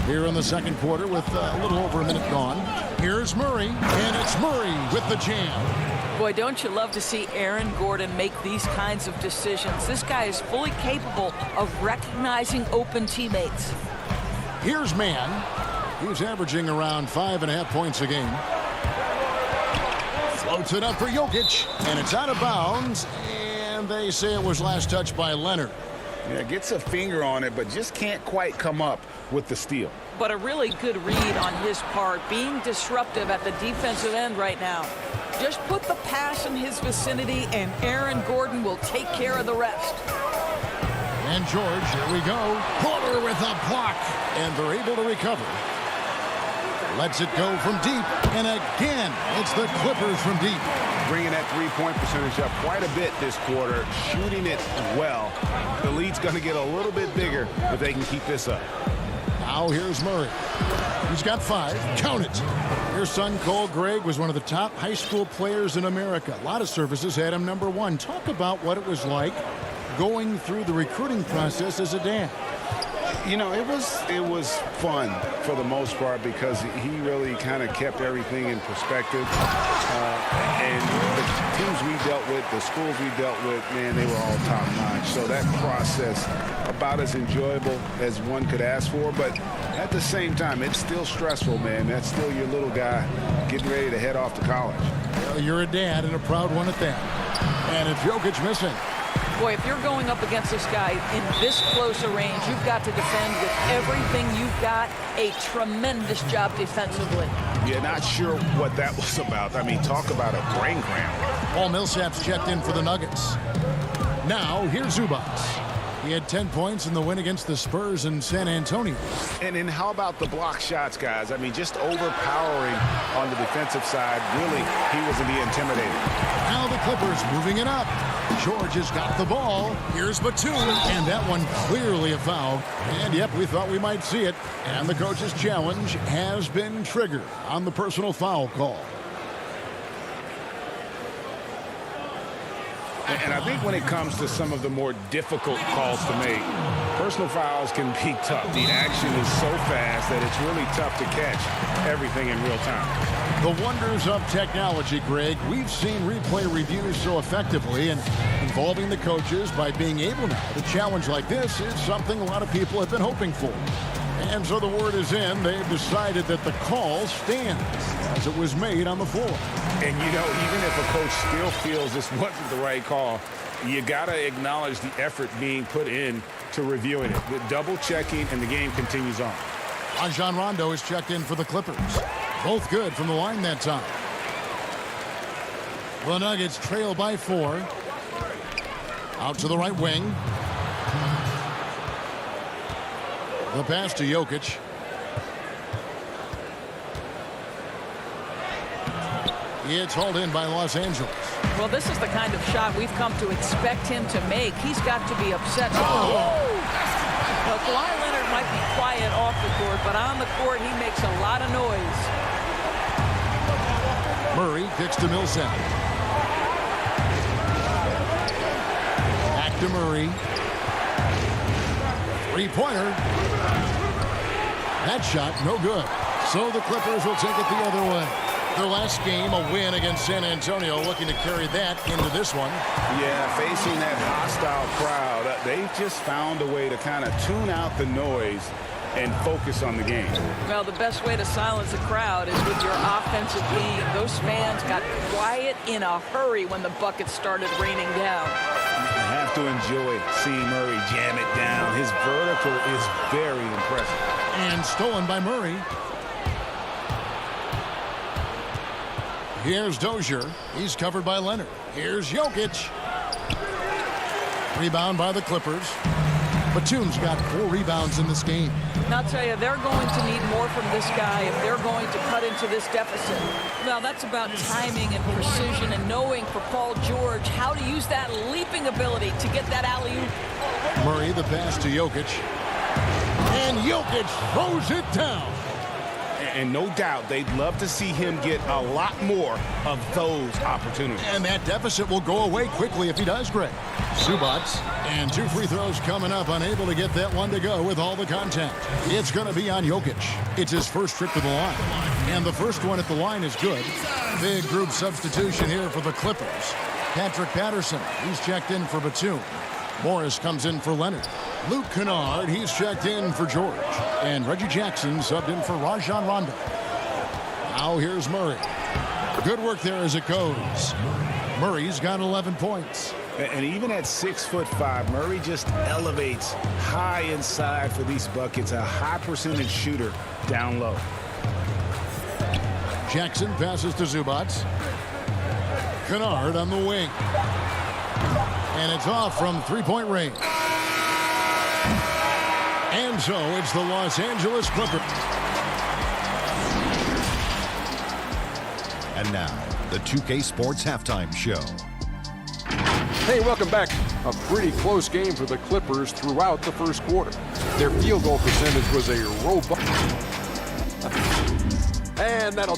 Here in the second quarter with a little over a minute gone. Here's Murray, and it's Murray with the jam. Boy, don't you love to see Aaron Gordon make these kinds of decisions. This guy is fully capable of recognizing open teammates. Here's Mann. He's averaging around 5.5 points a game. Floats it up for Jokic, and it's out of bounds, and they say it was last touched by Leonard. Yeah, gets a finger on it, but just can't quite come up with the steal. But a really good read on his part, being disruptive at the defensive end right now. Just put the pass in his vicinity, and Aaron Gordon will take care of the rest. And George, here we go. Porter with a block, and they're able to recover. Lets it go from deep, and again, it's the Clippers from deep. Bringing that three-point percentage up quite a bit this quarter, shooting it well. The lead's going to get a little bit bigger if they can keep this up. Now here's Murray. He's got 5. Count it. Your son, Cole Gregg, was one of the top high school players in America. A lot of services had him number 1. Talk about what it was like going through the recruiting process as a dad. You know, it was fun for the most part because he really kind of kept everything in perspective. And the teams we dealt with, the schools we dealt with, man, they were all top-notch. So that process, about as enjoyable as one could ask for. But at the same time, it's still stressful, man. That's still your little guy getting ready to head off to college. Well, you're a dad and a proud one at that. And it's Jokic missing. Boy, if you're going up against this guy in this close a range, you've got to defend with everything you've got. A tremendous job defensively. Yeah, not sure what that was about. I mean, talk about a brain cramp. Paul Millsap's checked in for the Nuggets. Now, here's Zubats. He had 10 points in the win against the Spurs in San Antonio. And then how about the block shots, guys? I mean, just overpowering on the defensive side. Really, he wasn't being intimidated. Now the Clippers moving it up. George has got the ball. Here's Batum. And that one clearly a foul. And, yep, we thought we might see it. And the coach's challenge has been triggered on the personal foul call. And I think when it comes to some of the more difficult calls to make, personal fouls can be tough. The action is so fast that it's really tough to catch everything in real time. The wonders of technology, Greg. We've seen replay reviews so effectively, and involving the coaches by being able now to challenge like this is something a lot of people have been hoping for. And so the word is in. They've decided that the call stands as it was made on the floor. And, you know, even if a coach still feels this wasn't the right call, you got to acknowledge the effort being put in to reviewing it. The double checking, and the game continues on. Rajon Rondo is checked in for the Clippers. Both good from the line that time. The Nuggets trail by 4. Out to the right wing. The pass to Jokic. It's hauled in by Los Angeles. Well, this is the kind of shot we've come to expect him to make. He's got to be upset. Oh. Well, Kawhi Leonard might be quiet off the court, but on the court, he makes a lot of noise. Murray kicks to Millsap. Back to Murray. Three-pointer. That shot, no good. So the Clippers will take it the other way. Their last game, a win against San Antonio, looking to carry that into this one. Yeah, facing that hostile crowd, they've just found a way to kind of tune out the noise and focus on the game. Well, the best way to silence a crowd is with your offensive game. Those fans got quiet in a hurry when the buckets started raining down. You have to enjoy seeing Murray jam it down. His vertical is very impressive. And stolen by Murray. Here's Dozier. He's covered by Leonard. Here's Jokic. Rebound by the Clippers. Batum's got 4 rebounds in this game. And I'll tell you, they're going to need more from this guy if they're going to cut into this deficit. Well, that's about timing and precision and knowing for Paul George how to use that leaping ability to get that alley-oop. Murray, the pass to Jokic. And Jokic throws it down. And no doubt they'd love to see him get a lot more of those opportunities. And that deficit will go away quickly if he does, Greg. Zubats, and 2 free throws coming up, unable to get that one to go with all the contact. It's going to be on Jokic. It's his first trip to the line. And the first one at the line is good. Big group substitution here for the Clippers. Patrick Patterson, he's checked in for Batum. Morris comes in for Leonard. Luke Kennard, he's checked in for George. And Reggie Jackson subbed in for Rajon Rondo. Now here's Murray. Good work there as it goes. Murray's got 11 points. And even at 6'5", Murray just elevates high inside for these buckets. A high percentage shooter down low. Jackson passes to Zubats. Kennard on the wing. And it's off from three-point range. And so it's the Los Angeles Clippers. And now, the 2K Sports Halftime Show. Hey, welcome back A pretty close game for the Clippers throughout the first quarter. Their field goal percentage was a robust. And that'll...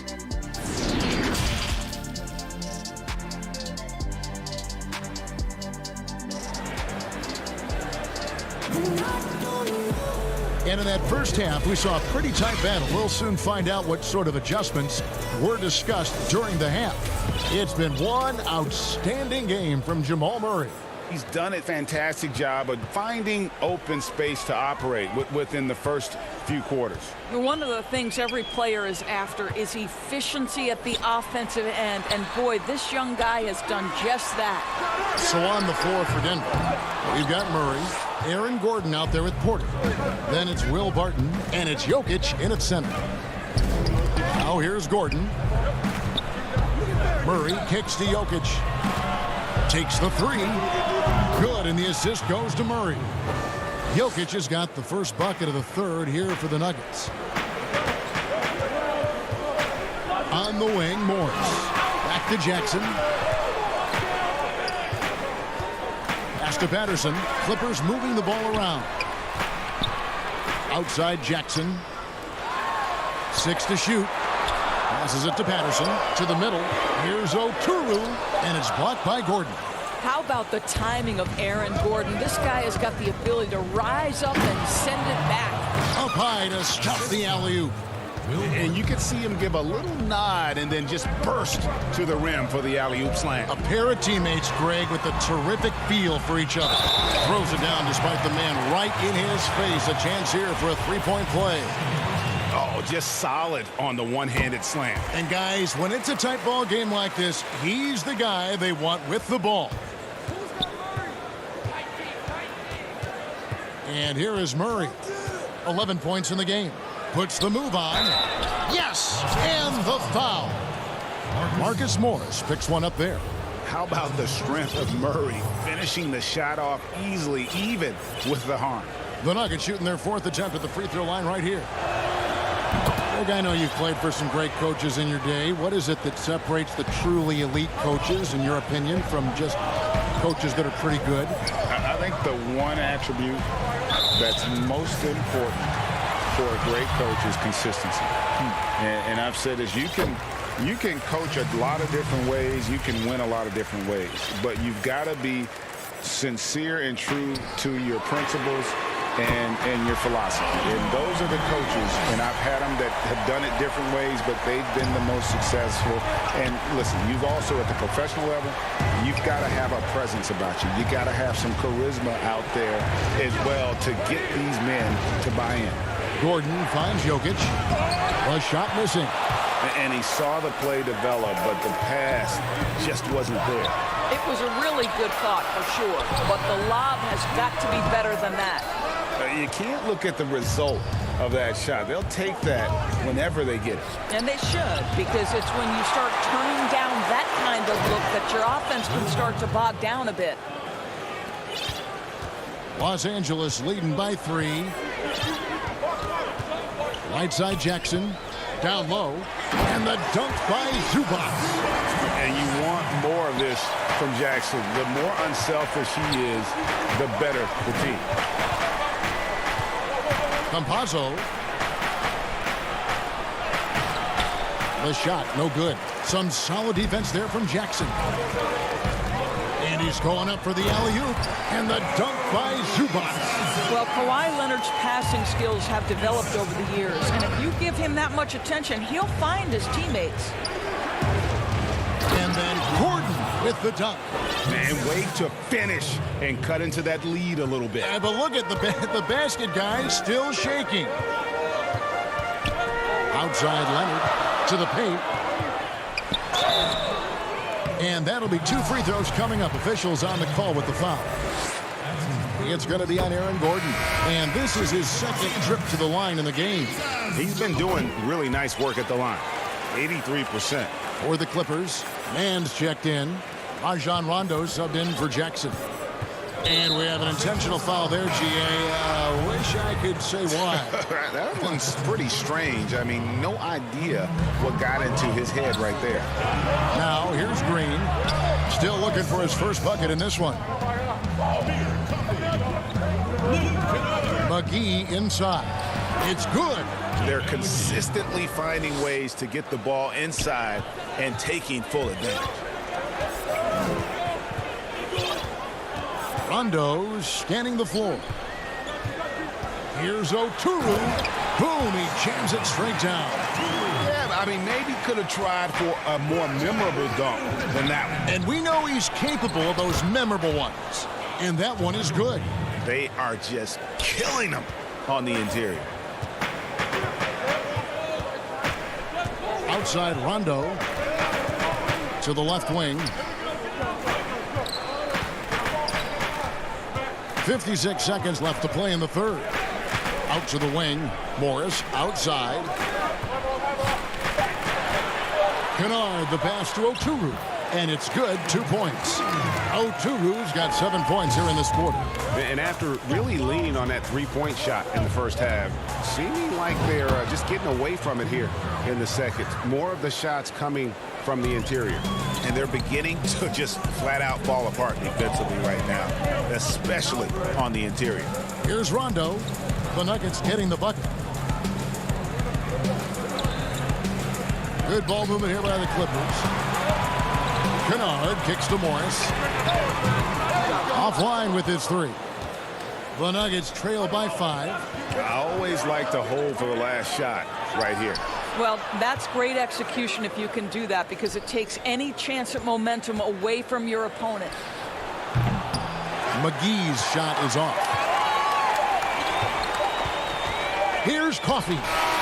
And in that first half, we saw a pretty tight battle. We'll soon find out what sort of adjustments were discussed during the half. It's been one outstanding game from Jamal Murray. He's done a fantastic job of finding open space to operate within the first few quarters. One of the things every player is after is efficiency at the offensive end. And boy, this young guy has done just that. So on the floor for Denver, we've got Murray, Aaron Gordon out there with Porter. Then it's Will Barton, and it's Jokic in at center. Now here's Gordon. Murray kicks to Jokic. Takes the three. Good, and the assist goes to Murray. Jokic has got the first bucket of the third here for the Nuggets. On the wing, Morris. Back to Jackson. Pass to Patterson. Clippers moving the ball around. Outside Jackson. 6 to shoot. Passes it to Patterson. To the middle. Here's Oturu. And it's blocked by Gordon. How about the timing of Aaron Gordon? This guy has got the ability to rise up and send it back. Up high to stuff the alley-oop. And you could see him give a little nod and then just burst to the rim for the alley-oop slam. A pair of teammates, Greg, with a terrific feel for each other. Throws it down despite the man right in his face. A chance here for a three-point play. Oh, just solid on the one-handed slam. And guys, when it's a tight ball game like this, he's the guy they want with the ball. And here is Murray. 11 points in the game. Puts the move on. Yes! And the foul. Marcus Morris picks one up there. How about the strength of Murray finishing the shot off easily, even with the harm? The Nuggets shooting their fourth attempt at the free throw line right here. Greg, I know you've played for some great coaches in your day. What is it that separates the truly elite coaches, in your opinion, from just coaches that are pretty good? I think the one attribute that's most important for a great coach is consistency. And I've said this, you can coach a lot of different ways, you can win a lot of different ways, but you've got to be sincere and true to your principles and your philosophy. And those are the coaches, and I've had them that have done it different ways, but they've been the most successful. And listen, you've also at the professional level, you've got to have a presence about you. You got to have some charisma out there as well to get these men to buy in. Gordon finds Jokic. A shot missing. And he saw the play develop, but the pass just wasn't there. It was a really good thought for sure, but the lob has got to be better than that. You can't look at the result of that shot. They'll take that whenever they get it. And they should, because it's when you start turning down that kind of look that your offense can start to bog down a bit. Los Angeles leading by 3. Right side Jackson. Down low. And the dunk by Zubac. And you want more of this from Jackson. The more unselfish he is, the better the team. Campazzo. The shot, no good. Some solid defense there from Jackson. And he's going up for the alley-oop. And the dunk by Zubac. Well, Kawhi Leonard's passing skills have developed over the years. And if you give him that much attention, he'll find his teammates. And then Gordon with the dunk. Man, wait to finish and cut into that lead a little bit. But look at the basket guy still shaking. Outside Leonard to the paint. And that'll be 2 free throws coming up. Officials on the call with the foul. It's going to be on Aaron Gordon. And this is his second trip to the line in the game. He's been doing really nice work at the line. 83%. For the Clippers, Mann's checked in. Rajon Rondo subbed in for Jackson. And we have an intentional foul there, G.A. Wish I could say why. That one's pretty strange. I mean, no idea what got into his head right there. Now, here's Green. Still looking for his first bucket in this one. McGee inside. It's good. They're consistently finding ways to get the ball inside and taking full advantage. Rondo's scanning the floor. Here's Oturu. Boom, he jams it straight down. Yeah, I mean, maybe could have tried for a more memorable dunk than that one. And we know he's capable of those memorable ones. And that one is good. They are just killing them on the interior. Outside Rondo to the left wing. 56 seconds left to play in the third. Out to the wing. Morris outside. Kennard the pass to Oturu. And it's good, 2 points. Oturu's got 7 points here in this quarter. And after really leaning on that three-point shot in the first half, seeming like they're just getting away from it here in the second. More of the shots coming from the interior. And they're beginning to just flat-out fall apart defensively right now, especially on the interior. Here's Rondo. The Nuggets getting the bucket. Good ball movement here by the Clippers. Kennard kicks to Morris. Offline with his three. The Nuggets trail by 5. I always like to hold for the last shot right here. Well, that's great execution if you can do that, because it takes any chance at momentum away from your opponent. McGee's shot is off. Here's Coffey.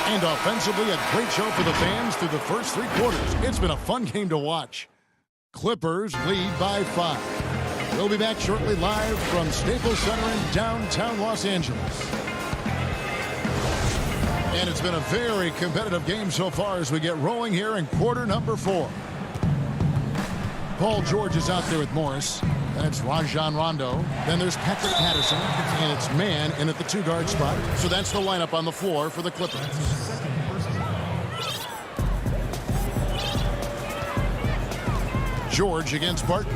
And offensively, a great show for the fans through the first 3 quarters. It's been a fun game to watch. Clippers lead by 5. We'll be back shortly live from Staples Center in downtown Los Angeles. And it's been a very competitive game so far as we get rolling here in quarter number 4. Paul George is out there with Morris. Then it's Rajon Rondo. Then there's Patrick Patterson. And it's Mann in at the 2-guard spot. So that's the lineup on the floor for the Clippers. George against Barton.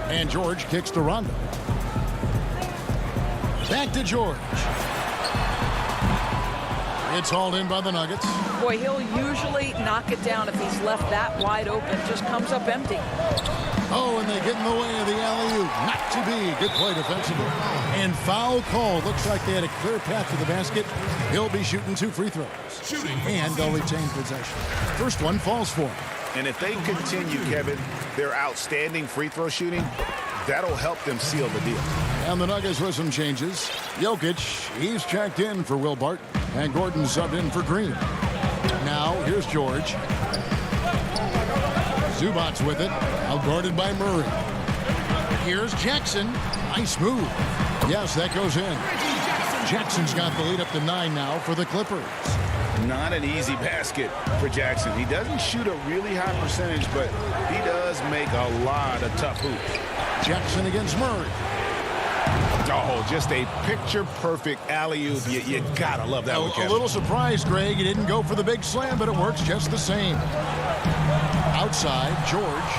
And George kicks to Rondo. Back to George. It's hauled in by the Nuggets. Boy, he'll usually knock it down if he's left that wide open. Just comes up empty. Oh, and they get in the way of the alley-oop. Not to be. Good play defensively. And foul call. Looks like they had a clear path to the basket. He'll be shooting 2 free throws. And they'll retain possession. First one falls for him. And if they continue, Kevin, their outstanding free throw shooting, that'll help them seal the deal. And the Nuggets with some changes. Jokic, he's checked in for Will Barton. And Gordon subbed in for Green. Now, here's George. Zubac's with it. Outguarded by Murray. Here's Jackson. Nice move. Yes, that goes in. Jackson's got the lead up to 9 now for the Clippers. Not an easy basket for Jackson. He doesn't shoot a really high percentage, but he does make a lot of tough hoops. Jackson against Murray. Oh, just a picture-perfect alley-oop. You gotta love that one, Kevin. A little surprised, Greg. He didn't go for the big slam, but it works just the same. Outside, George.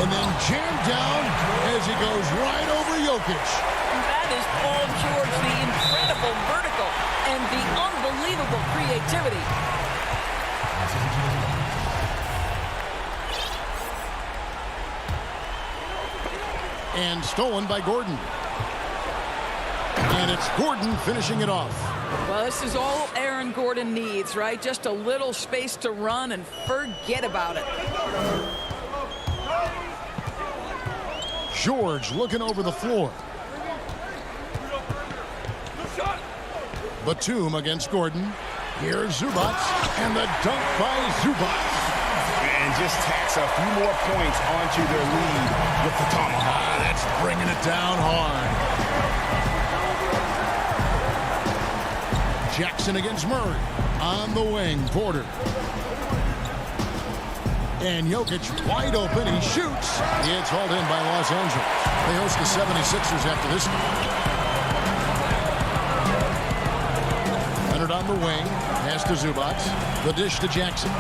And then jammed down as he goes right over Jokic. That is Paul George, the incredible vertical and the unbelievable creativity. And stolen by Gordon. And it's Gordon finishing it off. Well, this is all Aaron Gordon needs, right? Just a little space to run and forget about it. George looking over the floor. Batum against Gordon. Here's Zubac, and the dunk by Zubac. And just tacks a few more points onto their lead with the tomahawk. That's bringing it down hard. Jackson against Murray. On the wing, Porter. And Jokic wide open. He shoots. It's hauled in by Los Angeles. They host the 76ers after this one. Leonard on the wing. Pass to Zubac. The dish to Jackson.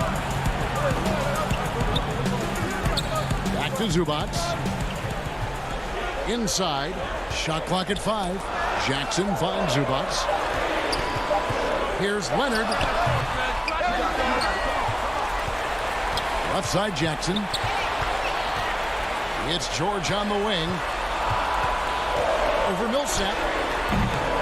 Back to Zubac. Inside, shot clock at 5. Jackson finds Zubats. Here's Leonard. Left side Jackson. It's George on the wing. Over Millsap.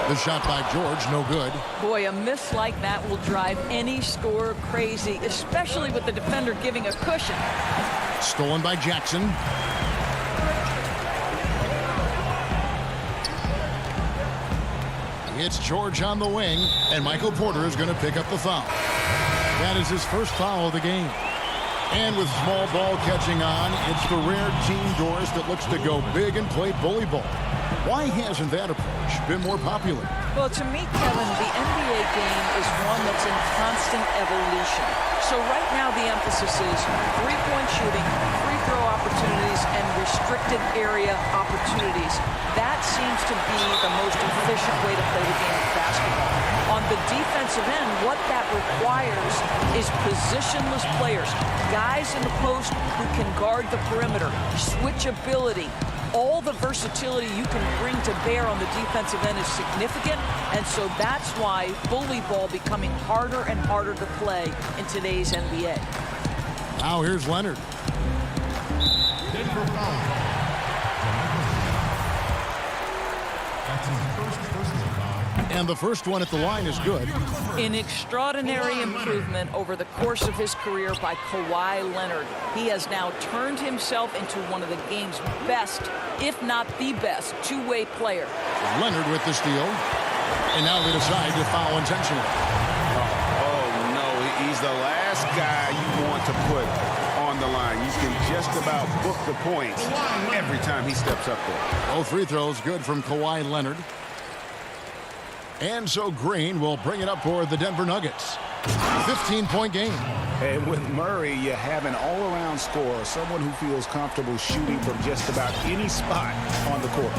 The shot by George, no good. Boy, a miss like that will drive any scorer crazy, especially with the defender giving a cushion. Stolen by Jackson. It's George on the wing, and Michael Porter is going to pick up the foul. That is his first foul of the game. And with small ball catching on, it's the rare team Doris that looks to go big and play bully ball. Why hasn't that approach been more popular? Well, to me, Kevin, the NBA game is one that's in constant evolution. So right now the emphasis is three-point shooting, free throw opportunities, and restricted area opportunities. That seems to be the most efficient way to play the game of basketball. On the defensive end, what that requires is positionless players, guys in the post who can guard the perimeter, switchability. All the versatility you can bring to bear on the defensive end is significant, and so that's why bully ball becoming harder and harder to play in today's NBA. Now here's Leonard. Denver foul. That's his first personal foul. And the first one at the line is good. An extraordinary improvement over the course of his career by Kawhi Leonard. He has now turned himself into one of the game's best, if not the best, two-way player. Leonard with the steal. And now they decide to foul intentionally. Oh, no. He's the last guy you want to put on the line. You can just about book the points every time he steps up there. Both free throws good from Kawhi Leonard. And so Green will bring it up for the Denver Nuggets. 15-point game. And with Murray, you have an all-around scorer, someone who feels comfortable shooting from just about any spot on the court.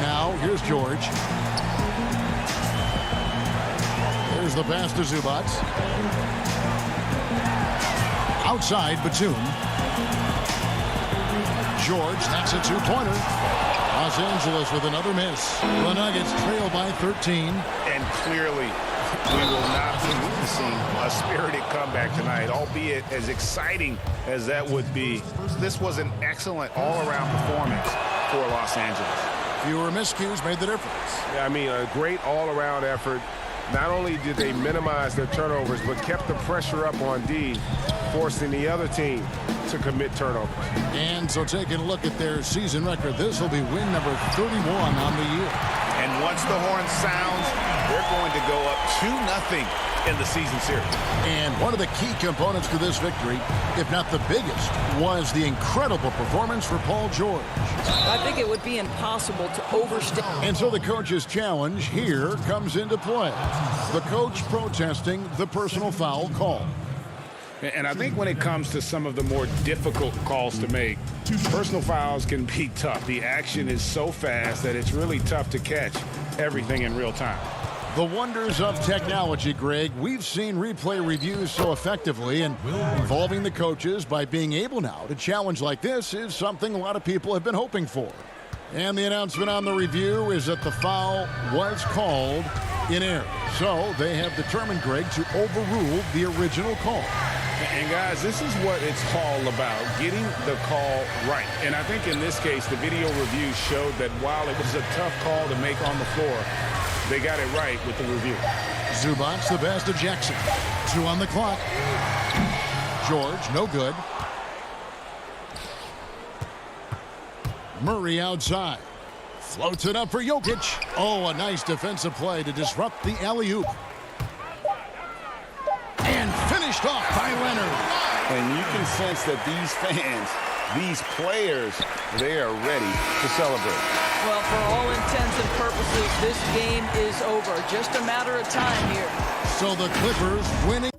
Now, here's George. Here's the pass to Zubats. Outside, Batum. George, that's a two-pointer. Los Angeles with another miss. The Nuggets trail by 13. And clearly, we will not be witnessing a spirited comeback tonight, albeit as exciting as that would be. This was an excellent all-around performance for Los Angeles. Fewer miscues made the difference. Yeah, I mean, a great all-around effort. Not only did they minimize their turnovers, but kept the pressure up on D, forcing the other team to commit turnovers. And so taking a look at their season record, this will be win number 31 on the year. And once the horn sounds, they're going to go up 2-0 in the season series. And one of the key components to this victory, if not the biggest, was the incredible performance for Paul George. I think it would be impossible to overstate. And so the coach's challenge here comes into play. The coach protesting the personal foul call. And I think when it comes to some of the more difficult calls to make, personal fouls can be tough. The action is so fast that it's really tough to catch everything in real time. The wonders of technology, Greg. We've seen replay reviews so effectively, and involving the coaches by being able now to challenge like this is something a lot of people have been hoping for. And the announcement on the review is that the foul was called in error. So they have determined, Greg, to overrule the original call. And guys, this is what it's all about, getting the call right. And I think in this case, the video review showed that while it was a tough call to make on the floor, they got it right with the review. Zubats the pass to Jackson. 2 on the clock. George, no good. Murray outside. Floats it up for Jokic. Oh, a nice defensive play to disrupt the alley-oop. And finished off by Leonard. And you can sense that these fans, these players, they are ready to celebrate. Well, for all intents and purposes, this game is over. Just a matter of time here. So the Clippers winning.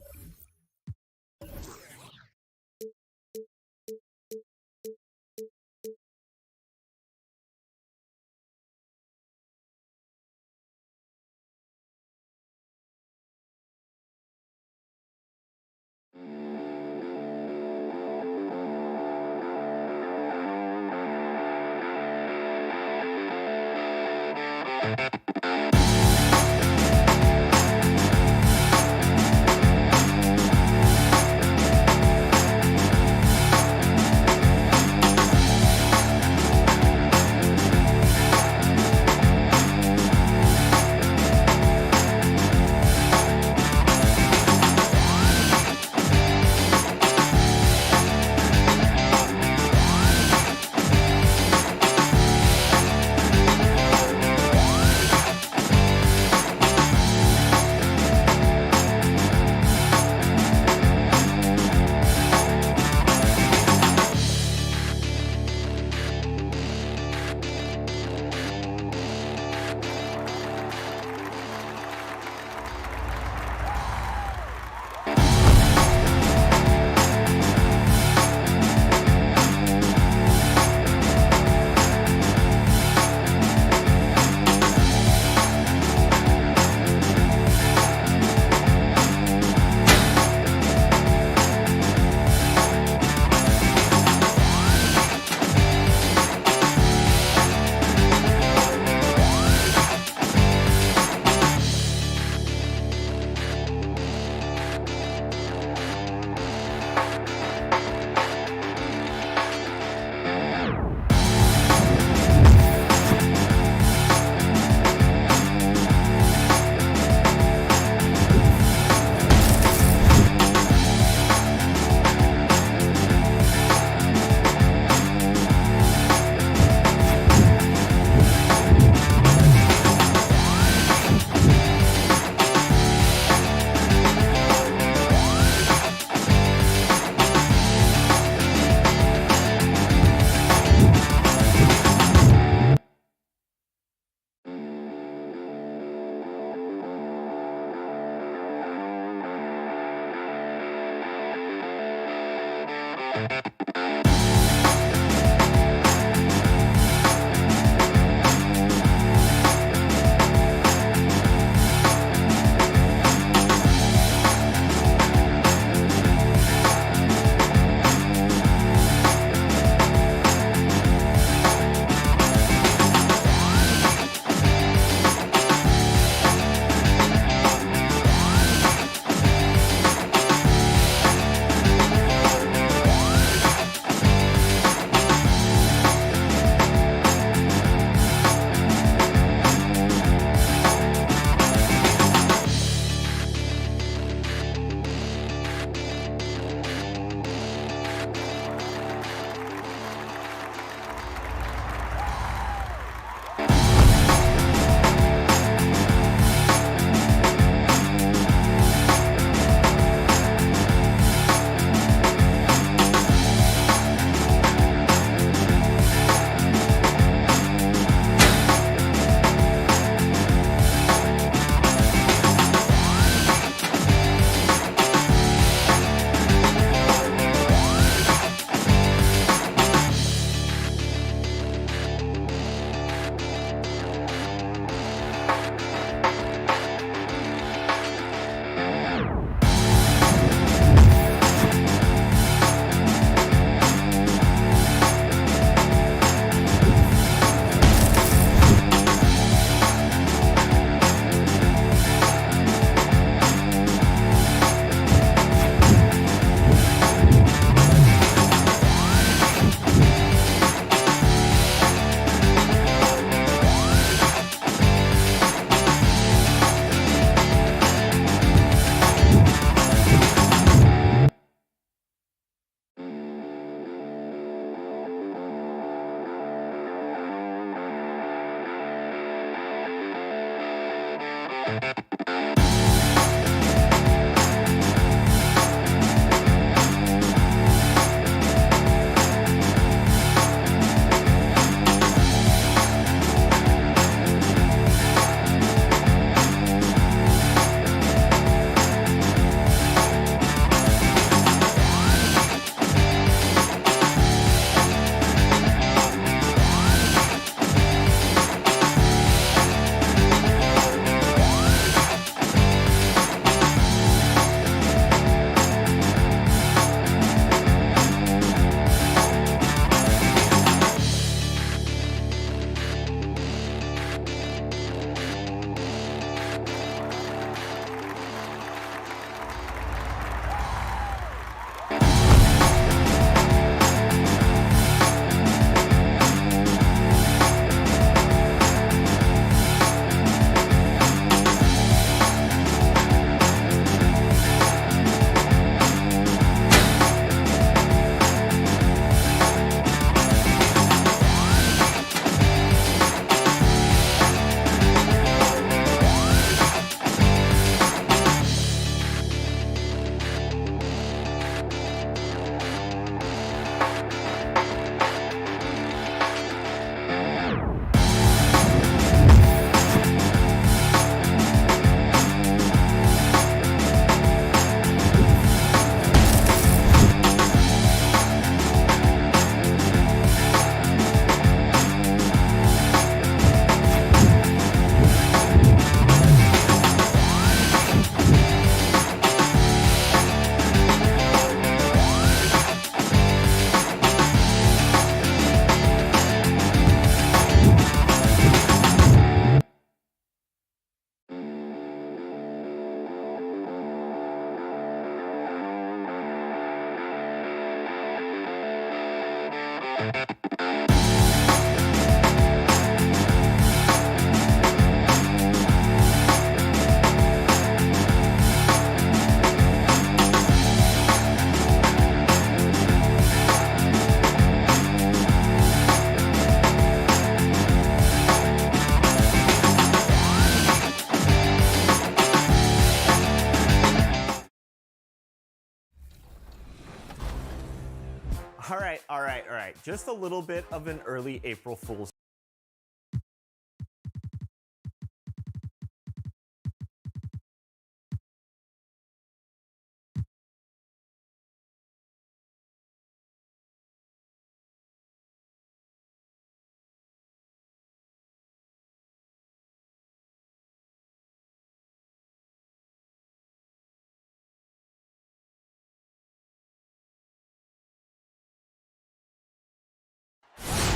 Just a little bit of an early April Fool's.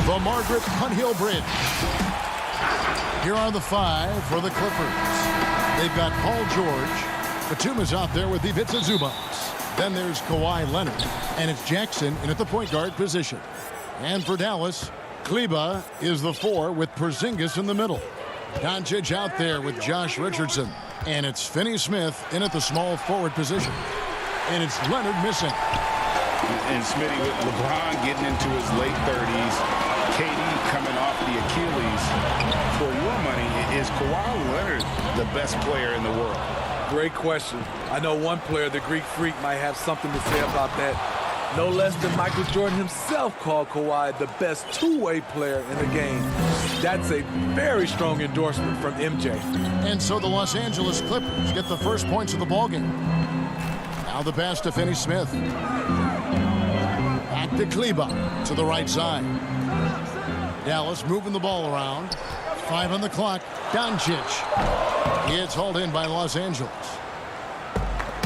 The Margaret Hunt Hill Bridge. Here are the 5 for the Clippers. They've got Paul George. Batum is out there with Ivica Zubac. Then there's Kawhi Leonard. And it's Jackson in at the point guard position. And for Dallas, Kleba is the 4 with Porzingis in the middle. Doncic out there with Josh Richardson. And it's Finney-Smith in at the small forward position. And it's Leonard missing. And Smitty, with LeBron getting into his late 30s, KD coming off the Achilles, for your money, is Kawhi Leonard the best player in the world? Great question. I know one player, the Greek Freak, might have something to say about that. No less than Michael Jordan himself called Kawhi the best two-way player in the game. That's a very strong endorsement from MJ. And so the Los Angeles Clippers get the first points of the ballgame. Now the pass to Finney-Smith. Back to Kleba to the right side. Dallas moving the ball around. 5 on the clock. Doncic. It's hauled in by Los Angeles.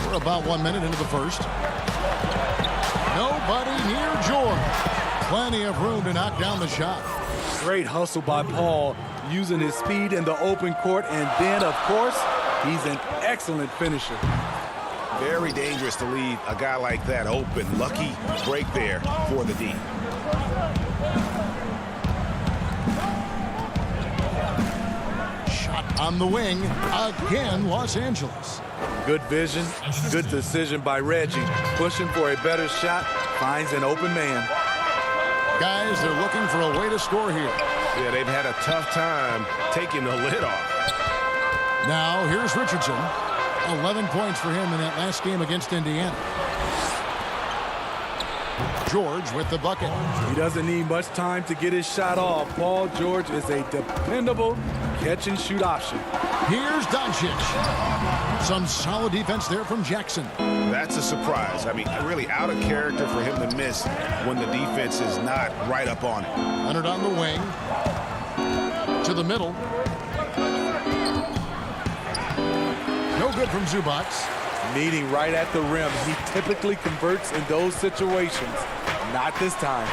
We're about 1 minute into the first. Nobody near George. Plenty of room to knock down the shot. Great hustle by Paul, using his speed in the open court, and then, of course, he's an excellent finisher. Very dangerous to leave a guy like that open. Lucky break there for the D. Shot on the wing. Again, Los Angeles. Good vision, good decision by Reggie. Pushing for a better shot, finds an open man. Guys, they're looking for a way to score here. Yeah, they've had a tough time taking the lid off. Now, here's Richardson. 11 points for him in that last game against Indiana. George with the bucket. He doesn't need much time to get his shot off. Paul George is a dependable catch-and-shoot option. Here's Doncic. Some solid defense there from Jackson. That's a surprise. I mean, really out of character for him to miss when the defense is not right up on it. Leonard on the wing. To the middle. No good from Zubac. Meeting right at the rim. He typically converts in those situations. Not this time.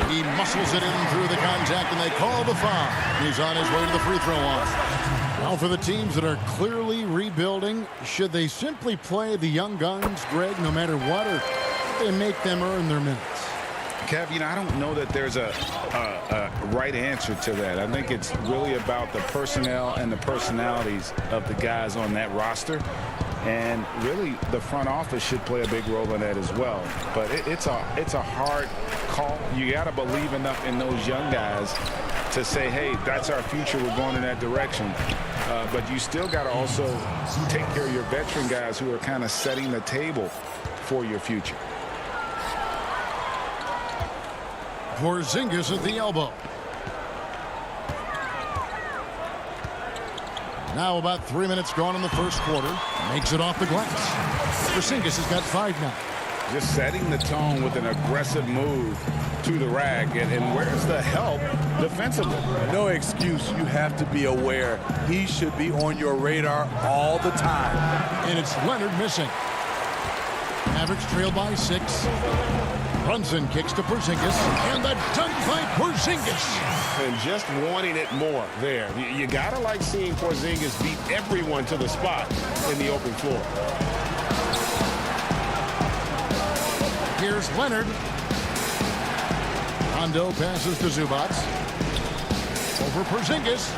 He muscles it in through the contact, and they call the foul. He's on his way to the free throw line. Now for the teams that are clearly rebuilding, should they simply play the young guns, Greg, no matter what, or they make them earn their minutes? Kev, you know, I don't know that there's a right answer to that. I think it's really about the personnel and the personalities of the guys on that roster. And really, the front office should play a big role in that as well. But it's a hard call. You got to believe enough in those young guys to say, hey, that's our future. We're going in that direction. But you still got to also take care of your veteran guys who are kind of setting the table for your future. Porzingis at the elbow. Now about 3 minutes gone in the first quarter. Makes it off the glass. Porzingis has got 5 now. Just setting the tone with an aggressive move to the rack. And where's the help defensively? No excuse. You have to be aware. He should be on your radar all the time. And it's Leonard missing. Mavericks trail by 6. Brunson kicks to Porzingis, and the dunk by Porzingis. And just wanting it more there. You got to like seeing Porzingis beat everyone to the spot in the open floor. Here's Leonard. Rondo passes to Zubac. Over Porzingis.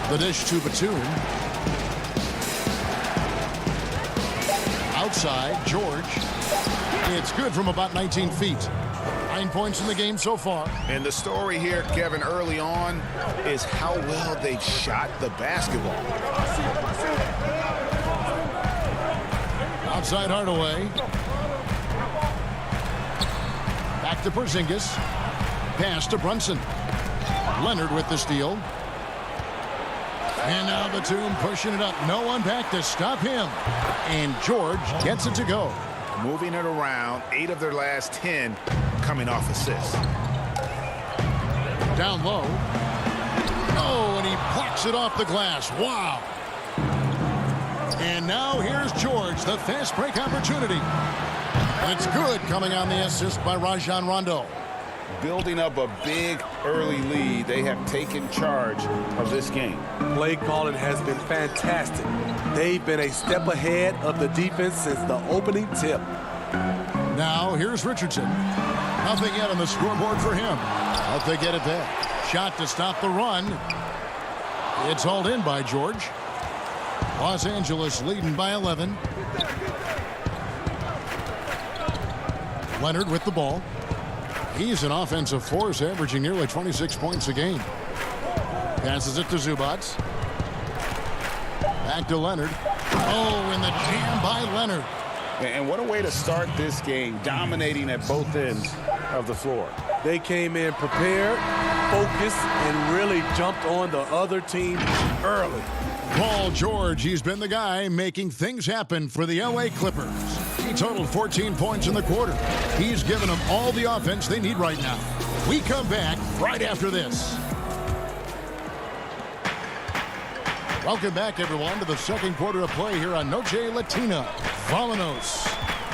The dish to Batum. Outside, George. It's good from about 19 feet. 9 points in the game so far. And the story here, Kevin, early on is how well they've shot the basketball. Outside Hardaway. Back to Porzingis. pass to Brunson. Leonard with the steal. And now Batum pushing it up. No one back to stop him. And George gets it to go. Moving it around, 8 of their last 10 coming off assists. Down low. Oh, and he blocks it off the glass. Wow. And now here's George, the fast break opportunity. And it's good, coming on the assist by Rajon Rondo. Building up a big early lead, they have taken charge of this game. Play calling has been fantastic. They've been a step ahead of the defense since the opening tip. Now here's Richardson. Nothing yet on the scoreboard for him. But they get it back. Shot to stop the run. It's hauled in by George. Los Angeles leading by 11. Leonard with the ball. He's an offensive force, averaging nearly 26 points a game. Passes it to Zubac. Back to Leonard. Oh, and the jam by Leonard. And what a way to start this game, dominating at both ends of the floor. They came in prepared, focused, and really jumped on the other team early. Paul George, he's been the guy making things happen for the LA Clippers. He totaled 14 points in the quarter. He's given them all the offense they need right now. We come back right after this. Welcome back, everyone, to the second quarter of play here on Noche Latina. Vámonos.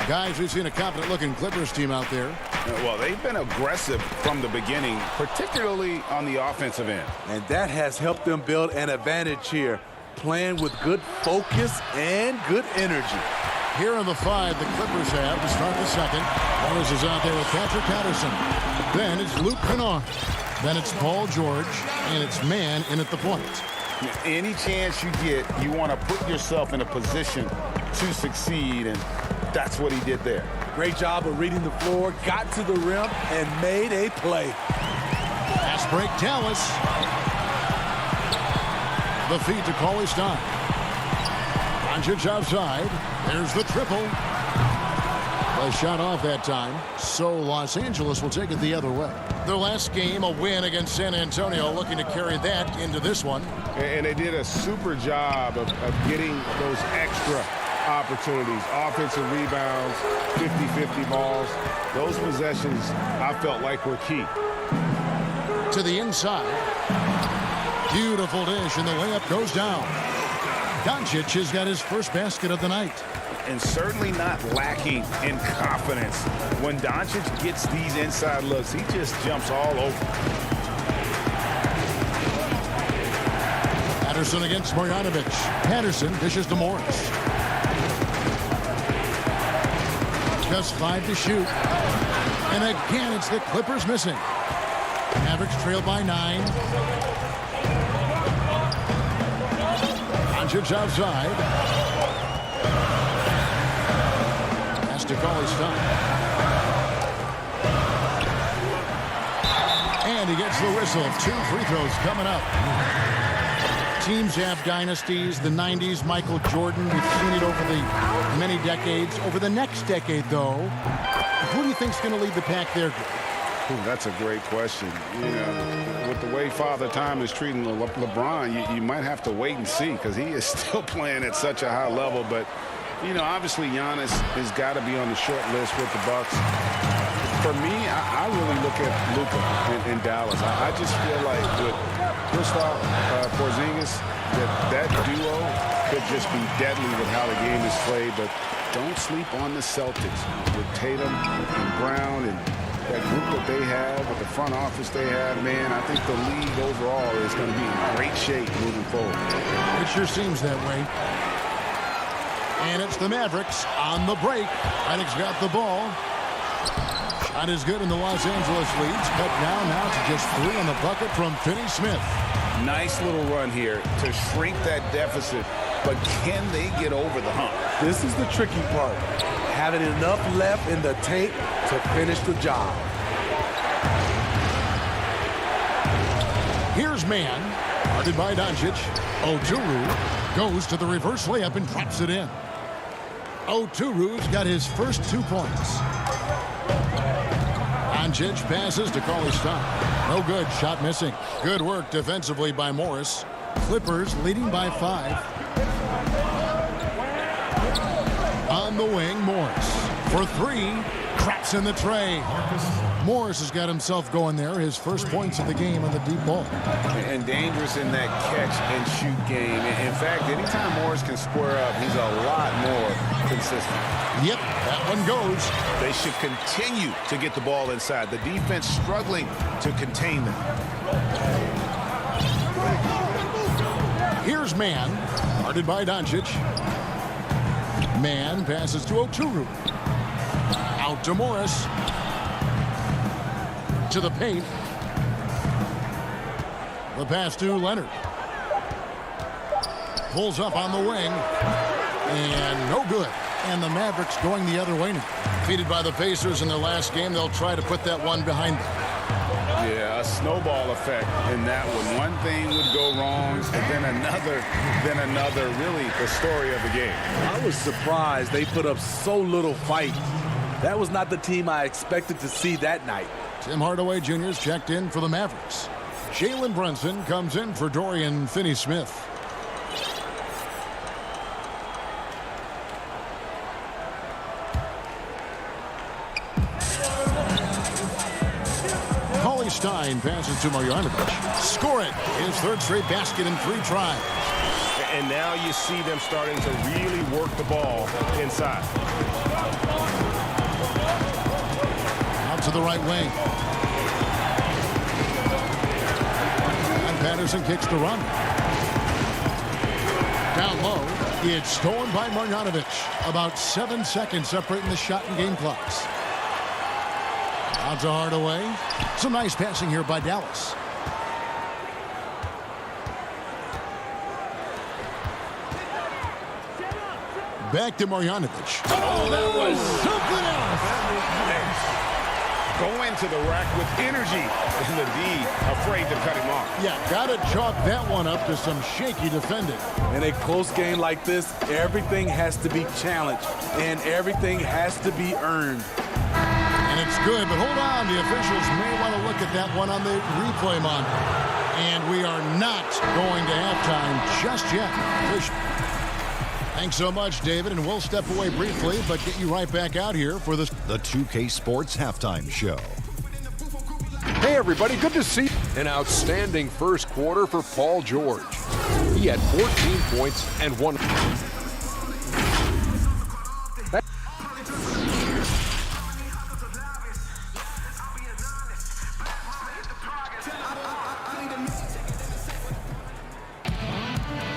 Guys, we've seen a confident-looking Clippers team out there. Well, they've been aggressive from the beginning, particularly on the offensive end. And that has helped them build an advantage here, playing with good focus and good energy. Here are the 5 the Clippers have to start the second. Wallace is out there with Patrick Patterson. Then it's Luke Kennard. Then it's Paul George, and it's man in at the point. Any chance you get, you want to put yourself in a position to succeed, and that's what he did there. Great job of reading the floor, got to the rim, and made a play. Pass break, Dallas. The feed to Cauley Stein. Doncic outside. There's the triple. The shot off that time, so Los Angeles will take it the other way. Their last game, a win against San Antonio, looking to carry that into this one. And they did a super job of getting those extra opportunities, offensive rebounds, 50-50 balls. Those possessions, I felt like, were key. To the inside. Beautiful dish, and the layup goes down. Doncic has got his first basket of the night. And certainly not lacking in confidence. When Doncic gets these inside looks, he just jumps all over. Patterson against Marjanovic. Patterson dishes to Morris. Just 5 to shoot. And again, it's the Clippers missing. Mavericks trail by 9. Doncic outside. To Cauley Stein. And he gets the whistle. 2 free throws coming up. Teams have dynasties. The 90s, Michael Jordan. We've seen it over the many decades. Over the next decade, though, who do you think's going to lead the pack there? Ooh, that's a great question. You know, with the way Father Time is treating LeBron, you might have to wait and see, because he is still playing at such a high level. But you know, obviously Giannis has got to be on the short list with the Bucks. For me, I really look at Luka in Dallas. I just feel like with Kristaps Porzingis, that duo could just be deadly with how the game is played. But don't sleep on the Celtics with Tatum and Brown and that group that they have, with the front office they have. Man, I think the league overall is going to be in great shape moving forward. It sure seems that way. And it's the Mavericks on the break. Reddick's got the ball. Shot is good, and the Los Angeles leads cut down now to just 3 on the bucket from Finney-Smith. Nice little run here to shrink that deficit, but can they get over the hump? This is the tricky part. Having enough left in the tank to finish the job. Here's man, guarded by Doncic. Oturu goes to the reverse layup and drops it in. Oturu's got his first 2 points. Doncic passes to Cauley Stein. No good. Shot missing. Good work defensively by Morris. Clippers leading by 5. On the wing, Morris. For 3. Craps in the tray. Morris has got himself going there. His first points of the game on the deep ball. And dangerous in that catch-and-shoot game. In fact, anytime Morris can square up, he's a lot more consistent. Yep, that one goes. They should continue to get the ball inside. The defense struggling to contain them. Here's Mann, guarded by Doncic. Mann passes to Oturu. Out to Morris. To the paint. The pass to Leonard. Pulls up on the wing. And no good. And the Mavericks going the other way now. Defeated by the Pacers in their last game, they'll try to put that one behind them. Yeah, a snowball effect in that one. One thing would go wrong, and then another. Really, the story of the game. I was surprised they put up so little fight. That was not the team I expected to see that night. Tim Hardaway Jr. is checked in for the Mavericks. Jalen Brunson comes in for Dorian Finney-Smith. Cauley Stein passes to Marjanovic. Score it. His third straight basket in 3 tries. And now you see them starting to really work the ball inside. Out to the right wing. And Patterson kicks to run. Down low. It's stolen by Marjanovic. About 7 seconds separating the shot and game clocks. Out to Hardaway. Some nice passing here by Dallas. Back to Marjanovic. Oh, that was something else. Go into the rack with energy and the D afraid to cut him off. Yeah, got to chalk that one up to some shaky defending. In a close game like this, everything has to be challenged and everything has to be earned. And it's good, but hold on. The officials may want to look at that one on the replay monitor. And we are not going to halftime just yet. Thanks so much, David, and we'll step away briefly, but get you right back out here for the 2K Sports Halftime Show. Hey, everybody, good to see an outstanding first quarter for Paul George. He had 14 points and 1.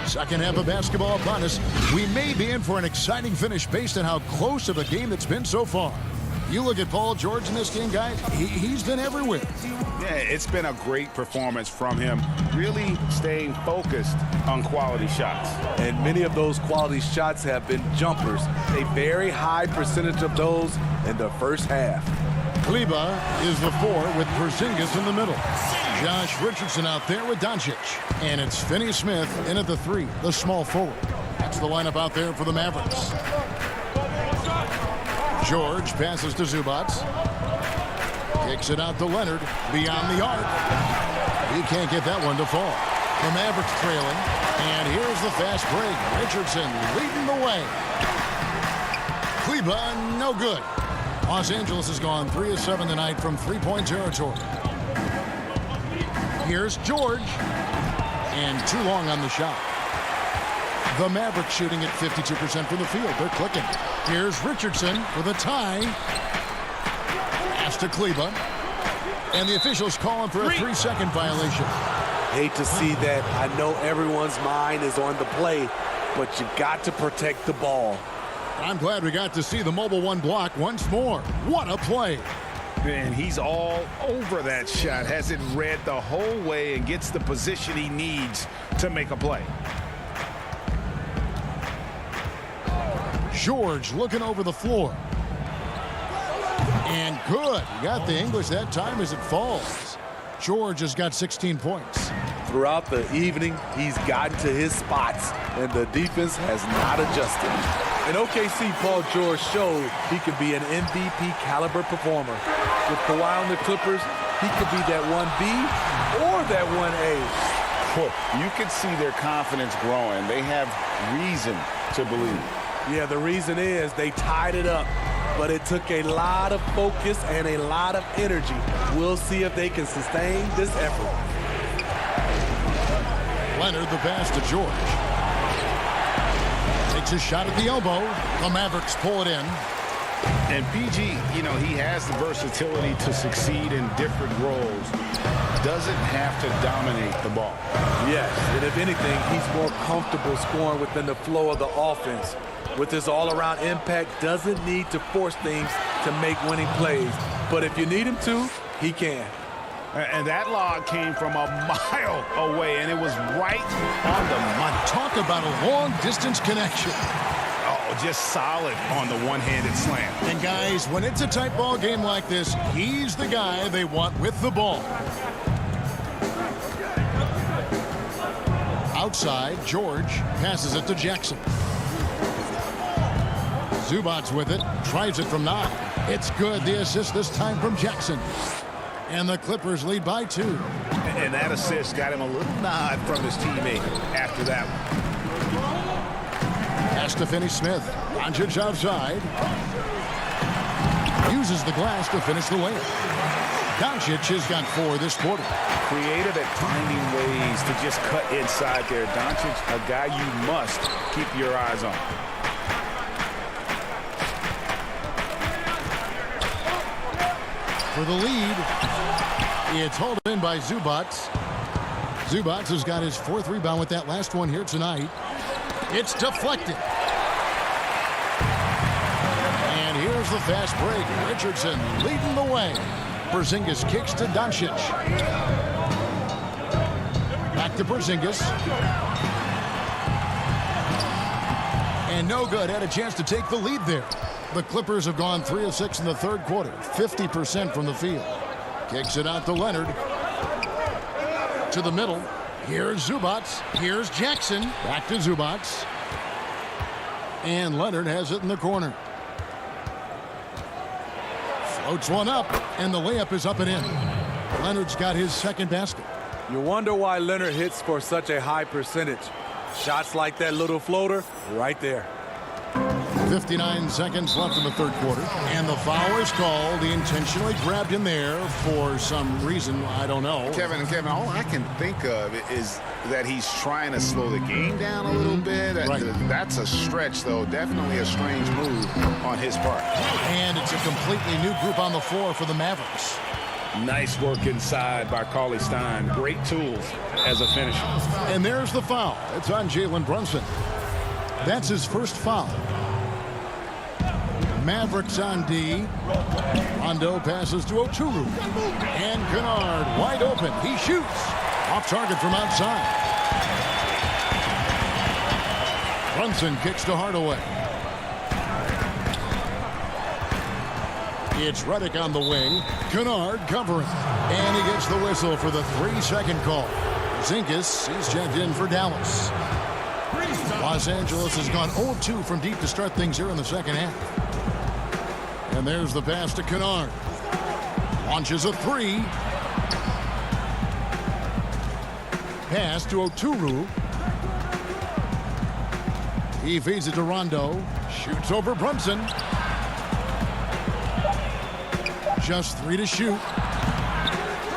Second half of basketball upon us. We may be in for an exciting finish based on how close of a game it's been so far. You look at Paul George in this game, guys, he's been everywhere. Yeah, it's been a great performance from him, really staying focused on quality shots. And many of those quality shots have been jumpers. A very high percentage of those in the first half. Kleba is the 4 with Porzingis in the middle. Josh Richardson out there with Doncic. And it's Finney-Smith in at the 3, the small forward. That's the lineup out there for the Mavericks. George passes to Zubac. Kicks it out to Leonard. Beyond the arc. He can't get that one to fall. The Mavericks trailing. And here's the fast break. Richardson leading the way. Kleba, no good. Los Angeles has gone 3 of 7 tonight from 3-point territory. Here's George. And too long on the shot. The Mavericks shooting at 52% from the field. They're clicking. Here's Richardson for the tie. Pass to Kleba. And the officials calling for a 3-second violation. Hate to see that. I know everyone's mind is on the play, but you got to protect the ball. I'm glad we got to see the mobile 1 block once more. What a play. And he's all over that shot. Has it read the whole way and gets the position he needs to make a play. George looking over the floor. And good. He got the English that time as it falls. George has got 16 points. throughout the evening, he's gotten to his spots, and the defense has not adjusted. In OKC, Paul George showed he could be an MVP caliber performer. With Kawhi on the Clippers, he could be that 1B or that 1A. You can see their confidence growing. They have reason to believe. Yeah, the reason is they tied it up, but it took a lot of focus and a lot of energy. We'll see if they can sustain this effort. Leonard, the pass to George. Takes a shot at the elbow. The Mavericks pull it in. And PG, he has the versatility to succeed in different roles. Doesn't have to dominate the ball. Yes, and if anything, he's more comfortable scoring within the flow of the offense. With his all-around impact, doesn't need to force things to make winning plays. But if you need him to, he can. And that log came from a mile away, and it was right on the money. Talk about a long-distance connection. Oh, just solid on the one-handed slam. And guys, when it's a tight ball game like this, he's the guy they want with the ball. Outside, George passes it to Jackson. Zubac's with it, tries it from 9. It's good. The assist this time from Jackson. And the Clippers lead by 2. And that assist got him a little nod from his teammate after that one. Pass to Finney-Smith. Doncic outside. Uses the glass to finish the layup. Doncic has got 4 this quarter. Creative at finding ways to just cut inside there. Doncic, a guy you must keep your eyes on. For the lead, it's hauled in by Zubac. Zubac has got his 4th rebound with that last one here tonight. It's deflected. And here's the fast break. Richardson leading the way. Porzingis kicks to Doncic. Back to Porzingis. And no good. Had a chance to take the lead there. The Clippers have gone 3 of 6 in the 3rd quarter. 50% from the field. Kicks it out to Leonard. To the middle. Here's Zubac. Here's Jackson. Back to Zubac. And Leonard has it in the corner. Floats one up, and the layup is up and in. Leonard's got his 2nd basket. You wonder why Leonard hits for such a high percentage. Shots like that little floater, right there. 59 seconds left in the 3rd quarter. And the foul is called. He intentionally grabbed him there for some reason. I don't know. Kevin, all I can think of is that he's trying to slow the game down a little bit. Right. That's a stretch, though. Definitely a strange move on his part. And it's a completely new group on the floor for the Mavericks. Nice work inside by Cauley-Stein. Great tools as a finisher. And there's the foul. It's on Jalen Brunson. That's his 1st foul. Mavericks on D. Rondo passes to Oturu. And Kennard wide open. He shoots. Off target from outside. Brunson kicks to Hardaway. It's Redick on the wing. Kennard covering. And he gets the whistle for the 3-second call. Porzingis is checked in for Dallas. Los Angeles has gone 0-2 from deep to start things here in the 2nd half. And there's the pass to Kennard. Launches a 3. Pass to Oturu. He feeds it to Rondo. Shoots over Brunson. Just 3 to shoot.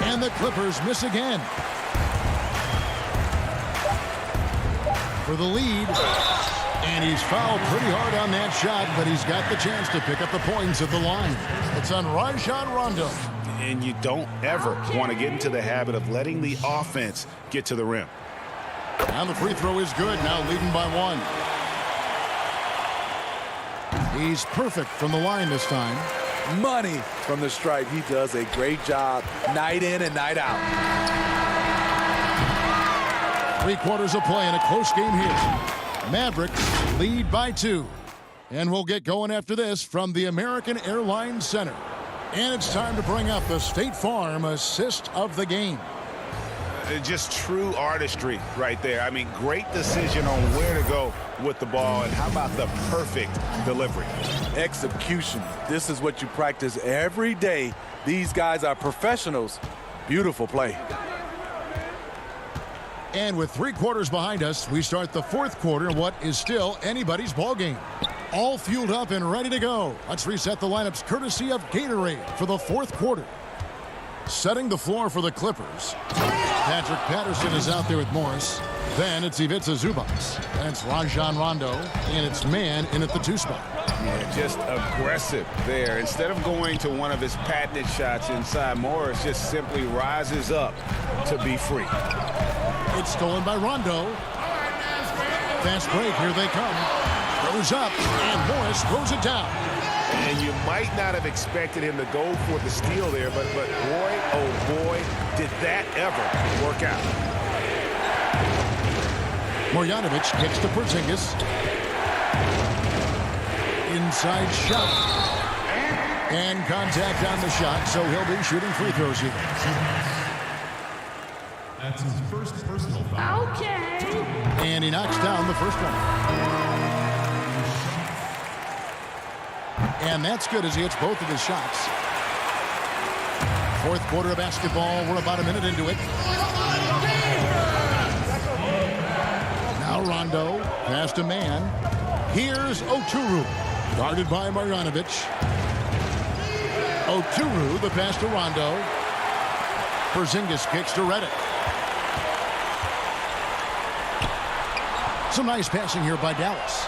And the Clippers miss again. For the lead. And he's fouled pretty hard on that shot, but he's got the chance to pick up the points at the line. It's on Rajon Rondo. And you don't ever want to get into the habit of letting the offense get to the rim. And the free throw is good, now leading by 1. He's perfect from the line this time. Money from the stripe. He does a great job night in and night out. 3 quarters of play in a close game here. Mavericks lead by 2. And we'll get going after this from the American Airlines Center. And it's time to bring up the State Farm assist of the game. Just true artistry right there. I mean, great decision on where to go with the ball, and how about the perfect delivery? Execution. This is what you practice every day. These guys are professionals. Beautiful play. And with 3 quarters behind us, we start the 4th quarter in what is still anybody's ball game. All fueled up and ready to go. Let's reset the lineups courtesy of Gatorade for the 4th quarter. Setting the floor for the Clippers. Patrick Patterson is out there with Morris. Then it's Ivica Zubac. And it's Rajon Rondo. And it's man in at the 2 spot. Yeah, just aggressive there. Instead of going to one of his patented shots inside, Morris just simply rises up to be free. It's stolen by Rondo. Fast break. Here they come. Goes up. And Morris throws it down. And you might not have expected him to go for the steal there, but boy, oh boy, did that ever work out. Marjanovic kicks to Porzingis. Inside shot. And contact on the shot, so he'll be shooting free throws here. That's his first personal foul. Okay. And he knocks down the first one. And that's good as he hits both of his shots. 4th quarter of basketball. We're about a minute into it. Now Rondo. Pass to man. Here's Oturu. Guarded by Marjanovic. Oturu, the pass to Rondo. Porzingis kicks to Redick. Some nice passing here by Dallas.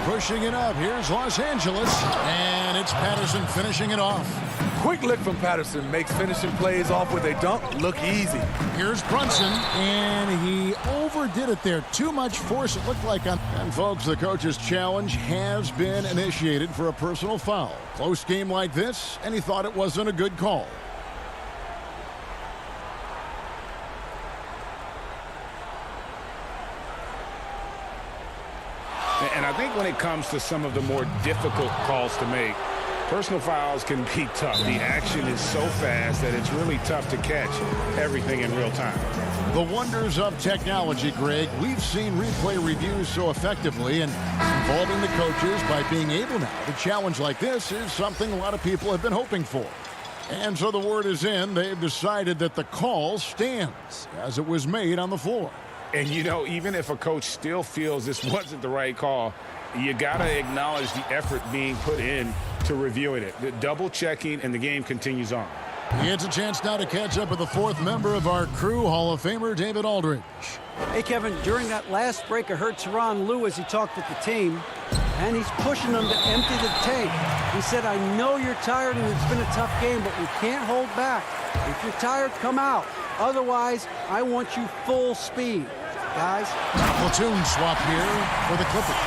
Pushing it up. Here's Los Angeles. And it's Patterson finishing it off. Quick lick from Patterson makes finishing plays off with a dunk look easy. Here's Brunson. And he overdid it there. Too much force, it looked like. And folks, the coach's challenge has been initiated for a personal foul. Close game like this, and he thought it wasn't a good call. And I think when it comes to some of the more difficult calls to make, personal fouls can be tough. The action is so fast that it's really tough to catch everything in real time. The wonders of technology, Greg. We've seen replay reviews so effectively, and involving the coaches by being able now to challenge like this is something a lot of people have been hoping for. And so the word is in. They've decided that the call stands as it was made on the floor. And, you know, even if a coach still feels this wasn't the right call, you got to acknowledge the effort being put in to reviewing it. The double checking, and the game continues on. He gets a chance now to catch up with the 4th member of our crew, Hall of Famer David Aldridge. Hey, Kevin, during that last break, I heard Tyronn Lue as he talked with the team, and he's pushing them to empty the tank. He said, I know you're tired and it's been a tough game, but we can't hold back. If you're tired, come out. Otherwise, I want you full speed. Guys. Platoon swap here for the Clippers.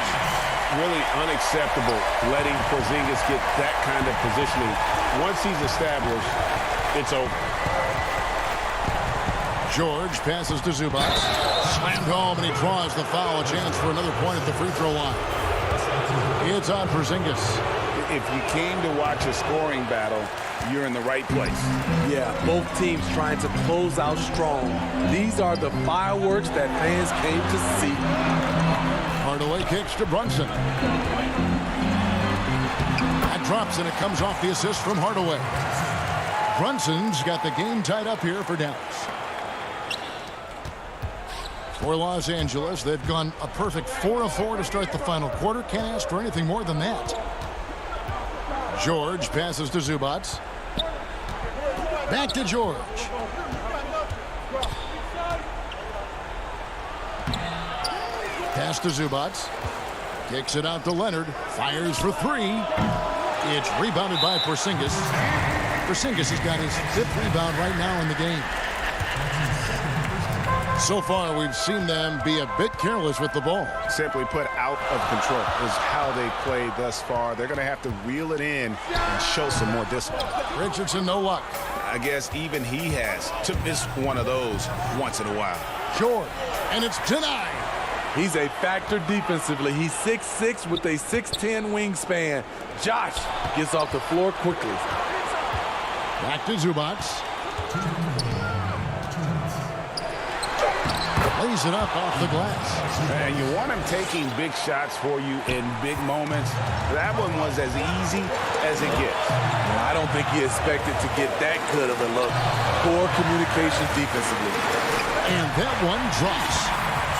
Really unacceptable letting Porzingis get that kind of positioning. Once he's established, it's over. George passes to Zubac. Slammed home, and he draws the foul. A chance for another point at the free throw line. It's on Porzingis. If you came to watch a scoring battle, you're in the right place. Yeah, both teams trying to close out strong. These are the fireworks that fans came to see. Hardaway kicks to Brunson. That drops, and it comes off the assist from Hardaway. Brunson's got the game tied up here for Dallas. For Los Angeles, they've gone a perfect 4 of 4 to start the final quarter. Can't ask for anything more than that. George passes to Zubac. Back to George. Pass to Zubac. Kicks it out to Leonard. Fires for 3. It's rebounded by Porzingis. Porzingis has got his 5th rebound right now in the game. So far, we've seen them be a bit careless with the ball. Simply put, out of control is how they played thus far. They're going to have to reel it in and show some more discipline. Richardson, no luck. I guess even he has to miss one of those once in a while. George, and it's denied. He's a factor defensively. He's 6'6" with a 6'10" wingspan. Josh gets off the floor quickly. Back to Zubac. Lays it up off the glass. And you want him taking big shots for you in big moments. That one was as easy as it gets. I don't think he expected to get that good of a look. Poor communication defensively. And that one drops.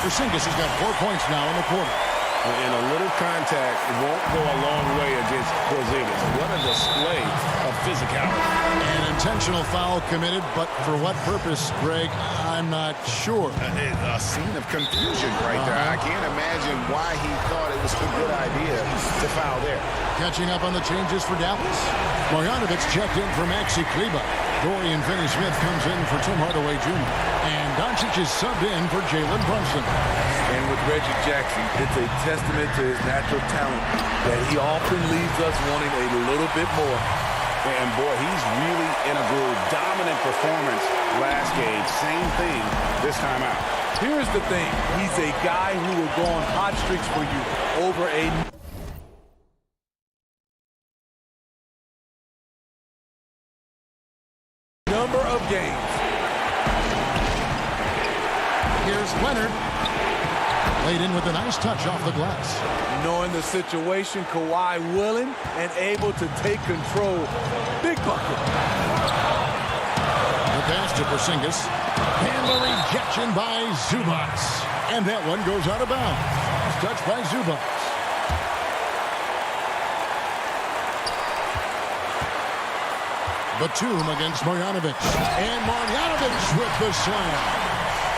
Porzingis has got 4 points now in the quarter. And a little contact won't go a long way against Porzingis. What a display of physicality. An intentional foul committed, but for what purpose, Greg? I'm not sure. A scene of confusion right there. I can't imagine why he thought it was a good idea to foul there. Catching up on the changes for Dallas. Marjanovic checked in for Maxi Kleber. Dorian Finney-Smith comes in for Tim Hardaway Jr. And Doncic is subbed in for Jalen Brunson. And with Reggie Jackson, it's a testament to his natural talent that he often leaves us wanting a little bit more. And boy, he's really in a groove. Dominant performance last game. Same thing this time out. Here's the thing. He's a guy who will go on hot streaks for you over a number of games. Here's Leonard. Laid in with a nice touch off the glass. Knowing the situation, Kawhi willing and able to take control. Big bucket. The pass to Porzingis. And the rejection by Zubac. And that one goes out of bounds. Touched by Zubac. Batum against Marjanovic. And Marjanovic with the slam.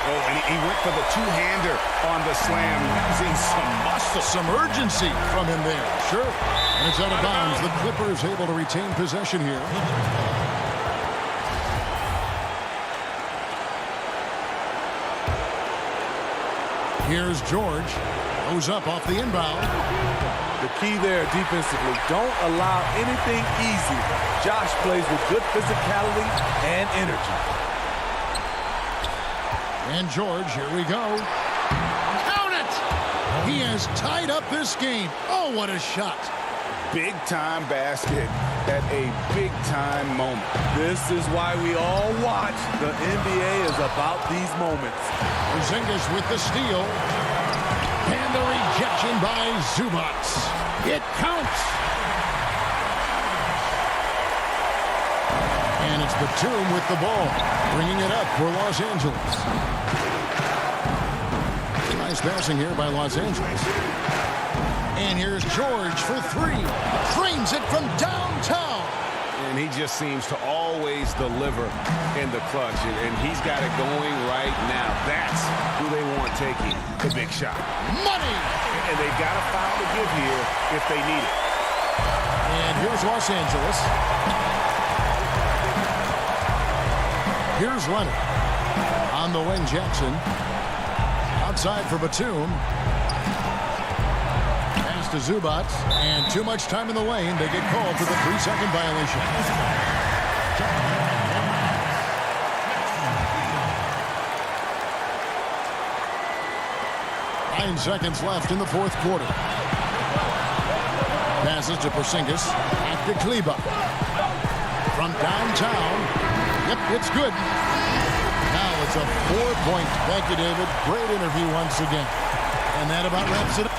Oh, and he went for the two-hander on the slam, using some muscle. Some urgency from him there. Sure. And it's out of bounds. The Clippers able to retain possession here. Here's George. Goes up off the inbound. The key there defensively, don't allow anything easy. Josh plays with good physicality and energy. And George, here we go. Count it! He has tied up this game. Oh, what a shot. Big-time basket at a big-time moment. This is why we all watch. The NBA is about these moments. Porzingis with the steal. And the rejection by Zubac. It counts. And it's Batum with the ball, bringing it up for Los Angeles. Nice passing here by Los Angeles. And here's George for three. Frames it from downtown. And he just seems to always deliver in the clutch. And he's got it going right now. That's who they want taking the big shot. Money! And they've got a foul to give here if they need it. And here's Los Angeles. Here's Leonard. On the wing, Jackson. Outside for Batum. Pass to Zubac. And too much time in the lane. They get called for the 3-second violation. 9 seconds left in the fourth quarter. Passes to Porzingis. Back to Kleber. From downtown. Yep, it's good. Now it's a 4-point. Thank you, David. Great interview once again. And that about wraps it up.